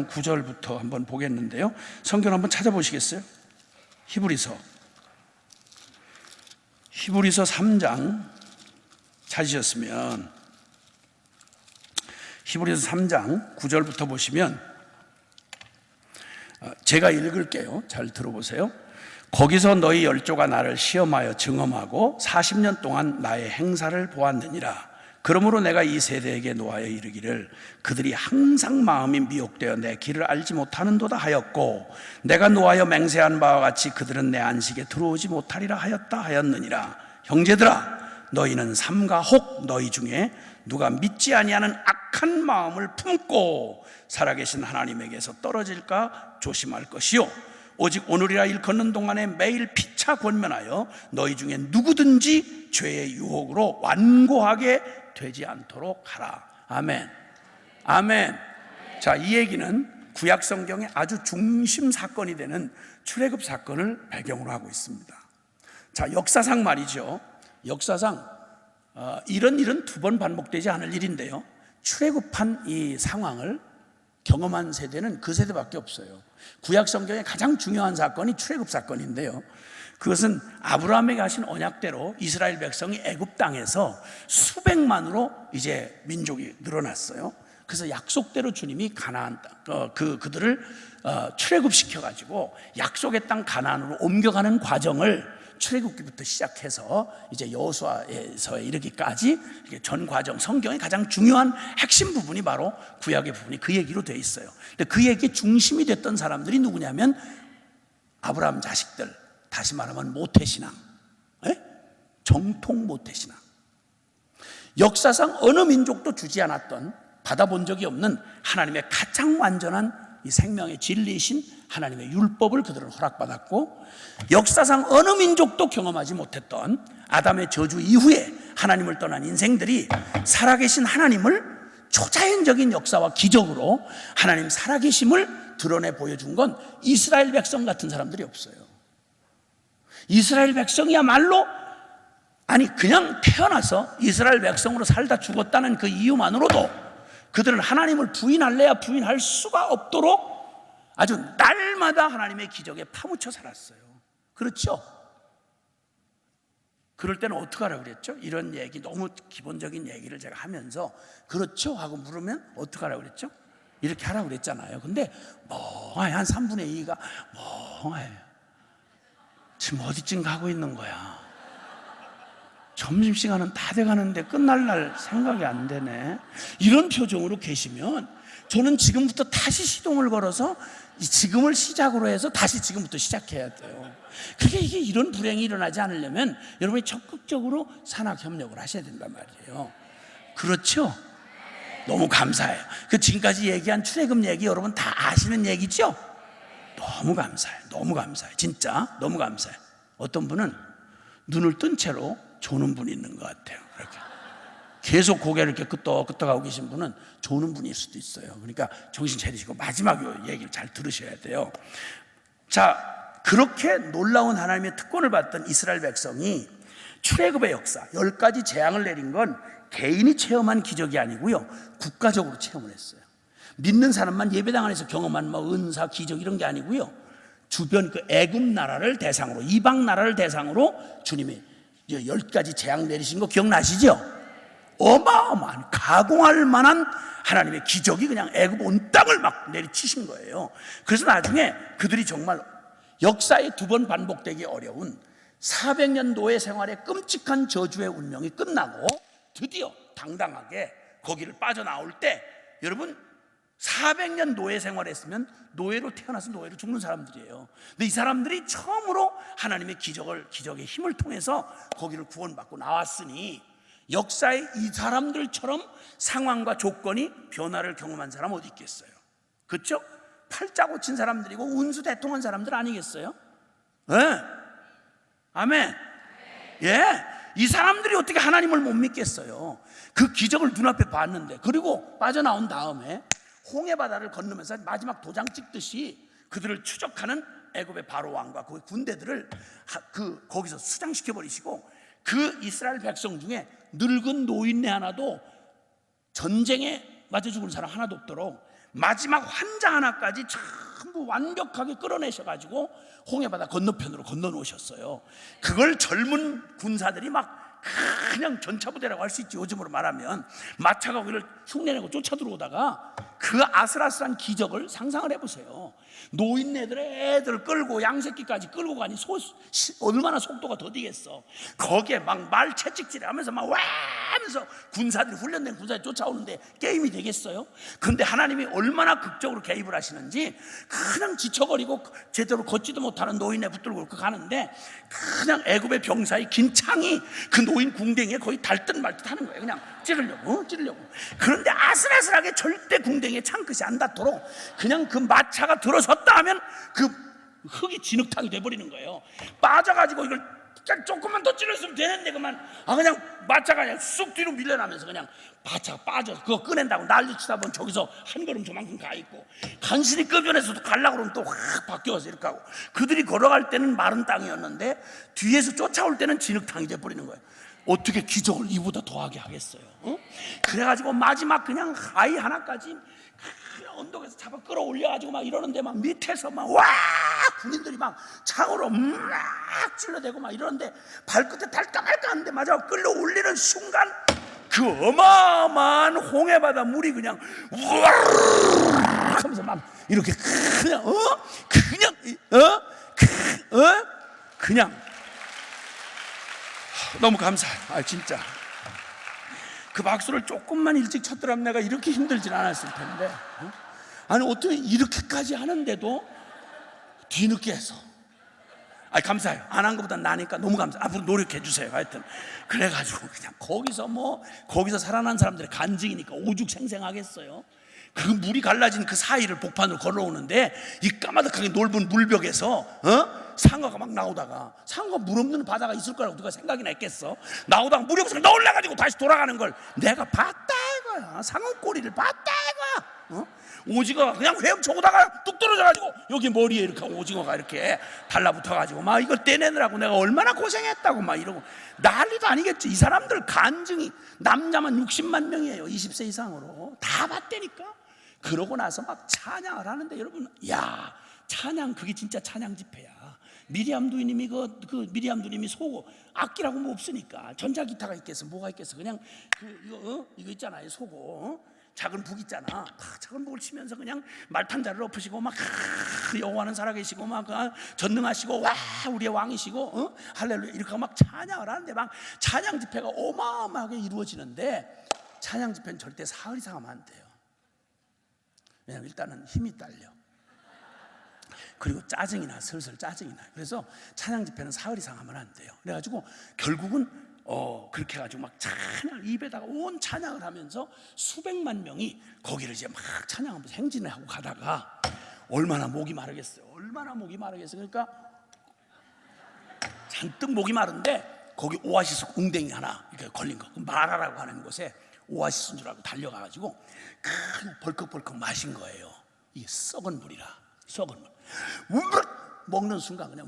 9절부터 한번 보겠는데요. 성경 한번 찾아보시겠어요? 히브리서 3장 찾으셨으면 히브리서 3장 9절부터 보시면 제가 읽을게요. 잘 들어보세요. 거기서 너희 열조가 나를 시험하여 증험하고 40년 동안 나의 행사를 보았느니라. 그러므로 내가 이 세대에게 노하여 이르기를 그들이 항상 마음이 미혹되어 내 길을 알지 못하는도다 하였고 내가 노하여 맹세한 바와 같이 그들은 내 안식에 들어오지 못하리라 하였느니라. 형제들아, 너희는 삼가 혹 너희 중에 누가 믿지 아니하는 악한 마음을 품고 살아계신 하나님에게서 떨어질까 조심할 것이요, 오직 오늘이라 일컫는 동안에 매일 피차 권면하여 너희 중에 누구든지 죄의 유혹으로 완고하게 되지 않도록 하라. 아멘. 아멘. 자, 이 얘기는 구약 성경의 아주 중심 사건이 되는 출애굽 사건을 배경으로 하고 있습니다. 자, 역사상 말이죠. 역사상 이런 일은 두 번 반복되지 않을 일인데요, 출애굽한 이 상황을 경험한 세대는 그 세대밖에 없어요. 구약 성경의 가장 중요한 사건이 출애굽 사건인데요, 그것은 아브라함에게 하신 언약대로 이스라엘 백성이 애굽 땅에서 수백만으로 이제 민족이 늘어났어요. 그래서 약속대로 주님이 가나안 땅, 그들을 출애굽시켜 가지고 약속의 땅 가나안으로 옮겨가는 과정을 출애굽기부터 시작해서 이제 여호수아에서 이르기까지 전 과정, 성경의 가장 중요한 핵심 부분이 바로 구약의 부분이 그 얘기로 되어 있어요. 근데 그 얘기의 중심이 됐던 사람들이 누구냐면 아브라함 자식들, 다시 말하면 모태신앙, 정통 모태신앙. 역사상 어느 민족도 주지 않았던, 받아본 적이 없는 하나님의 가장 완전한 이 생명의 진리이신 하나님의 율법을 그들은 허락받았고, 역사상 어느 민족도 경험하지 못했던 아담의 저주 이후에 하나님을 떠난 인생들이 살아계신 하나님을 초자연적인 역사와 기적으로 하나님 살아계심을 드러내 보여준 건 이스라엘 백성 같은 사람들이 없어요. 이스라엘 백성이야말로, 아니 그냥 태어나서 이스라엘 백성으로 살다 죽었다는 그 이유만으로도 그들은 하나님을 부인할래야 부인할 수가 없도록 아주 날마다 하나님의 기적에 파묻혀 살았어요. 그렇죠? 그럴 때는 어떻게 하라고 그랬죠? 이런 얘기, 너무 기본적인 얘기를 제가 하면서 그렇죠? 하고 물으면 어떻게 하라고 그랬죠? 이렇게 하라고 그랬잖아요. 근데 멍하니 한 3분의 2가 멍해요. 지금 어디쯤 가고 있는 거야? 점심시간은 다 돼가는데 끝날 날 생각이 안 되네. 이런 표정으로 계시면 저는 지금부터 다시 시동을 걸어서 지금을 시작으로 해서 다시 지금부터 시작해야 돼요. 그게 이게 이런 불행이 일어나지 않으려면 여러분이 적극적으로 산학협력을 하셔야 된단 말이에요. 그렇죠? 너무 감사해요. 그 지금까지 얘기한 출애굽 얘기 여러분 다 아시는 얘기죠? 너무 감사해요. 너무 감사해요. 진짜 너무 감사해요. 어떤 분은 눈을 뜬 채로 조는 분이 있는 것 같아요. 이렇게 계속 고개를 이렇게 끄덕끄덕하고 계신 분은 조는 분일 수도 있어요. 그러니까 정신 차리시고 마지막 얘기를 잘 들으셔야 돼요. 자, 그렇게 놀라운 하나님의 특권을 받던 이스라엘 백성이 출애굽의 역사, 10가지 재앙을 내린 건 개인이 체험한 기적이 아니고요, 국가적으로 체험을 했어요. 믿는 사람만 예배당 안에서 경험한 은사, 기적 이런 게 아니고요, 주변 그 애굽 나라를 대상으로, 이방 나라를 대상으로 주님이 10가지 재앙 내리신 거 기억나시죠? 어마어마한, 가공할 만한 하나님의 기적이 그냥 애굽 온 땅을 막 내리치신 거예요. 그래서 나중에 그들이 정말 역사에 두 번 반복되기 어려운 400년 노예 생활의 끔찍한 저주의 운명이 끝나고 드디어 당당하게 거기를 빠져나올 때, 여러분 400년 노예 생활했으면 노예로 태어나서 노예로 죽는 사람들이에요. 근데 이 사람들이 처음으로 하나님의 기적의 힘을 통해서 거기를 구원받고 나왔으니, 역사에 이 사람들처럼 상황과 조건이 변화를 경험한 사람 어디 있겠어요? 그렇죠? 팔자 고친 사람들이고 운수 대통한 사람들 아니겠어요? 네. 아멘. 예, 이 사람들이 어떻게 하나님을 못 믿겠어요? 그 기적을 눈앞에 봤는데, 그리고 빠져나온 다음에 홍해 바다를 건너면서 마지막 도장 찍듯이 그들을 추적하는 애굽의 바로 왕과 그 군대들을 거기서 수장시켜 버리시고, 그 이스라엘 백성 중에 늙은 노인네 하나도, 전쟁에 맞아 죽은 사람 하나도 없도록 마지막 환자 하나까지 전부 완벽하게 끌어내셔가지고 홍해바다 건너편으로 건너 놓으셨어요. 그걸 젊은 군사들이 막 그냥 전차부대라고 할 수 있지, 요즘으로 말하면. 마차가 그를 흉내내고 쫓아 들어오다가 그 아슬아슬한 기적을 상상을 해보세요. 노인네들의 애들 끌고 양새끼까지 끌고 가니 얼마나 속도가 더디겠어. 거기에 막 말 채찍질을 하면서 막 와 하면서 군사들이, 훈련된 군사들이 쫓아오는데 게임이 되겠어요? 근데 하나님이 얼마나 극적으로 개입을 하시는지, 그냥 지쳐버리고 제대로 걷지도 못하는 노인네 붙들고 가는데 그냥 애굽의 병사의 긴 창이 그 노인 궁뎅이에 거의 닳듯 말듯 하는 거예요. 그냥 찌르려고. 그런데 아슬아슬하게 절대 궁뎅이에 창끝이 안 닿도록 그냥 그 마차가 들어섰다 하면 그 흙이 진흙탕이 돼버리는 거예요. 빠져가지고 이걸 조금만 더 찔렀으면 되는데 그냥 마차가 그냥 쑥 뒤로 밀려나면서 그냥 마차가 빠져서 그거 꺼낸다고 난리치다 보면 저기서 한 걸음 저만큼 가 있고, 간신히 끄변에서도 가려고 그러면 또 확 바뀌어서 이렇게 하고, 그들이 걸어갈 때는 마른 땅이었는데 뒤에서 쫓아올 때는 진흙탕이 돼버리는 거예요. 어떻게 기적을 이보다 더하게 하겠어요? 그래가지고 마지막 그냥 아이 하나까지 언덕에서 잡아 끌어올려가지고 막 이러는데, 막 밑에서 막 와 군인들이 막 창으로 막 찔러대고 막 이러는데, 발끝에 달까말까한데 마지막 끌어올리는 순간 그 어마어마한 홍해바다 물이 그냥 우와르르 하면서 막 이렇게 그냥 너무 감사해요. 진짜 그 박수를 조금만 일찍 쳤더라면 내가 이렇게 힘들진 않았을 텐데, 아니 어떻게 이렇게까지 하는데도 뒤늦게 해서, 감사해요. 안 한 것보다 나니까 너무 감사해요. 앞으로 노력해 주세요. 하여튼 그래가지고 그냥 거기서 살아난 사람들의 간증이니까 오죽생생하겠어요. 그 물이 갈라진 그 사이를 복판으로 걸어오는데 이 까마득하게 넓은 물벽에서 상어가 막 나오다가, 상어가 물 없는 바다가 있을 거라고 누가 생각이나 했겠어? 나오다가 물이 없어서 놀라가지고 다시 돌아가는 걸 내가 봤다 이거야. 상어 꼬리를 봤다 이거야. 오징어가 그냥 헤엄쳐 오다가 뚝 떨어져가지고 여기 머리에 이렇게 오징어가 이렇게 달라붙어가지고 막 이걸 떼내느라고 내가 얼마나 고생했다고 막 이러고 난리도 아니겠죠. 이 사람들 간증이 남자만 60만 명이에요. 20세 이상으로 다 봤다니까. 그러고 나서 막 찬양을 하는데, 여러분, 야, 찬양, 그게 진짜 찬양 집회야. 미리암 누님이 미리암 누님이 소고, 악기라고 뭐 없으니까 전자기타가 있겠어, 뭐가 있겠어. 그냥 이거 있잖아요, 소고. 작은 북 있잖아. 작은 북을 치면서 그냥 말탄자를 엎으시고 막 여호와는 살아계시고 막 전능하시고 와 우리의 왕이시고 할렐루야 이렇게 막 찬양을 하는데, 막 찬양 집회가 어마어마하게 이루어지는데, 찬양 집회는 절대 사흘 이상 하면 안 돼요. 왜냐면 일단은 힘이 딸려. 그리고 짜증이 나, 슬슬 짜증이 나. 그래서 찬양 집회는 사흘 이상 하면 안 돼요. 그래가지고 결국은 그렇게 해가지고 막 찬양, 입에다가 온 찬양을 하면서 수백만 명이 거기를 이제 막 찬양하면서 행진을 하고 가다가 얼마나 목이 마르겠어요. 그러니까 잔뜩 목이 마른데 거기 오아시스 웅댕이 하나 이렇게 걸린 거, 마라라고 하는 곳에 오아시스인 줄 알고 달려가가지고 큰 벌컥벌컥 마신 거예요. 이게 썩은 물이라. 썩은 물 먹는 순간 그냥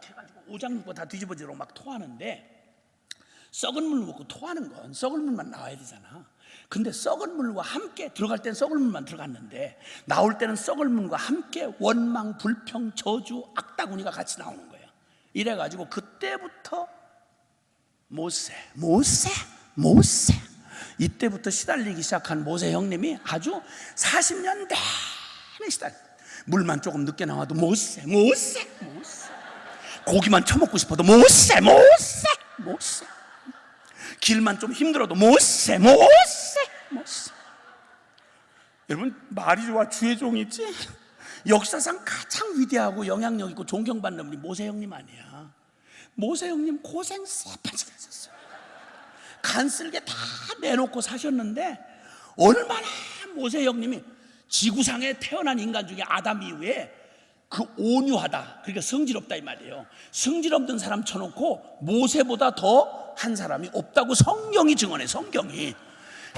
해가지고 오장육부 다 뒤집어지도록 막 토하는데, 썩은 물 먹고 토하는 건 썩은 물만 나와야 되잖아. 근데 썩은 물과 함께 들어갈 때는 썩은 물만 들어갔는데 나올 때는 썩은 물과 함께 원망, 불평, 저주, 악다구니가 같이 나오는 거예요. 이래가지고 그때부터 모세 이때부터 시달리기 시작한 모세 형님이 아주 40년 내내 시달려. 물만 조금 늦게 나와도 모세 고기만 처먹고 싶어도 모세 길만 좀 힘들어도 모세. 여러분, 말이 좋아 주의 종이지. 역사상 가장 위대하고 영향력 있고 존경받는 분이 모세 형님 아니야. 모세 형님 고생 새판치게 하셨어요. 간쓸게 다 내놓고 사셨는데, 얼마나 모세 형님이 지구상에 태어난 인간 중에 아담 이후에 그 온유하다, 그러니까 성질 없다 이 말이에요. 성질 없는 사람 쳐놓고 모세보다 더 한 사람이 없다고 성경이 증언해. 성경이.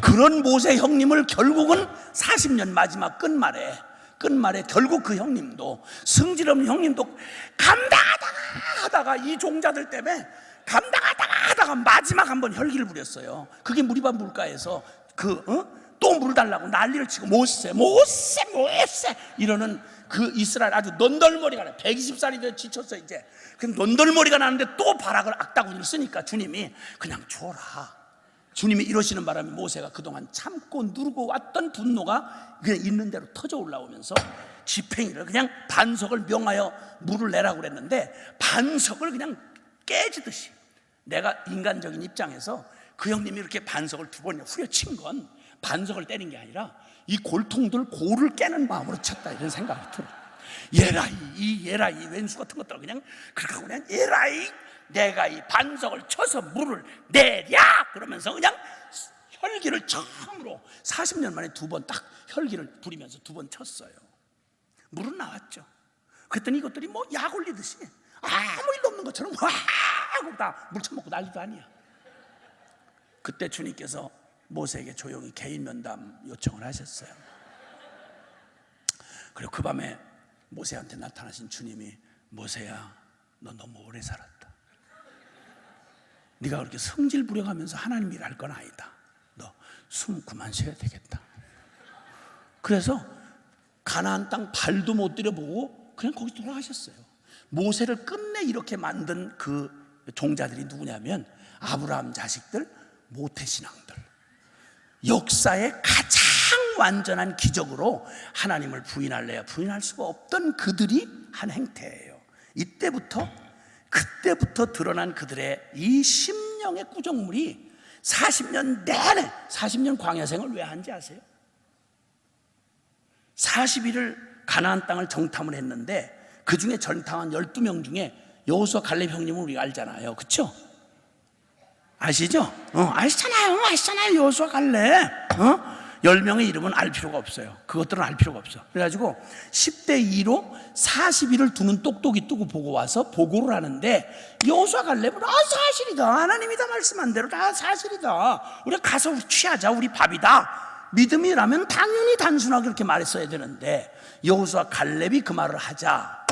그런 모세 형님을 결국은 40년 마지막 끝말에 결국 그 형님도, 성질 없는 형님도 감당하다가 이 종자들 때문에 감당하다가 마지막 한번 혈기를 부렸어요. 그게 무리바 물가에서 또 물 달라고 난리를 치고 모세 이러는 그 이스라엘 아주 넌덜머리가 나. 120살이 돼 지쳤어 이제. 그 넌덜머리가 나는데 또 발악을 악다구니를 쓰니까 주님이 그냥 줘라. 주님이 이러시는 바람에 모세가 그동안 참고 누르고 왔던 분노가 그냥 있는 대로 터져 올라오면서 지팽이를 그냥 반석을 명하여 물을 내라고 그랬는데, 반석을 그냥 깨지듯이, 내가 인간적인 입장에서 그 형님이 이렇게 반석을 두 번 후려친 건 반석을 때린 게 아니라 이 골통들 골을 깨는 마음으로 쳤다, 이런 생각이 들어요. 예라이 왼수 같은 것들 그냥 예라이, 내가 이 반석을 쳐서 물을 내랴 그러면서 그냥 혈기를 처음으로 40년 만에 두 번 딱 혈기를 부리면서 두 번 쳤어요. 물은 나왔죠. 그랬더니 이것들이 뭐 약 올리듯이 아무 일도 없는 것처럼 와 하고 다 물 처먹고 난리도 아니야. 그때 주님께서 모세에게 조용히 개인 면담 요청을 하셨어요. 그리고 그 밤에 모세한테 나타나신 주님이, 모세야, 너 너무 오래 살았다. 네가 그렇게 성질 부려가면서 하나님 일할 건 아니다. 너 숨 그만 쉬어야 되겠다. 그래서 가나안 땅 발도 못 들여보고 그냥 거기 돌아가셨어요. 모세를 끝내 이렇게 만든 그 종자들이 누구냐면 아브라함 자식들, 모태신앙들. 역사의 가장 완전한 기적으로 하나님을 부인할래야 부인할 수가 없던 그들이 한 행태예요. 그때부터 드러난 그들의 이 심령의 꾸정물이 40년 내내, 40년 광야생을 왜 한지 아세요? 40일을 가나안 땅을 정탐을 했는데 그 중에 정탐한 12명 중에 여호수아 갈렙 형님을 우리가 알잖아요. 그렇죠? 아시죠? 아시잖아요. 여호수아 갈렙. 10명의 이름은 알 필요가 없어요. 그것들은 알 필요가 없어. 그래가지고 10대 2로 40일을 두는 똑똑이 뜨고 보고 와서 보고를 하는데, 여호수아 갈렙은 사실이다, 하나님이 다 말씀한 대로 다 사실이다, 우리가 가서 취하자, 우리 밥이다, 믿음이라면 당연히 단순하게 그렇게 말했어야 되는데, 여호수아 갈렙이 그 말을 하자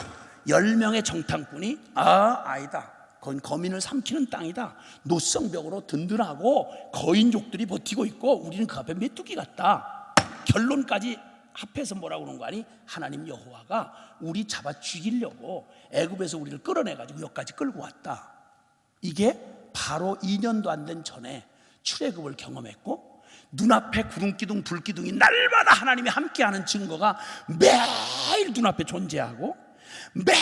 10명의 정탐꾼이 아니다, 그건 거민을 삼키는 땅이다, 노성벽으로 든든하고 거인족들이 버티고 있고 우리는 그 앞에 메뚜기 같다, 결론까지 합해서 뭐라고 그러는 거 아니? 하나님 여호와가 우리 잡아 죽이려고 애굽에서 우리를 끌어내가지고 여기까지 끌고 왔다. 이게 바로 2년도 안 된 전에 출애굽을 경험했고, 눈앞에 구름기둥 불기둥이 날마다 하나님이 함께하는 증거가 매일 눈앞에 존재하고, 매일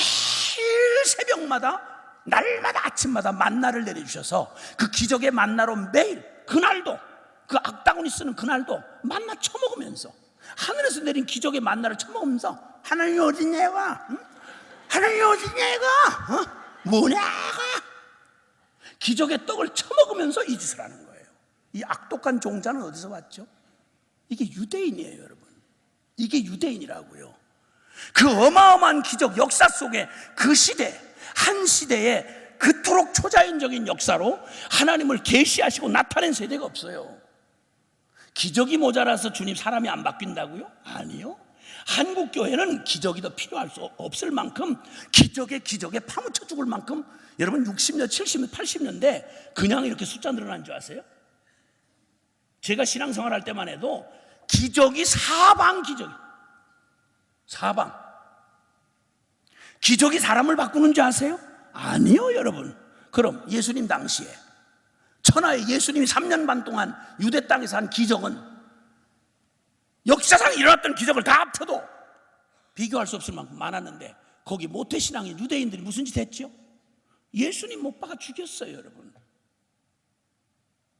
새벽마다 날마다 아침마다 만나를 내려주셔서 그 기적의 만나로 매일, 그날도 그 악다구니 쓰는 그날도 만나 처먹으면서, 하늘에서 내린 기적의 만나를 처먹으면서 하나님이 어딨냐가, 하나님이 어딨냐가, 뭐냐가, 기적의 떡을 처먹으면서 이 짓을 하는 거예요. 이 악독한 종자는 어디서 왔죠? 이게 유대인이에요, 여러분. 이게 유대인이라고요. 그 어마어마한 기적 역사 속에 그 시대, 한 시대에 그토록 초자연적인 역사로 하나님을 계시하시고 나타낸 세대가 없어요. 기적이 모자라서 주님 사람이 안 바뀐다고요? 아니요. 한국 교회는 기적이 더 필요할 수 없을 만큼 기적에 파묻혀 죽을 만큼, 여러분 60년, 70년, 80년대 그냥 이렇게 숫자 늘어난 줄 아세요? 제가 신앙생활 할 때만 해도 기적이 사방. 기적이 사람을 바꾸는 줄 아세요? 아니요, 여러분. 그럼 예수님 당시에 천하의 예수님이 3년 반 동안 유대 땅에서 한 기적은, 역사상 일어났던 기적을 다 합쳐도 비교할 수 없을 만큼 많았는데, 거기 모태신앙인 유대인들이 무슨 짓 했죠? 예수님 못 박아 죽였어요, 여러분.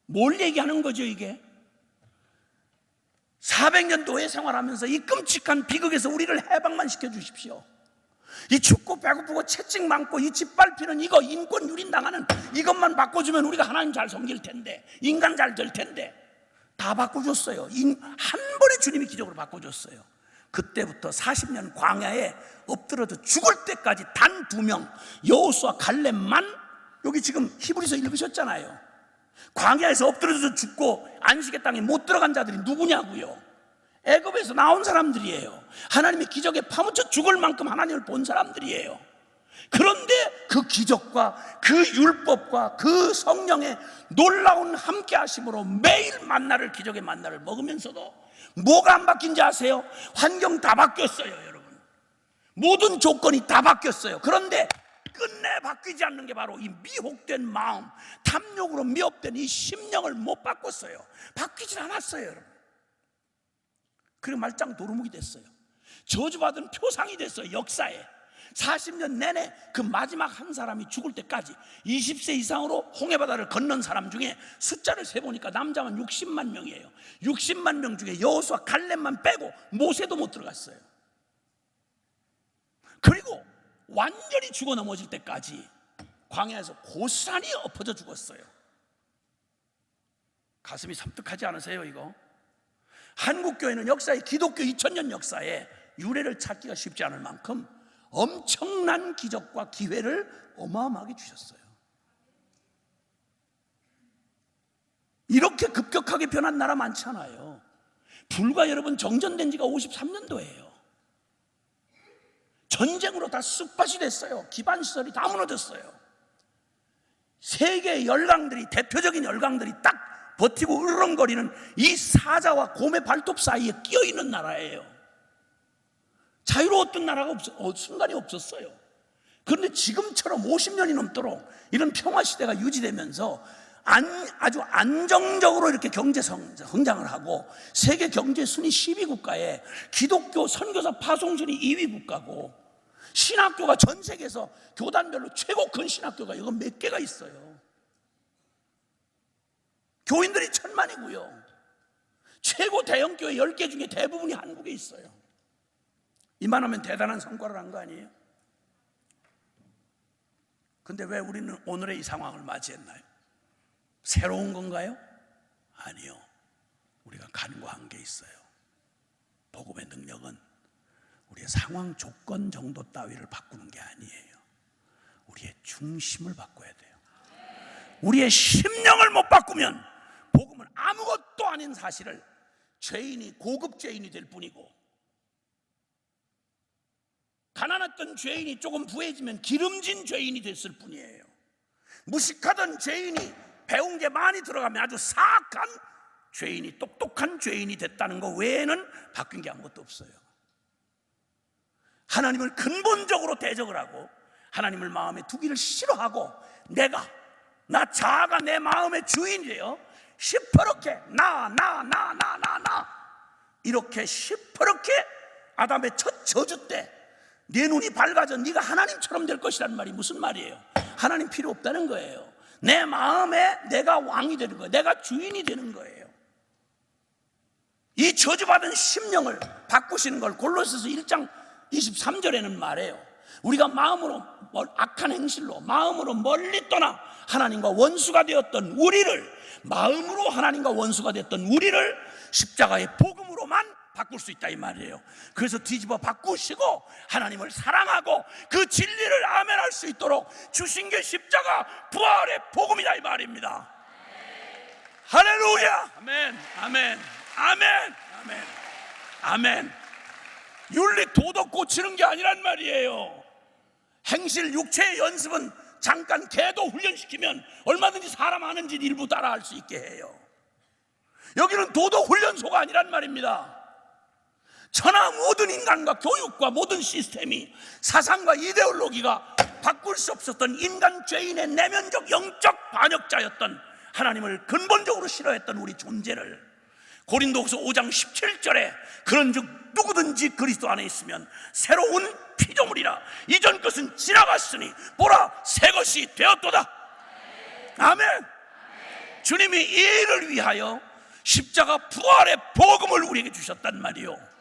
뭘 얘기하는 거죠, 이게? 400년 노예 생활하면서 이 끔찍한 비극에서 우리를 해방만 시켜주십시오. 이 춥고 배고프고 채찍 많고 이 짓밟히는 이거, 인권 유린당하는 이것만 바꿔주면 우리가 하나님 잘 섬길 텐데, 인간 잘 될 텐데, 다 바꿔줬어요. 한 번에 주님이 기적으로 바꿔줬어요. 그때부터 40년 광야에 엎드려서 죽을 때까지 단 2명, 여호수아 갈렙만, 여기 지금 히브리서 읽으셨잖아요. 광야에서 엎드려서 죽고 안식의 땅에 못 들어간 자들이 누구냐고요? 애굽에서 나온 사람들이에요. 하나님의 기적에 파묻혀 죽을 만큼 하나님을 본 사람들이에요. 그런데 그 기적과 그 율법과 그 성령의 놀라운 함께 하심으로 매일 만나를, 기적의 만나를 먹으면서도 뭐가 안 바뀐지 아세요? 환경 다 바뀌었어요, 여러분. 모든 조건이 다 바뀌었어요. 그런데 끝내 바뀌지 않는 게 바로 이 미혹된 마음, 탐욕으로 미혹된 이 심령을 못 바꿨어요. 바뀌질 않았어요, 여러분. 그리고 말짱 도루묵이 됐어요. 저주받은 표상이 됐어요, 역사에. 40년 내내 그 마지막 한 사람이 죽을 때까지 20세 이상으로 홍해바다를 건넌 사람 중에 숫자를 세보니까 남자만 60만 명이에요. 60만 명 중에 여호수아 갈렙만 빼고 모세도 못 들어갔어요. 그리고 완전히 죽어 넘어질 때까지 광야에서 고스란히 엎어져 죽었어요. 가슴이 섬뜩하지 않으세요, 이거? 한국교회는 역사에, 기독교 2000년 역사에 유래를 찾기가 쉽지 않을 만큼 엄청난 기적과 기회를 어마어마하게 주셨어요. 이렇게 급격하게 변한 나라 많지 않아요. 불과 여러분 정전된 지가 53년도예요. 전쟁으로 다 쑥밭이 됐어요. 기반시설이 다 무너졌어요. 세계의 열강들이, 대표적인 열강들이 딱 버티고 으르렁거리는 이 사자와 곰의 발톱 사이에 끼어있는 나라예요. 자유로웠던 나라가 순간이 없었어요. 그런데 지금처럼 50년이 넘도록 이런 평화시대가 유지되면서 아주 안정적으로 이렇게 경제 성장을 하고 세계 경제 순위 10위 국가에 기독교 선교사 파송 순위 2위 국가고, 신학교가 전 세계에서 교단별로 최고 큰 신학교가 이거 몇 개가 있어요. 교인들이 1000만이고요. 최고 대형교회 10개 중에 대부분이 한국에 있어요. 이만하면 대단한 성과를 한 거 아니에요? 근데 왜 우리는 오늘의 이 상황을 맞이했나요? 새로운 건가요? 아니요. 우리가 간과한 게 있어요. 복음의 능력은 우리의 상황 조건 정도 따위를 바꾸는 게 아니에요. 우리의 중심을 바꿔야 돼요. 우리의 심령을 못 바꾸면 복음은 아무것도 아닌 사실을, 죄인이 고급 죄인이 될 뿐이고, 가난했던 죄인이 조금 부해지면 기름진 죄인이 됐을 뿐이에요. 무식하던 죄인이 배운 게 많이 들어가면 아주 사악한 죄인이, 똑똑한 죄인이 됐다는 것 외에는 바뀐 게 아무것도 없어요. 하나님을 근본적으로 대적을 하고 하나님을 마음에 두기를 싫어하고 나 자아가 내 마음의 주인이 되어 시퍼렇게 나 이렇게 시퍼렇게 아담의 첫 저주 때 내 눈이 밝아져 네가 하나님처럼 될 것이라는 말이 무슨 말이에요? 하나님 필요 없다는 거예요. 내 마음에 내가 왕이 되는 거예요. 내가 주인이 되는 거예요. 이 저주받은 심령을 바꾸시는 걸 골로새서 1장 23절에는 말해요. 우리가 마음으로 악한 행실로 마음으로 멀리 떠나 하나님과 원수가 되었던 우리를, 마음으로 하나님과 원수가 됐던 우리를 십자가의 복음으로만 바꿀 수 있다 이 말이에요. 그래서 뒤집어 바꾸시고 하나님을 사랑하고 그 진리를 아멘할 수 있도록 주신 게 십자가 부활의 복음이다 이 말입니다. 할렐루야. 아멘, 아멘, 아멘, 아멘, 아멘. 윤리 도덕 고치는 게 아니란 말이에요. 행실 육체의 연습은 잠깐 개도 훈련시키면 얼마든지 사람 하는 짓 일부 따라할 수 있게 해요. 여기는 도덕 훈련소가 아니란 말입니다. 천하 모든 인간과 교육과 모든 시스템이, 사상과 이데올로기가 바꿀 수 없었던 인간 죄인의 내면적 영적 반역자였던, 하나님을 근본적으로 싫어했던 우리 존재를 고린도후서 5장 17절에 그런즉 누구든지 그리스도 안에 있으면 새로운 피조물이라, 이전 것은 지나갔으니 보라 새 것이 되었도다. 아멘. 주님이 이 일을 위하여 십자가 부활의 복음을 우리에게 주셨단 말이요.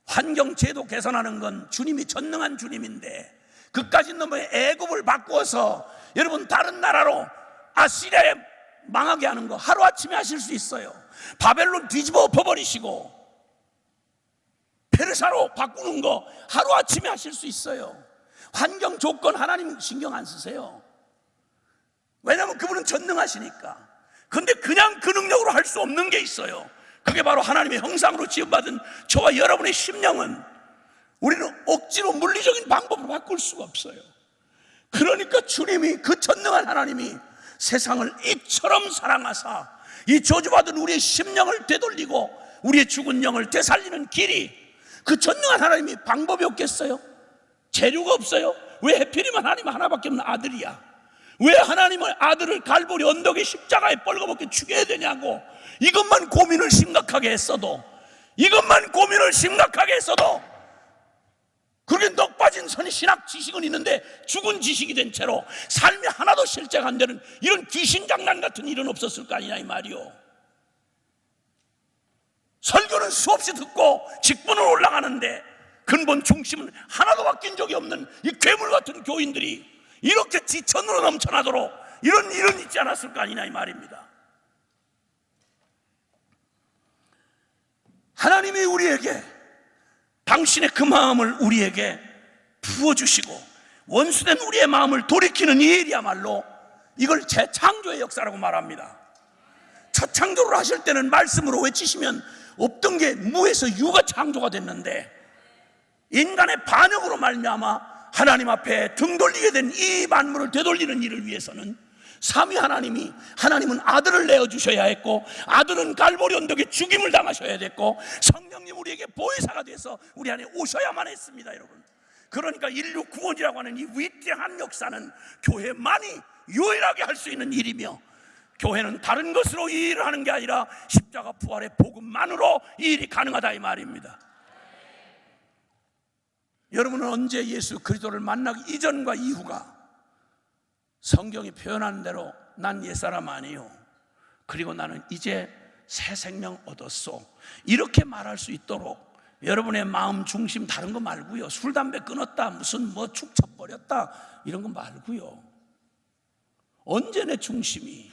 환경 제도 개선하는 건 주님이 전능한 주님인데, 그까진 놈의 애굽을 바꾸어서 여러분 다른 나라로 아시리아에 망하게 하는 거 하루아침에 하실 수 있어요. 바벨론 뒤집어 엎어버리시고 페르사로 바꾸는 거 하루아침에 하실 수 있어요. 환경 조건 하나님 신경 안 쓰세요. 왜냐하면 그분은 전능하시니까. 근데 그냥 그 능력으로 할 수 없는 게 있어요. 그게 바로 하나님의 형상으로 지음받은 저와 여러분의 심령은 우리는 억지로 물리적인 방법으로 바꿀 수가 없어요. 그러니까 주님이, 그 전능한 하나님이 세상을 이처럼 사랑하사 이 저주받은 우리의 심령을 되돌리고 우리의 죽은 영을 되살리는 길이, 그 전능한 하나님이 방법이 없겠어요? 재료가 없어요? 왜 하필이면 하나님 하나밖에 없는 아들이야? 왜 하나님의 아들을 갈보리 언덕의 십자가에 뻘거벗겨 죽여야 되냐고. 이것만 고민을 심각하게 했어도, 그렇게 넋 빠진 신학 지식은 있는데 죽은 지식이 된 채로 삶이 하나도 실제가 안 되는 이런 귀신장난 같은 일은 없었을 거 아니냐 이 말이요. 설교는 수없이 듣고 직분을 올라가는데 근본 중심은 하나도 바뀐 적이 없는 이 괴물 같은 교인들이 이렇게 지천으로 넘쳐나도록 이런 일은 있지 않았을 거 아니냐 이 말입니다. 하나님이 우리에게 당신의 그 마음을 우리에게 부어주시고 원수된 우리의 마음을 돌이키는 이 일이야말로 이걸 재창조의 역사라고 말합니다. 첫 창조를 하실 때는 말씀으로 외치시면 없던 게 무에서 유가 창조가 됐는데 인간의 반역으로 말미암아 하나님 앞에 등 돌리게 된 이 만물을 되돌리는 일을 위해서는 삼위 하나님은 아들을 내어주셔야 했고, 아들은 갈보리 언덕에 죽임을 당하셔야 됐고, 성령님 우리에게 보혜사가 돼서 우리 안에 오셔야만 했습니다. 여러분, 그러니까 인류 구원이라고 하는 이 위대한 역사는 교회만이 유일하게 할 수 있는 일이며, 교회는 다른 것으로 이 일을 하는 게 아니라 십자가 부활의 복음만으로 이 일이 가능하다 이 말입니다. 여러분은 언제 예수 그리스도를 만나기 이전과 이후가 성경이 표현하는 대로 난 옛사람 아니요, 그리고 나는 이제 새 생명 얻었소, 이렇게 말할 수 있도록 여러분의 마음 중심 다른 거 말고요, 술 담배 끊었다, 무슨 축 쳐버렸다 이런 거 말고요, 언제 내 중심이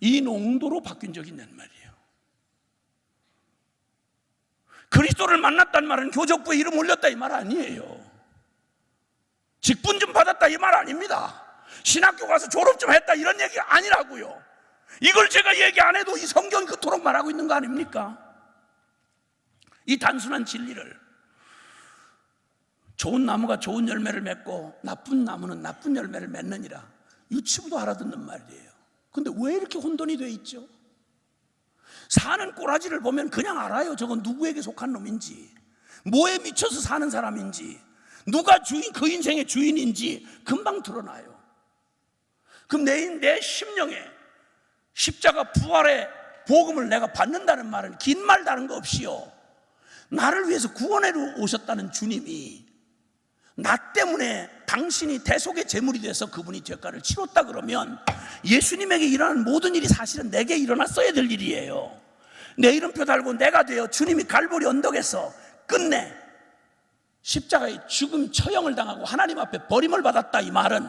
이 농도로 바뀐 적이 있냔 말이에요. 그리스도를 만났단 말은 교적부에 이름 올렸다 이 말 아니에요. 직분 좀 받았다 이 말 아닙니다. 신학교 가서 졸업 좀 했다 이런 얘기가 아니라고요. 이걸 제가 얘기 안 해도 이 성경이 그토록 말하고 있는 거 아닙니까? 이 단순한 진리를, 좋은 나무가 좋은 열매를 맺고 나쁜 나무는 나쁜 열매를 맺느니라, 유치부도 알아듣는 말이에요. 근데 왜 이렇게 혼돈이 돼 있죠? 사는 꼬라지를 보면 그냥 알아요. 저건 누구에게 속한 놈인지, 뭐에 미쳐서 사는 사람인지, 누가 그 인생의 주인인지 금방 드러나요. 그럼 내 심령에 십자가 부활의 복음을 내가 받는다는 말은 긴 말 다른 거 없이요, 나를 위해서 구원해 오셨다는 주님이 나 때문에 당신이 대속의 제물이 돼서 그분이 죄가를 치렀다 그러면 예수님에게 일어나는 모든 일이 사실은 내게 일어났어야 될 일이에요. 내 이름표 달고 내가 되어 주님이 갈보리 언덕에서 끝내 십자가의 죽음 처형을 당하고 하나님 앞에 버림을 받았다 이 말은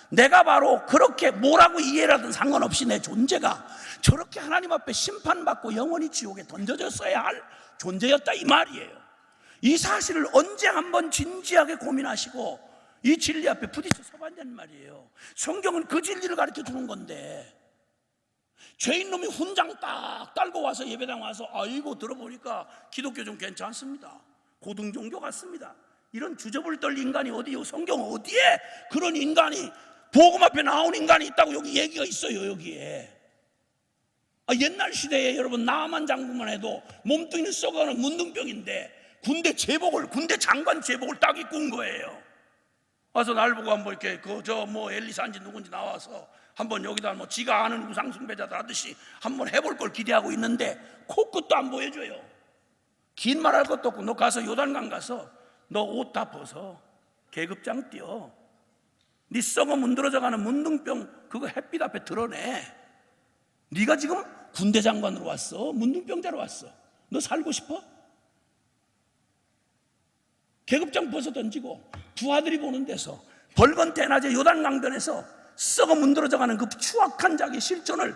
내가 바로 그렇게 뭐라고 이해를 하든 상관없이 내 존재가 저렇게 하나님 앞에 심판받고 영원히 지옥에 던져졌어야 할 존재였다 이 말이에요. 이 사실을 언제 한번 진지하게 고민하시고 이 진리 앞에 부딪혀 서봤냔 말이에요. 성경은 그 진리를 가르쳐 주는 건데, 죄인 놈이 훈장 딱 딸고 와서 예배당 와서 아이고 들어보니까 기독교 좀 괜찮습니다, 고등 종교 같습니다, 이런 주접을 떨 인간이 어디요? 성경 어디에 그런 인간이, 복음 앞에 나온 인간이 있다고 여기 얘기가 있어요. 여기에 옛날 시대에 여러분 나만 장군만 해도 몸뚱이는 썩어가는 문둥병인데 군대 장관 제복을 딱 입고 온 거예요. 와서 날 보고 한번 이렇게 엘리사인지 누군지 나와서 한번 여기다 지가 아는 우상숭배자들 하듯이 한번 해볼 걸 기대하고 있는데 코끝도 안 보여줘요. 긴 말 할 것도 없고, 너 가서 요단강 가서 너 옷 다 벗어, 계급장 띄어, 네 썩어 문드러져가는 문둥병 그거 햇빛 앞에 드러내. 네가 지금 군대 장관으로 왔어, 문둥병자로 왔어, 너 살고 싶어? 계급장 벗어 던지고 부하들이 보는 데서 벌건 대낮에 요단강변에서 썩어 문드러져가는 그 추악한 자기의 실존을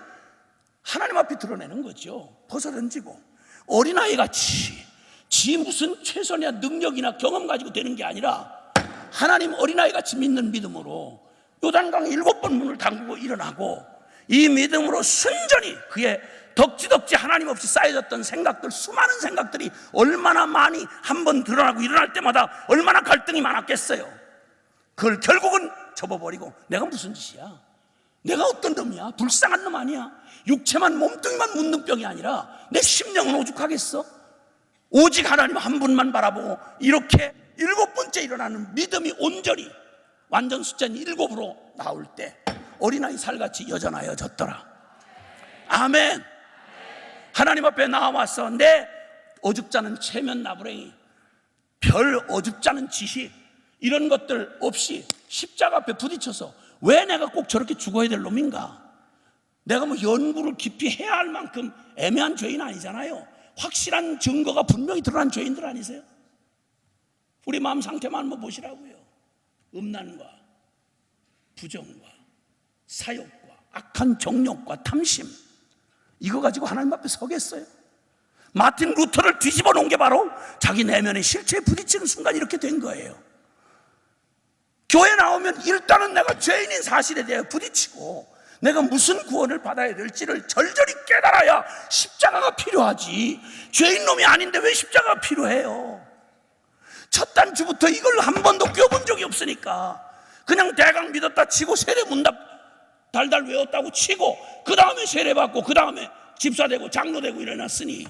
하나님 앞에 드러내는 거죠. 벗어 던지고 어린아이같이 지 무슨 최선이나 능력이나 경험 가지고 되는 게 아니라 하나님 어린아이 같이 믿는 믿음으로 요단강 7번 문을 담그고 일어나고, 이 믿음으로 순전히 그의 덕지덕지 하나님 없이 쌓여졌던 생각들, 수많은 생각들이 얼마나 많이 한번 드러나고 일어날 때마다 얼마나 갈등이 많았겠어요. 그걸 결국은 접어버리고, 내가 무슨 짓이야, 내가 어떤 놈이야, 불쌍한 놈 아니야, 육체만 몸뚱이만 묻는 병이 아니라 내 심령은 오죽하겠어. 오직 하나님 한 분만 바라보고 이렇게 7번째 일어나는 믿음이 온전히 완전 숫자는 7으로 나올 때 어린아이 살같이 여전하여졌더라. 아멘. 하나님 앞에 나와서 내 어줍잖은 체면 나부랭이, 별 어줍잖은 지식, 이런 것들 없이 십자가 앞에 부딪혀서 왜 내가 꼭 저렇게 죽어야 될 놈인가, 내가 뭐 연구를 깊이 해야 할 만큼 애매한 죄인 아니잖아요. 확실한 증거가 분명히 드러난 죄인들 아니세요? 우리 마음 상태만 한번 보시라고요. 음란과 부정과 사욕과 악한 정욕과 탐심, 이거 가지고 하나님 앞에 서겠어요? 마틴 루터를 뒤집어 놓은 게 바로 자기 내면의 실체에 부딪히는 순간 이렇게 된 거예요. 교회 나오면 일단은 내가 죄인인 사실에 대해 부딪히고 내가 무슨 구원을 받아야 될지를 절절히 깨달아야 십자가가 필요하지, 죄인 놈이 아닌데 왜 십자가가 필요해요? 첫 단추부터 이걸 한 번도 껴본 적이 없으니까 그냥 대강 믿었다 치고 세례 문답 달달 외웠다고 치고 그 다음에 세례 받고 그 다음에 집사되고 장로되고 일어났으니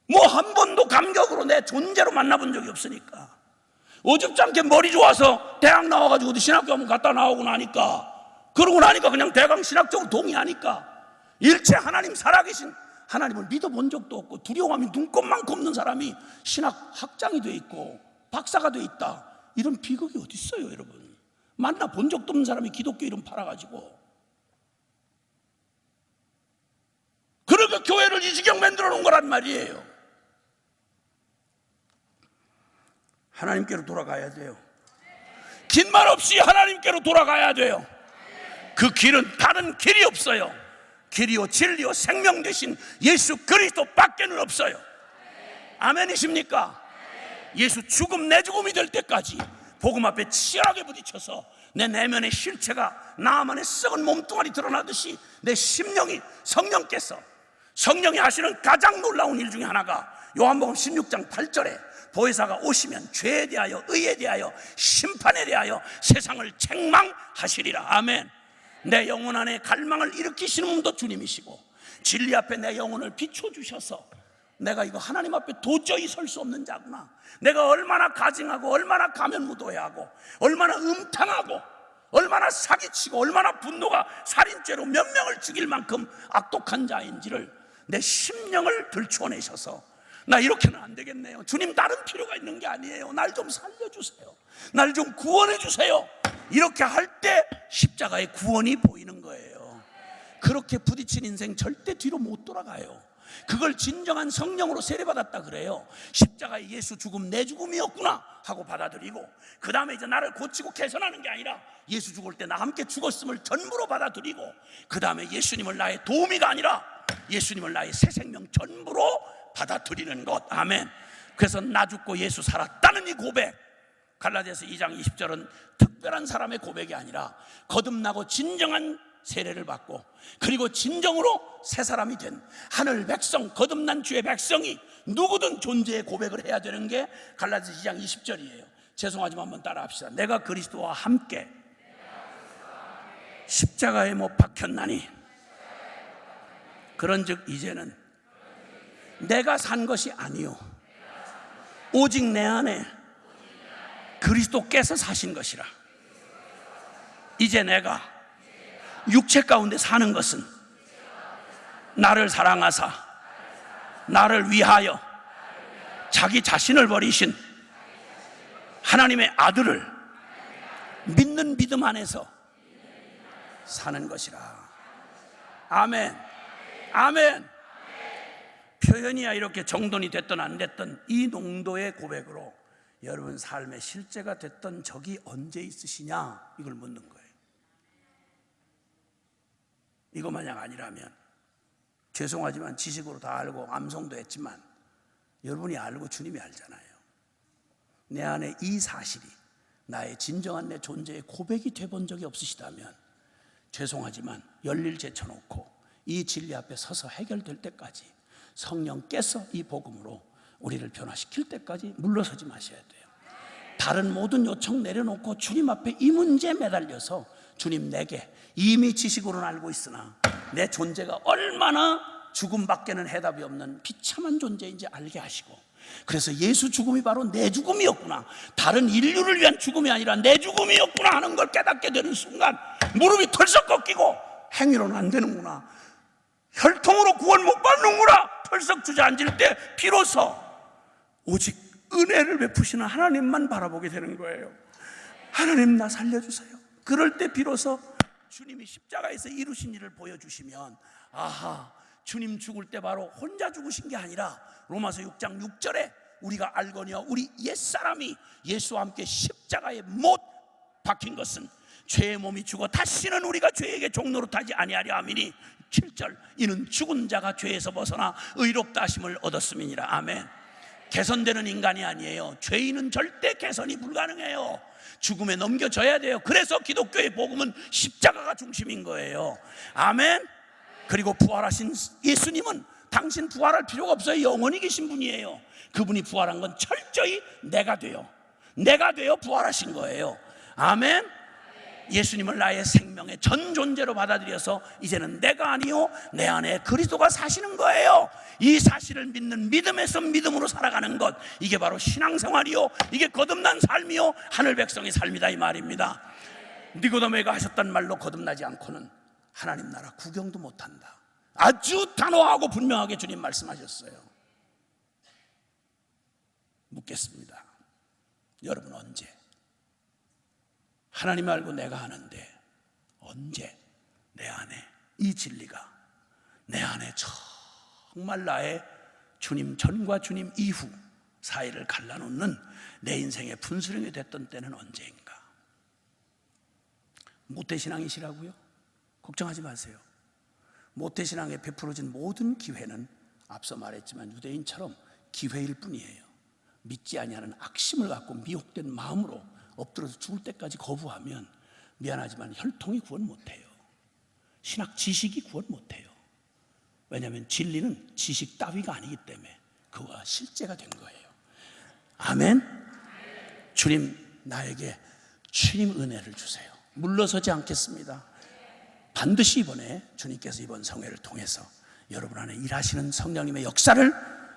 뭐 한 번도 감격으로 내 존재로 만나본 적이 없으니까, 어줍지 않게 머리 좋아서 대학 나와가지고 신학교 한번 갔다 나오고 나니까, 그러고 나니까 그냥 대강 신학적으로 동의하니까 일체 하나님 살아계신 하나님을 믿어본 적도 없고 두려워하면 눈곱만큼 없는 사람이 신학 학장이 돼 있고 박사가 돼 있다, 이런 비극이 어디 있어요 여러분? 만나본 적도 없는 사람이 기독교 이름 팔아가지고. 그러니까 교회를 이 지경 만들어 놓은 거란 말이에요. 하나님께로 돌아가야 돼요. 긴 말 없이 하나님께로 돌아가야 돼요. 그 길은 다른 길이 없어요. 길이요 진리요 생명 되신 예수 그리스도 밖에는 없어요. 아멘이십니까? 예수 죽음 내 죽음이 될 때까지 복음 앞에 치열하게 부딪혀서 내 내면의 실체가 나만의 썩은 몸뚱아리 드러나듯이 내 심령이 성령이 하시는 가장 놀라운 일 중에 하나가 요한복음 16장 8절에 보혜사가 오시면 죄에 대하여 의에 대하여 심판에 대하여 세상을 책망하시리라. 아멘. 내 영혼 안에 갈망을 일으키시는 분도 주님이시고 진리 앞에 내 영혼을 비춰주셔서 내가 이거 하나님 앞에 도저히 설 수 없는 자구나, 내가 얼마나 가증하고 얼마나 가면무도해하고 얼마나 음탕하고 얼마나 사기치고 얼마나 분노가 살인죄로 몇 명을 죽일 만큼 악독한 자인지를 내 심령을 들추어내셔서 나 이렇게는 안 되겠네요, 주님 다른 필요가 있는 게 아니에요, 날 좀 살려주세요, 날 좀 구원해 주세요, 이렇게 할 때 십자가의 구원이 보이는 거예요. 그렇게 부딪힌 인생 절대 뒤로 못 돌아가요. 그걸 진정한 성령으로 세례받았다 그래요. 십자가의 예수 죽음 내 죽음이었구나 하고 받아들이고, 그 다음에 이제 나를 고치고 개선하는 게 아니라 예수 죽을 때 나 함께 죽었음을 전부로 받아들이고, 그 다음에 예수님을 나의 도우미가 아니라 예수님을 나의 새 생명 전부로 받아들이는 것. 아멘. 그래서 나 죽고 예수 살았다는 이 고백, 갈라디아서 2장 20절은 특별한 사람의 고백이 아니라 거듭나고 진정한 세례를 받고 그리고 진정으로 새 사람이 된 하늘 백성, 거듭난 주의 백성이 누구든 존재의 고백을 해야 되는 게 갈라디아서 2장 20절이에요 죄송하지만 한번 따라 합시다. 내가 그리스도와 함께 십자가에 못 박혔나니 그런즉 이제는 내가 산 것이 아니요 오직 내 안에 그리스도께서 사신 것이라. 이제 내가 육체 가운데 사는 것은 나를 사랑하사 나를 위하여 자기 자신을 버리신 하나님의 아들을 믿는 믿음 안에서 사는 것이라. 아멘. 아멘. 표현이야 이렇게 정돈이 됐든 안 됐든 이 농도의 고백으로 여러분 삶의 실제가 됐던 적이 언제 있으시냐, 이걸 묻는 거예요. 이거 만약 아니라면 죄송하지만 지식으로 다 알고 암송도 했지만 여러분이 알고 주님이 알잖아요. 내 안에 이 사실이 나의 진정한 내 존재의 고백이 돼본 적이 없으시다면 죄송하지만 열일 제쳐놓고 이 진리 앞에 서서 해결될 때까지 성령께서 이 복음으로 우리를 변화시킬 때까지 물러서지 마셔야 돼요. 다른 모든 요청 내려놓고 주님 앞에 이 문제에 매달려서 주님, 내게 이미 지식으로는 알고 있으나 내 존재가 얼마나 죽음밖에는 해답이 없는 비참한 존재인지 알게 하시고, 그래서 예수 죽음이 바로 내 죽음이었구나, 다른 인류를 위한 죽음이 아니라 내 죽음이었구나 하는 걸 깨닫게 되는 순간 무릎이 털썩 꺾이고, 행위로는 안 되는구나, 혈통으로 구원 못 받는구나 털썩 주저앉을 때 비로소 오직 은혜를 베푸시는 하나님만 바라보게 되는 거예요. 하나님, 나 살려주세요. 그럴 때 비로소 주님이 십자가에서 이루신 일을 보여주시면, 아하, 주님 죽을 때 바로 혼자 죽으신 게 아니라 로마서 6장 6절에 우리가 알거니와 우리 옛사람이 예수와 함께 십자가에 못 박힌 것은 죄의 몸이 죽어 다시는 우리가 죄에게 종노릇하지 아니하려 함이니, 7절, 이는 죽은 자가 죄에서 벗어나 의롭다 하심을 얻었음이니라. 아멘. 개선되는 인간이 아니에요. 죄인은 절대 개선이 불가능해요. 죽음에 넘겨져야 돼요. 그래서 기독교의 복음은 십자가가 중심인 거예요. 아멘. 그리고 부활하신 예수님은 당신 부활할 필요가 없어요. 영원히 계신 분이에요. 그분이 부활한 건 철저히 내가 되어 부활하신 거예요. 아멘. 예수님을 나의 생명의 전 존재로 받아들여서 이제는 내가 아니요 내 안에 그리스도가 사시는 거예요. 이 사실을 믿는 믿음에서 믿음으로 살아가는 것, 이게 바로 신앙생활이요, 이게 거듭난 삶이요, 하늘 백성의 삶이다, 이 말입니다. 니고데모가 하셨단 말로 거듭나지 않고는 하나님 나라 구경도 못한다. 아주 단호하고 분명하게 주님 말씀하셨어요. 묻겠습니다. 여러분, 언제? 하나님 알고 내가 하는데 언제 내 안에 이 진리가 내 안에 정말 나의 주님 전과 주님 이후 사이를 갈라놓는 내 인생의 분수령이 됐던 때는 언제인가? 모태신앙이시라고요? 걱정하지 마세요. 모태신앙에 베풀어진 모든 기회는 앞서 말했지만 유대인처럼 기회일 뿐이에요. 믿지 아니하는 악심을 갖고 미혹된 마음으로 엎드려서 죽을 때까지 거부하면 미안하지만 혈통이 구원 못해요. 신학 지식이 구원 못해요. 왜냐하면 진리는 지식 따위가 아니기 때문에 그와 실제가 된 거예요. 아멘. 주님, 나에게 주님 은혜를 주세요. 물러서지 않겠습니다. 반드시 이번에 주님께서 이번 성회를 통해서 여러분 안에 일하시는 성령님의 역사를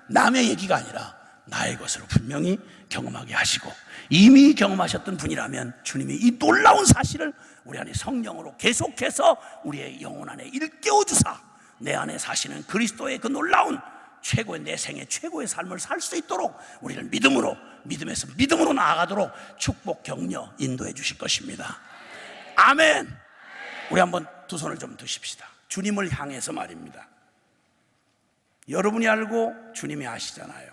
남의 얘기가 아니라 나의 것으로 분명히 경험하게 하시고, 이미 경험하셨던 분이라면 주님이 이 놀라운 사실을 우리 안에 성령으로 계속해서 우리의 영혼 안에 일깨워 주사 내 안에 사시는 그리스도의 그 놀라운 최고의, 내 생의 최고의 삶을 살 수 있도록 우리를 믿음에서 믿음으로 나아가도록 축복, 격려, 인도해 주실 것입니다. 아멘. 우리 한번 두 손을 좀 드십시다. 주님을 향해서 말입니다. 여러분이 알고 주님이 아시잖아요.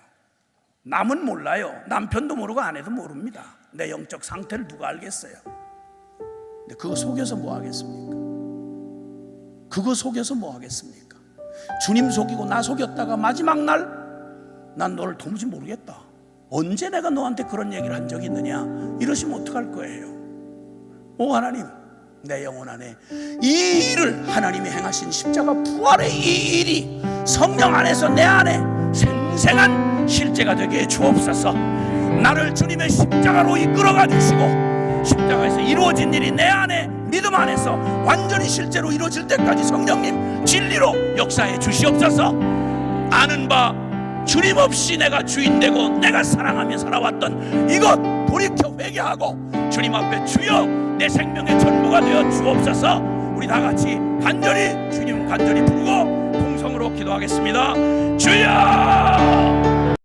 남은 몰라요. 남편도 모르고 아내도 모릅니다. 내 영적 상태를 누가 알겠어요? 근데 그거 속여서 뭐 하겠습니까? 그거 속여서 뭐 하겠습니까? 주님 속이고 나 속였다가 마지막 날 난 너를 도무지 모르겠다, 언제 내가 너한테 그런 얘기를 한 적이 있느냐, 이러시면 어떡할 거예요? 오 하나님, 내 영혼 안에 이 일을, 하나님이 행하신 십자가 부활의 이 일이 성령 안에서 내 안에 생생한 실제가 되게 해 주옵소서. 나를 주님의 십자가로 이끌어가 주시고 십자가에서 이루어진 일이 내 안에 믿음 안에서 완전히 실제로 이루어질 때까지 성령님 진리로 역사해 주시옵소서. 아는 바 주님 없이 내가 주인되고 내가 사랑하며 살아왔던 이것 돌이켜 회개하고 주님 앞에 주여 내 생명의 전부가 되어 주옵소서. 우리 다 같이 간절히 주님 간절히 부르고 동성으로 기도하겠습니다. 주여!